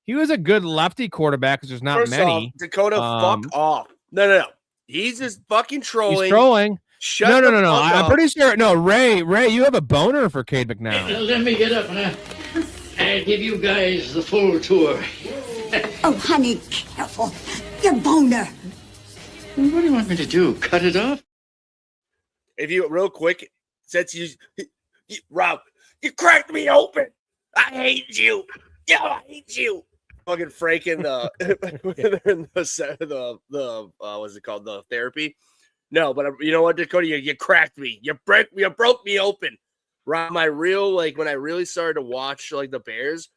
He was a good lefty quarterback because there's not First many. Off, Dakota, fuck off. No. He's just fucking trolling. He's trolling. Shut no. up. I'm pretty sure. No, Ray, you have a boner for Cade McNown. Hey, let me get up and I'll give you guys the full tour. Oh, honey, careful. Your boner. What do you want me to do? Cut it off? if you real quick, since you Rob, you cracked me open. I hate you. Yeah, I hate you. Fucking Frank in the what's it called? The therapy. No, but you know what, Dakota? You cracked me. You broke me open. Rob, my real like when I really started to watch like the Bears,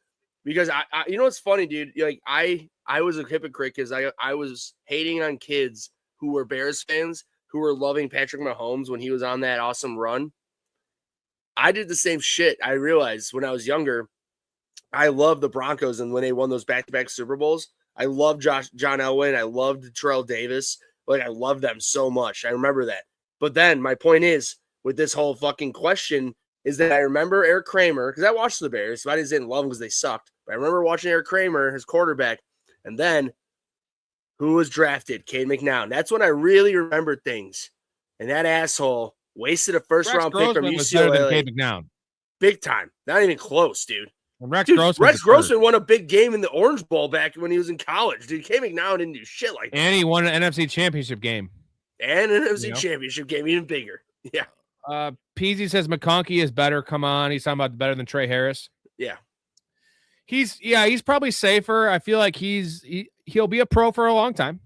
because I you know what's funny, dude? Like I was a hypocrite because I was hating on kids who were Bears fans who were loving Patrick Mahomes when he was on that awesome run. I did the same shit. I realized when I was younger, I loved the Broncos, and when they won those back-to-back Super Bowls, I loved John Elway, I loved Terrell Davis. Like I loved them so much. I remember that. But then my point is with this whole fucking question is that I remember Eric Kramer, because I watched the Bears, so I didn't love them because they sucked. But I remember watching Eric Kramer, his quarterback, and then who was drafted? Cade McNown. That's when I really remembered things. And that asshole wasted a first-round pick from UCLA. Cade McNown. Big time. Not even close, dude. Rex Grossman won a big game in the Orange Bowl back when he was in college. Dude, Cade McNown didn't do shit like that. And he won an NFC championship game. And an NFC championship game, even bigger. Yeah. Peasy says McConkey is better. Come on. He's talking about better than Trey Harris. Yeah. He's probably safer. I feel like he'll be a pro for a long time.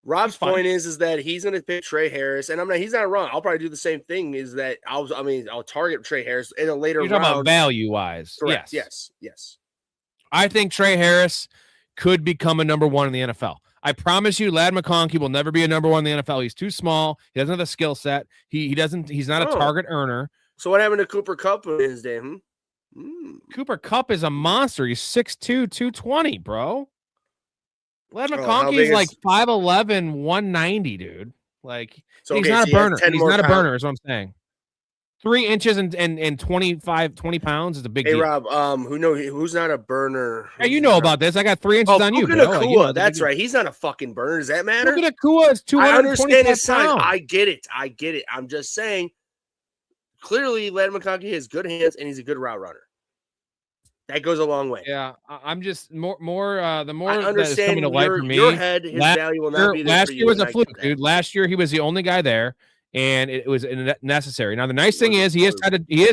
Rob's point is that he's going to pick Trey Harris, and he's not wrong. I'll probably do the same thing. Is that I'll target Trey Harris in a later round. You're talking about value wise. Correct. Yes. I think Trey Harris could become a number one in the NFL. I promise you, Ladd McConkey will never be a number one in the NFL. He's too small. He doesn't have the skill set. He's not a target earner. So what happened to Cooper Kupp in his day? Cooper Kupp is a monster. He's 6'2", 220, bro. Ladd McConkey is like 5'11", 190, dude. Like he's not a burner. He's not a burner, is what I'm saying. 3 inches and 20 pounds is a big deal. Hey, Rob, who's not a burner? Hey, you know about this. I got 3 inches on you, bro. That's right. He's not a fucking burner. Does that matter? Puka Nacua is 225 I understand his size. pounds. I get it. I'm just saying, clearly, Ladd McConkey has good hands, and he's a good route runner. That goes a long way. Yeah, I'm just more. The more I understand that is coming to light for me, your head, his value will not be there. Last year was a fluke, dude. Last year he was the only guy there, and it was necessary. Now the nice thing is he is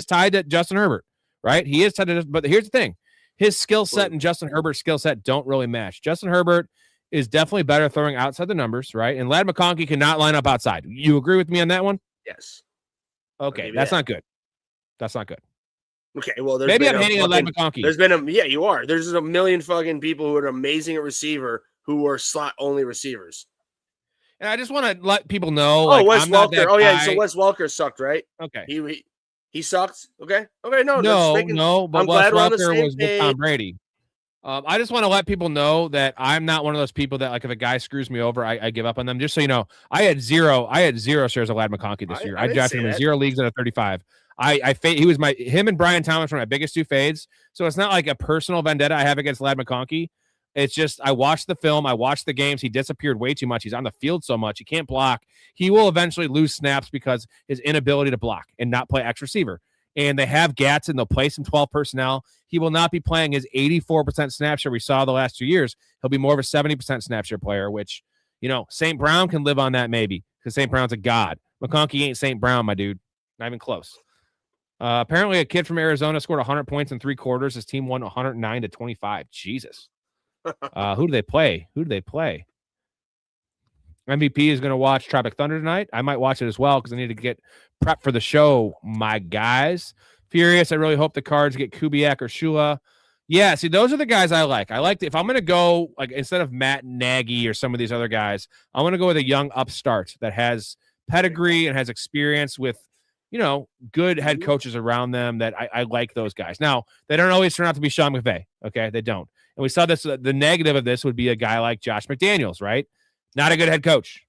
tied to Justin Herbert, right? He is tied to. But here's the thing: his skill set and Justin Herbert's skill set don't really match. Justin Herbert is definitely better throwing outside the numbers, right? And Ladd McConkey cannot line up outside. You agree with me on that one? Yes. Okay, that's not good. That's not good. Okay, well, maybe I'm hating on Ladd McConkey. You are. There's a million fucking people who are amazing at receiver who are slot only receivers. And I just want to let people know. Oh, Wes Welker. Oh, yeah. So Wes Welker sucked, right? Okay. He sucked. Okay. No. But I'm Wes glad we're on the Welker same was page. with Tom Brady. I just want to let people know that I'm not one of those people that, like, if a guy screws me over, I give up on them. Just so you know, I had zero shares of Ladd McConkey this year. I drafted him in 0 leagues out of 35. Him and Brian Thomas were my biggest two fades. So it's not like a personal vendetta I have against Ladd McConkey. It's just I watched the film, I watched the games. He disappeared way too much. He's on the field so much. He can't block. He will eventually lose snaps because his inability to block and not play X receiver. And they have Gats and they'll play some 12 personnel. He will not be playing his 84% snap share we saw the last 2 years. He'll be more of a 70% snap share player, which, St. Brown can live on that maybe because St. Brown's a god. McConkey ain't St. Brown, my dude. Not even close. Apparently, a kid from Arizona scored 100 points in 3 quarters. His team won 109-25. Jesus. Who do they play? MVP is going to watch Tropic Thunder tonight. I might watch it as well because I need to get prepped for the show, my guys. Furious, I really hope the Cards get Kubiak or Shula. Yeah, see, those are the guys I like. If I'm going to go, like, instead of Matt Nagy or some of these other guys, I want to go with a young upstart that has pedigree and has experience with, good head coaches around them that I like those guys. Now, they don't always turn out to be Sean McVay, okay? They don't. And we saw this, the negative of this would be a guy like Josh McDaniels, right? Not a good head coach.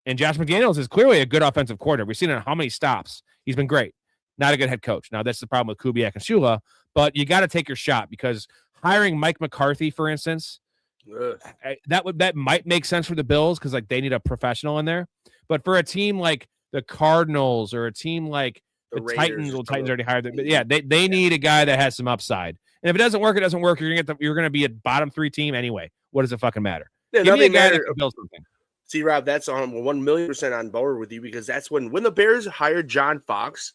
And Josh McDaniels is clearly a good offensive coordinator. We've seen it in how many stops. He's been great. Not a good head coach. Now, that's the problem with Kubiak and Shula, but you got to take your shot because hiring Mike McCarthy, for instance, that might make sense for the Bills because, like, they need a professional in there. But for a team like the Cardinals or a team like the Titans, Titans already hired them. But yeah, they need a guy that has some upside. And if it doesn't work, it doesn't work. You're gonna be a bottom 3 team anyway. What does it fucking matter? Yeah, Give me a guy that can build something. See, Rob, that's on 1,000,000% on board with you because that's when the Bears hired John Fox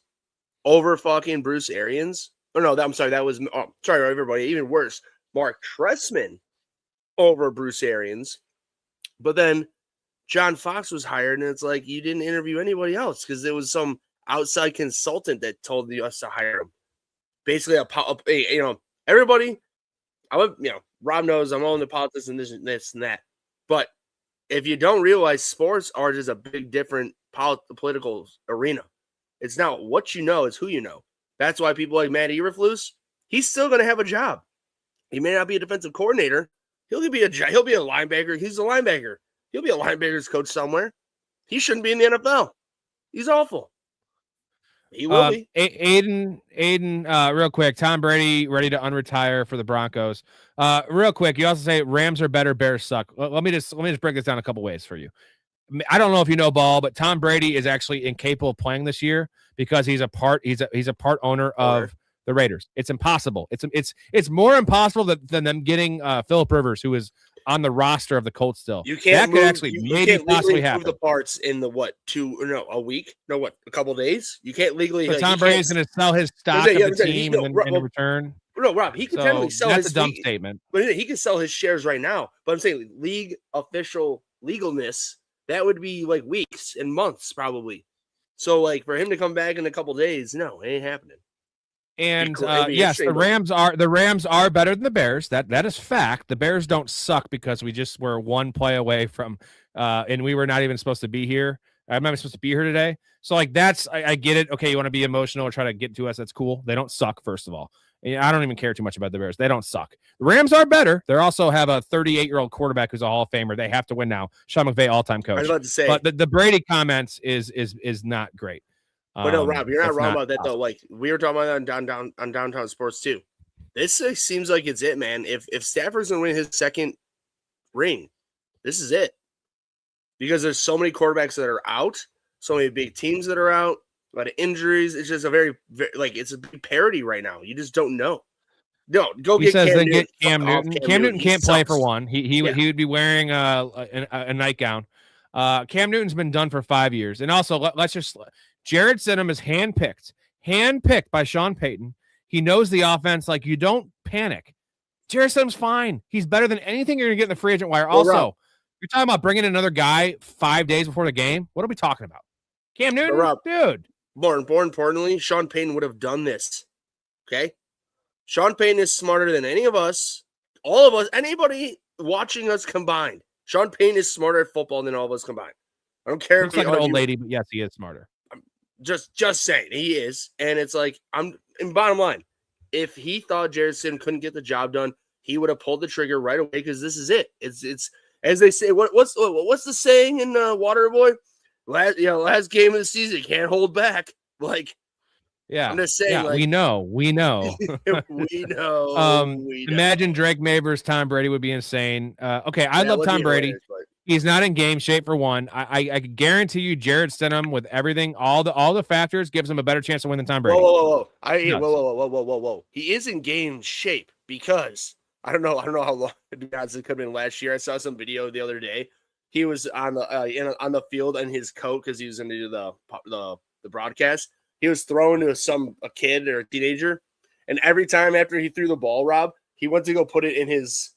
over fucking Bruce Arians. Oh no, I'm sorry, that was sorry everybody. Even worse, Mark Trestman over Bruce Arians. But then John Fox was hired, and it's like you didn't interview anybody else because there was some outside consultant that told us to hire him. Basically, everybody. Rob knows I'm all into politics and this and that. But if you don't realize, sports are just a big different political arena. It's not what you know; it's who you know. That's why people like Matt Eberflus, he's still going to have a job. He may not be a defensive coordinator. He'll be a linebacker. He's a linebacker. He'll be a linebackers coach somewhere. He shouldn't be in the NFL. He's awful. He will be. Aiden, real quick. Tom Brady ready to unretire for the Broncos. Real quick. You also say Rams are better, Bears suck. Let me just break this down a couple ways for you. I don't know if you know ball, but Tom Brady is actually incapable of playing this year because he's a part owner of the Raiders. It's impossible. It's more impossible than them getting Phillip Rivers, who is on the roster of the Colts still. You can't possibly happen. Move the parts in the a week? No, a couple days? You can't legally. So Tom Brady's going to sell his stock of the team in return. No, Rob, he can technically sell that's a dumb statement. But he can sell his shares right now. But I'm saying league official legalness, that would be like weeks and months probably. So like for him to come back in a couple days, no, it ain't happening. And yes, the Rams are better than the Bears. That is fact. The Bears don't suck because we just were one play away from and we were not even supposed to be here. I'm not even supposed to be here today. So like I get it. Okay, you want to be emotional or try to get to us. That's cool. They don't suck, first of all. I don't even care too much about the Bears. They don't suck. The Rams are better. They also have a 38-year-old quarterback who's a Hall of Famer. They have to win now. Sean McVay, all-time coach. I was about to say, but the Brady comments is not great. But no, Rob, you're not wrong about that though. Like we were talking about on downtown sports too. This seems like it's it, man. If Stafford's gonna win his second ring, this is it. Because there's so many quarterbacks that are out, so many big teams that are out, a lot of injuries. It's just a very it's a big parody right now. You just don't know. No, go get Cam Newton. Cam Newton can't play for one. He would be wearing a nightgown. Cam Newton's been done for 5 years, and also let's just. Jarrett Stidham is handpicked by Sean Payton. He knows the offense. Like, you don't panic. Jarrett Stidham's fine. He's better than anything you're going to get in the free agent wire. Also, you're talking about bringing another guy 5 days before the game. What are we talking about? Cam Newton? Dude. More importantly, Sean Payton would have done this. Okay? Sean Payton is smarter than any of us, all of us, anybody watching us combined. Sean Payton is smarter at football than all of us combined. I don't care. Looks like an old lady, but yes, he is smarter. Just saying he is, and it's like in bottom line, if he thought Jarrett Stidham couldn't get the job done, he would have pulled the trigger right away because this is it. It's as they say. What's the saying in Waterboy? Last game of the season, can't hold back. Like, yeah, I'm just saying. Yeah, like, we know. we know. Imagine Drake Mavers, Tom Brady would be insane. Okay, I love Tom Brady. He's not in game shape for one. I guarantee you, Jarrett Stidham with everything, all the factors, gives him a better chance to win than Tom Brady. Whoa! He is in game shape because I don't know how long. To be honest, it could have been last year. I saw some video the other day. He was on the field in his coat because he was into the broadcast. He was throwing to a kid or a teenager, and every time after he threw the ball, Rob, he went to go put it in his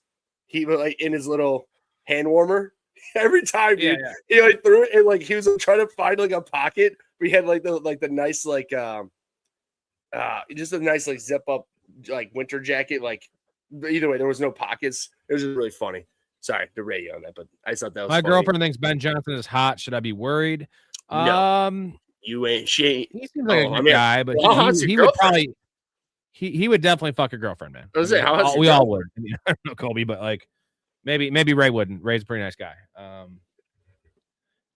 little hand warmer. Every time, dude, he threw it and he was trying to find a pocket. We had the nice just a nice zip up winter jacket. Either way, there was no pockets. It was just really funny. Sorry to rate you on that, but I thought that was my funny. girlfriend thinks Ben Johnson is hot. Should I be worried? No, you ain't. She ain't. He seems like a good guy, but he would probably he would definitely fuck a girlfriend, man. We all would. I mean, I don't know Colby, but maybe Ray wouldn't. Ray's a pretty nice guy. I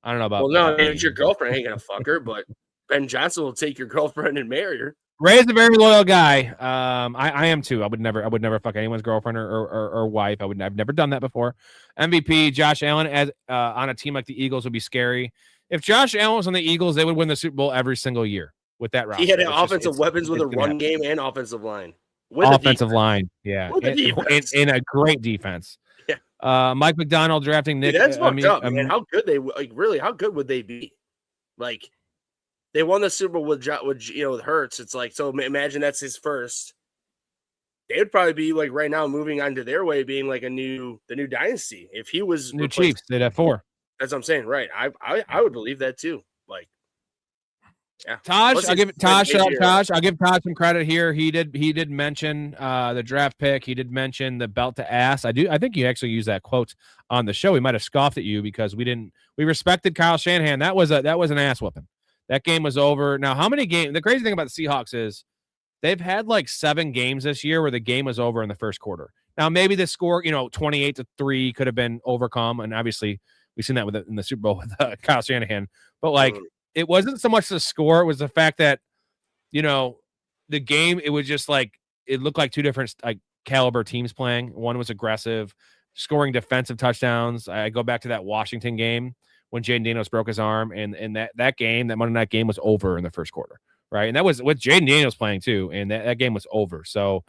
don't know about. Well, no, it's your girlfriend ain't gonna fuck her, but Ben Johnson will take your girlfriend and marry her. Ray's a very loyal guy. I am too. I would never fuck anyone's girlfriend or wife. I've never done that before. MVP Josh Allen as on a team like the Eagles would be scary. If Josh Allen was on the Eagles, they would win the Super Bowl every single year with that roster. He had offensive weapons with a run game and offensive line. Offensive line, yeah, in a great defense. Yeah. Mike McDonald drafting Nick. Dude, that's fucked up, man. How good how good would they be? Like, they won the Super Bowl with Hurts. It's like, so imagine that's his first. They would probably be like right now moving on to their way, being like the new dynasty. If he was new Chiefs, they'd have 4. That's what I'm saying, right? I would believe that too. Like, yeah, Taj, I'll give Taj. Shout out Taj. I'll give Taj some credit here. He did mention the draft pick. He did mention the belt to ass. I think you actually used that quote on the show. We might have scoffed at you because we respected Kyle Shanahan. That was an ass whooping. That game was over. Now, how many games? The crazy thing about the Seahawks is they've had like 7 games this year where the game was over in the first quarter. Now, maybe the score, 28-3 could have been overcome. And obviously we've seen that in the Super Bowl with Kyle Shanahan, but like, it wasn't so much the score. It was the fact that, the game, it was just like, it looked like 2 different like caliber teams playing. One was aggressive, scoring defensive touchdowns. I go back to that Washington game when Jaden Daniels broke his arm, and that game, that Monday night game, was over in the first quarter, right? And that was with Jaden Daniels playing too, and that game was over. So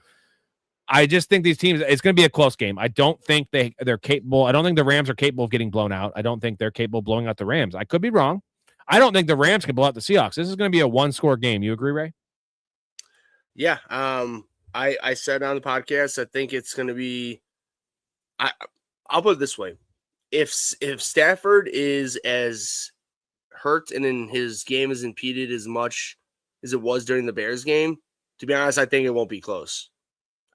I just think these teams, it's going to be a close game. I don't think they're capable. I don't think the Rams are capable of getting blown out. I don't think they're capable of blowing out the Rams. I could be wrong. I don't think the Rams can blow out the Seahawks. This is going to be a 1-score game. You agree, Ray? Yeah. I said on the podcast, I think it's going to be. I'll put it this way: if Stafford is as hurt and in his game is impeded as much as it was during the Bears game, to be honest, I think it won't be close.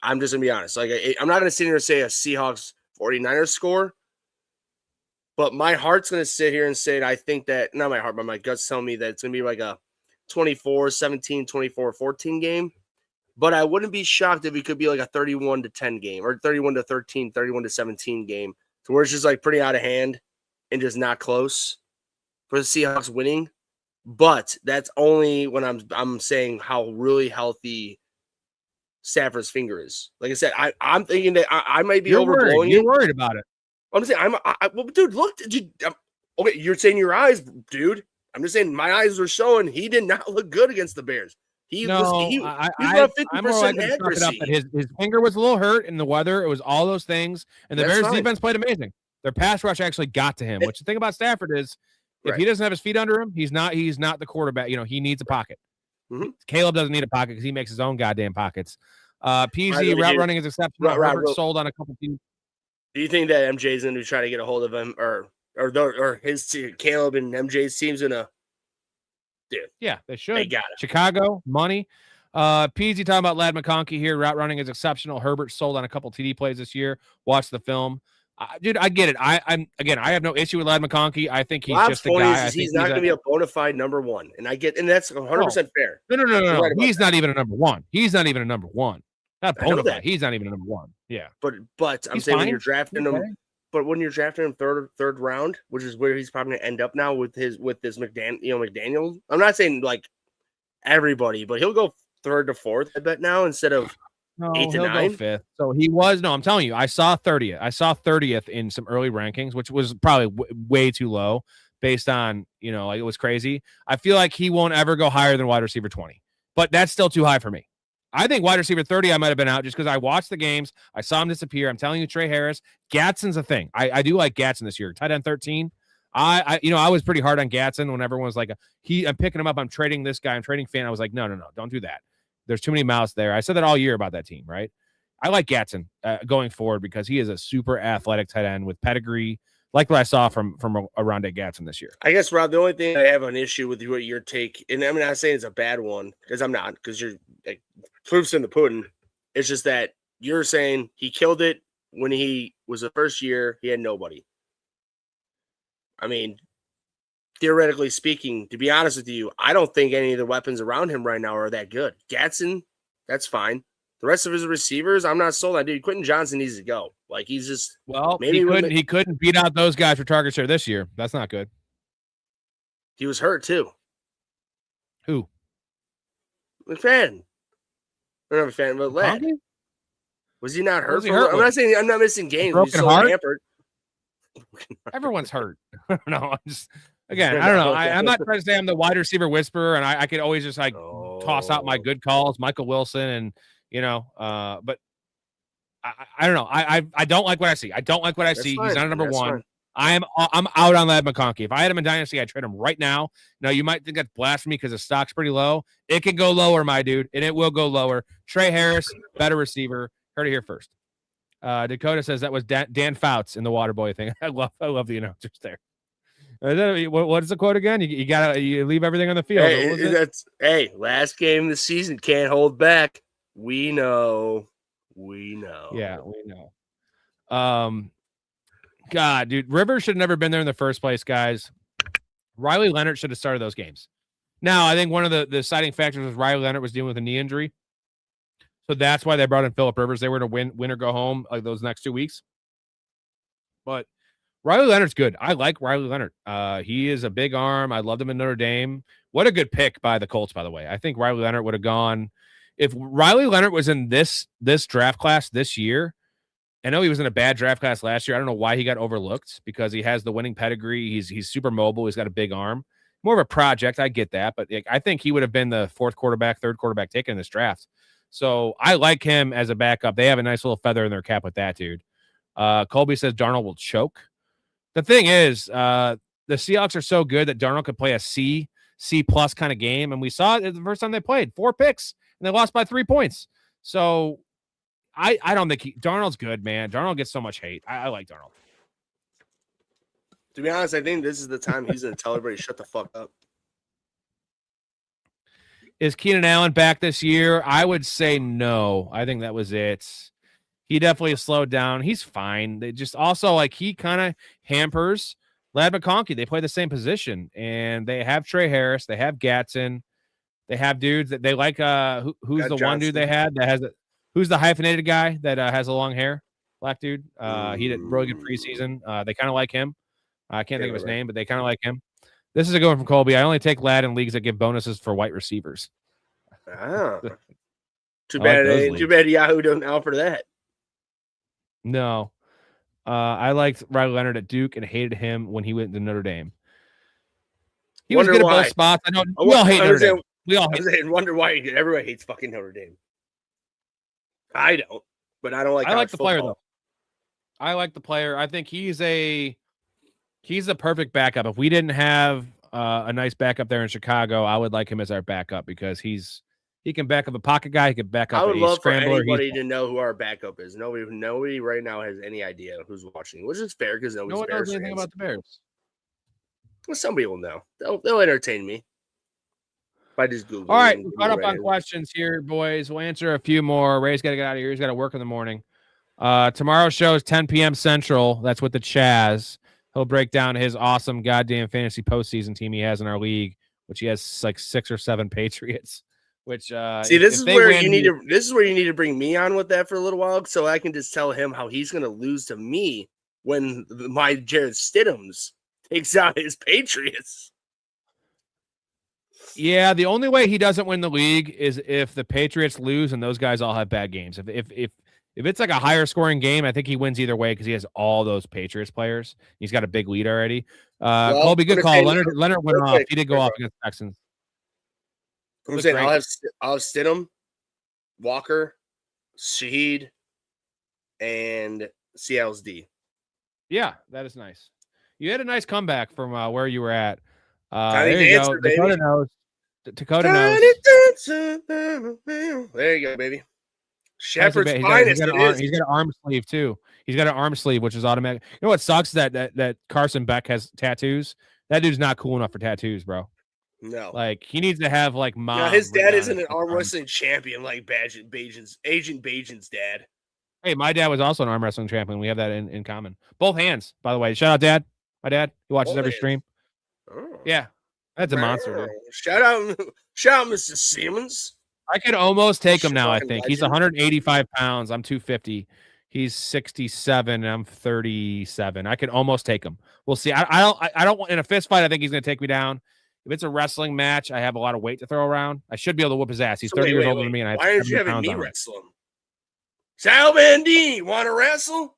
I'm just gonna be honest. Like, I'm not gonna sit here and say a Seahawks 49ers score, but my heart's gonna sit here and say I think that, not my heart, but my gut's telling me that it's gonna be like a 24-17, 24-14 game. But I wouldn't be shocked if it could be like a 31-10 game or 31-13, 31-17 game, to where it's just like pretty out of hand and just not close for the Seahawks winning. But that's only when I'm saying how really healthy Stafford's finger is. Like I said, I'm thinking that I might be overblowing it. You're worried about it. I'm saying well, dude, look, okay, you're saying your eyes, dude. I'm just saying my eyes were showing he did not look good against the Bears. He was about 50% accuracy. His finger was a little hurt in the weather. It was all those things, and the Bears defense played amazing. Their pass rush actually got to him. What you think about Stafford is, if he doesn't have his feet under him, he's not the quarterback. He needs a pocket. Mm-hmm. Caleb doesn't need a pocket because he makes his own goddamn pockets. PZ route running is exceptional. Herbert sold on a couple teams. Do you think that MJ's going to try to get a hold of him, or his Caleb and MJ's team's going to? Dude, yeah, they should. They got it. Chicago money. PZ talking about Ladd McConkey here. Route running is exceptional. Herbert sold on a couple TD plays this year. Watch the film. Dude, I get it. I have no issue with Ladd McConkey. I think he's just a guy. He's not going to be a bona fide number one, and that's 100% fair. No. He's not even a number one. Not bona fide. He's not even a number one. Yeah, but I'm saying when you're drafting him, but when you're drafting him third round, which is where he's probably going to end up now with this McDaniel. I'm not saying like everybody, but he'll go 3rd to 4th, I bet now, instead of 8 to 9. Go 5th. So he was. No, I'm telling you, I saw 30th. I saw 30th in some early rankings, which was probably way too low based on like it was crazy. I feel like he won't ever go higher than wide receiver 20, but that's still too high for me. I think wide receiver 30, I might have been out just because I watched the games. I saw him disappear. I'm telling you, Trey Harris, Gadsden's a thing. I do like Gadsden this year. Tight end 13. I was pretty hard on Gadsden when everyone was like, I'm picking him up. I'm trading this guy. I'm trading Fan. I was like, no, don't do that. There's too many mouths there. I said that all year about that team, right? I like Gadsden going forward because he is a super athletic tight end with pedigree, like what I saw from Rondé Gadsden this year. I guess, Rob, the only thing I have an issue with what your take, and I'm not saying it's a bad one because I'm not, because you're like, proof's in the pudding. It's just that you're saying he killed it when he was the first year. He had nobody. I mean, theoretically speaking, to be honest with you, I don't think any of the weapons around him right now are that good. Gadsden, that's fine. The rest of his receivers, I'm not sold on. Dude, Quentin Johnson needs to go. Like, he's just he couldn't beat out those guys for target share this year. That's not good. He was hurt too. Who? McFadden. I don't have a fan, but Ladd. Was he not hurt? I'm not saying I'm not missing games. Broken heart. Hampered. Everyone's hurt. No, I don't know. I'm not trying to say I'm the wide receiver whisperer, and I could always just toss out my good calls, Michael Wilson, and but I don't know. I don't like what I see. I don't like what I see. Fine. He's not number That's one. fine. I'm out on Ladd McConkey. If I had him in Dynasty, I'd trade him right now. Now, you might think that's blasphemy because the stock's pretty low. It can go lower, my dude, and it will go lower. Trey Harris, better receiver. Heard it here first. Dakota says that was Dan Fouts in the Waterboy thing. I love the announcers there. What is the quote again? You leave everything on the field. Hey, last game of the season, can't hold back. We know. Yeah, we know. God, dude, Rivers should have never been there in the first place, guys. Riley Leonard should have started those games. Now, I think one of the deciding factors was Riley Leonard was dealing with a knee injury. So that's why they brought in Phillip Rivers. They were to win or go home like those next 2 weeks. But Riley Leonard's good. I like Riley Leonard. He is a big arm. I loved him in Notre Dame. What a good pick by the Colts, by the way. I think Riley Leonard would have gone. If Riley Leonard was in this draft class this year, I know he was in a bad draft class last year. I don't know why he got overlooked because he has the winning pedigree. He's super mobile. He's got a big arm. More of a project. I get that. But I think he would have been the third quarterback taken in this draft. So I like him as a backup. They have a nice little feather in their cap with that, dude. Colby says Darnold will choke. The thing is, the Seahawks are so good that Darnold could play a C+ kind of game. And we saw it the first time they played. 4 picks, and they lost by 3 points. So I don't think Darnold's good, man. Darnold gets so much hate. I like Darnold. To be honest, I think this is the time he's going to tell everybody shut the fuck up. Is Keenan Allen back this year? I would say no. I think that was it. He definitely slowed down. He's fine. They just also he kind of hampers Ladd McConkey. They play the same position, and they have Trey Harris. They have Gatson. They have dudes that they like. Who's the one dude they had that has it? Who's the hyphenated guy that has a long hair? Black dude. He did really good preseason. They kind of like him. I can't think of his name, but they kind of like him. This is a good one from Colby. I only take Ladd in leagues that give bonuses for white receivers. Ah. Too bad Yahoo don't offer that. No. I liked Riley Leonard at Duke and hated him when he went to Notre Dame. He was good at both spots. I know we all hate Notre Dame. We all hate. Wonder why everybody hates fucking Notre Dame. I don't, but I don't like. I like the player though. I like the player. I think he's the perfect backup. If we didn't have a nice backup there in Chicago, I would like him as our backup because he can back up a pocket guy. He can back up. I would love for scrambler. anybody to know who our backup is. Nobody right now has any idea who's watching, which is fair because no one knows anything about the Bears. Well, somebody will know. They'll entertain me. By just Google. All right, we're caught up on questions here, boys. We'll answer a few more. Ray's got to get out of here. He's got to work in the morning. Tomorrow's show is 10 p.m. Central. That's with the Chaz. He'll break down his awesome goddamn fantasy postseason team he has in our league, which he has like 6 or 7 Patriots. Which see, this is where you need to bring me on with that for a little while, so I can just tell him how he's going to lose to me when my Jared Stidhams takes out his Patriots. Yeah, the only way he doesn't win the league is if the Patriots lose and those guys all have bad games. If it's like a higher scoring game, I think he wins either way because he has all those Patriots players. He's got a big lead already. Colby, good call. Leonard went off. He did go off against the Texans. I'm saying I'll have Stidham, Walker, Shaheed, and Seattle's D. Yeah, that is nice. You had a nice comeback from where you were at. There you go. Dakota knows. Dakota knows. There you go, baby. Shepherd's finest. He's got an arm sleeve too. He's got an arm sleeve, which is automatic. You know what sucks? That Carson Beck has tattoos. That dude's not cool enough for tattoos, bro. No, like he needs to have like mom. No, his dad isn't an arm wrestling champion like Agent Bajan's dad. Hey, my dad was also an arm wrestling champion. We have that in common. Both hands, by the way. Shout out, Dad. My dad. He watches every stream. Oh. Yeah, that's a monster, dude. Shout out, Mr. Simmons. I could almost take him now. I think he's 185 pounds. I'm 250. He's 67 and I'm 37. I could almost take him. We'll see. I don't in a fist fight. I think he's going to take me down. If it's a wrestling match, I have a lot of weight to throw around. I should be able to whoop his ass. He's 30 years older than me, and why aren't you having me wrestle him? Sal Bandini, want to wrestle?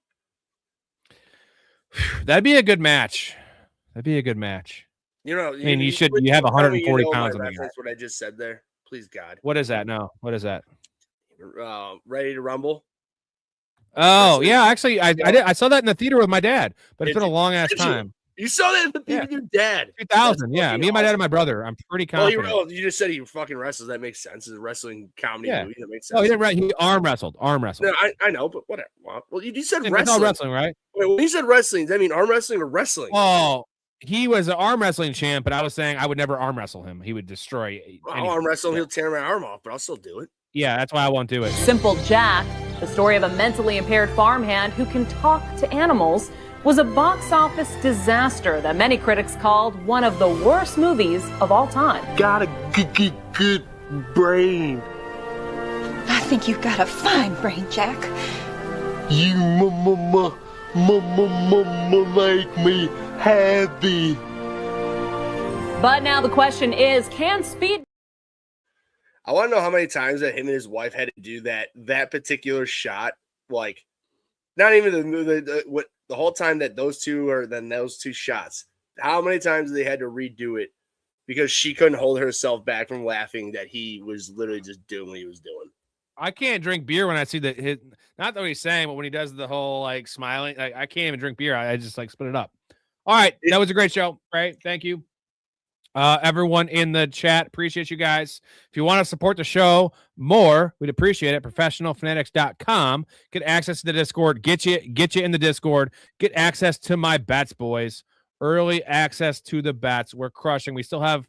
That'd be a good match. You know, I mean, you have 140 pounds on the That's what I just said there. Please, God. What is that? No, what is that? Ready to Rumble. Oh yeah, actually, I saw that in the theater with my dad, but it's been a long ass time. You saw that in the theater with your dad? 2000, yeah. Me and my dad and my brother. I'm pretty confident. Well, you just said he fucking wrestles. That makes sense. It's a wrestling comedy movie. That makes sense. Oh, he didn't. He arm wrestled. No, I know, but whatever. Well, you said It's wrestling. all wrestling, right? Wait, when you said wrestling, does that mean arm wrestling or wrestling? Oh, he was an arm wrestling champ, but I was saying I would never arm wrestle him. He would destroy. I'll arm wrestle him. He'll tear my arm off, but I'll still do it. Yeah, that's why I won't do it. Simple Jack, the story of a mentally impaired farmhand who can talk to animals, was a box office disaster that many critics called one of the worst movies of all time. Got a good brain. I think you've got a fine brain, Jack. You make me happy. But now the question is, can Speed... I want to know how many times that him and his wife had to do that particular shot. Like, not even the whole time that those two shots. How many times they had to redo it because she couldn't hold herself back from laughing that he was literally just doing what he was doing. I can't drink beer when I see that. Not that he's saying, but when he does the whole like smiling, I can't even drink beer. I just like spit it up. All right, that was a great show. Right, thank you. Everyone in the chat, appreciate you guys. If you want to support the show more, we'd appreciate it. ProfessionalFanatics.com. Get access to the Discord. Get you in the Discord. Get access to my bets, boys. Early access to the bets. We're crushing. We still have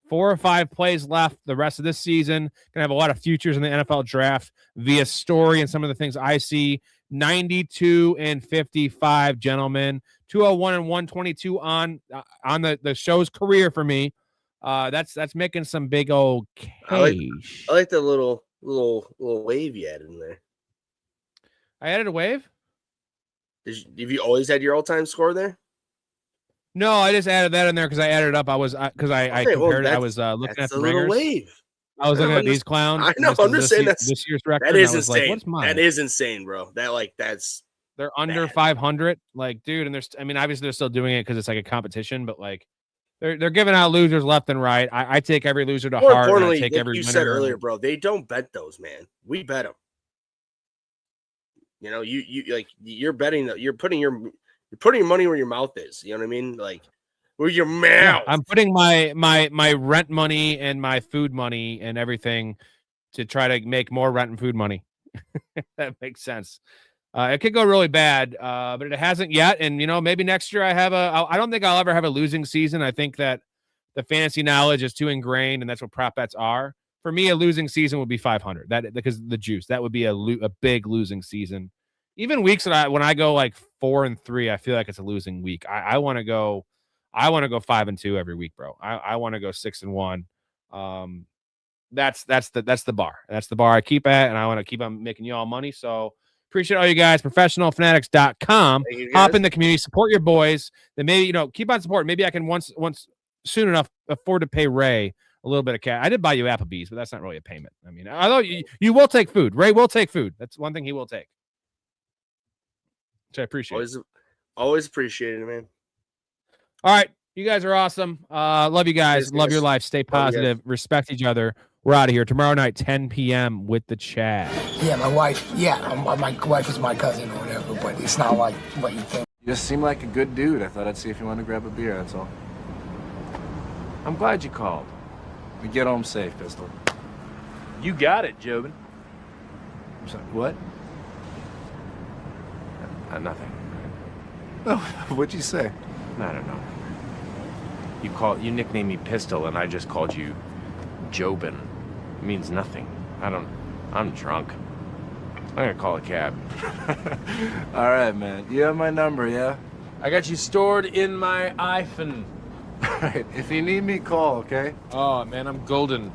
4 or 5 plays left the rest of this season. Gonna have a lot of futures in the NFL draft via Storey and some of the things I see. 92 and 55, gentlemen. 201 and 122 on the show's career for me. That's making some big old cash. I like the little wave you added in there. I added a wave? Have you always had your all-time score there? No, I just added that in there because I added it up. I compared it. I was looking at the little wave. I was looking at these clowns. I know. I'm just saying this year's record. That is Like, insane. what's mine? That is insane, bro. That's they're under 500. Like, dude, and obviously they're still doing it because it's like a competition, but like they're giving out losers left and right. I take every loser to heart. Importantly, and I take every you winner. said earlier, bro, they don't bet those, man. We bet them. You know, you like you're betting that you're putting your money where your mouth is. You know what I mean? Like where your mouth. Yeah, I'm putting my rent money and my food money and everything to try to make more rent and food money. That makes sense. It could go really bad, but it hasn't yet. And, you know, maybe next year I don't think I'll ever have a losing season. I think that the fantasy knowledge is too ingrained, and that's what prop bets are. For me, a losing season would be 500. That because the juice. That would be a big losing season. Even weeks that when I go like 4-3, I feel like it's a losing week. I want to go 5-2 every week, bro. I want to go 6-1. That's the bar. That's the bar I keep at, and I want to keep on making you all money. So appreciate all you guys. ProfessionalFanatics.com. Hop in the community, support your boys. Then maybe, you know, keep on supporting. Maybe I can once soon enough afford to pay Ray a little bit of cash. I did buy you Applebee's, but that's not really a payment. I mean, although you will take food. Ray will take food. That's one thing he will take. Which I appreciate. Always appreciate it, man. All right. You guys are awesome. Love you guys. Love your life. Stay positive. Respect each other. We're out of here tomorrow night, 10 p.m. with the Chaz. Yeah, my wife. Yeah, my wife is my cousin or whatever, but it's not like what you think. You just seem like a good dude. I thought I'd see if you wanted to grab a beer, that's all. I'm glad you called. We get home safe, Pistol. You got it, Jobin. I'm sorry, what? Nothing. Oh, what'd you say? I don't know. You nicknamed me Pistol, and I just called you Jobin. It means nothing. I'm drunk. I'm gonna call a cab. All right, man. You have my number, yeah? I got you stored in my iPhone. All right. If you need me, call, okay? Oh, man, I'm golden.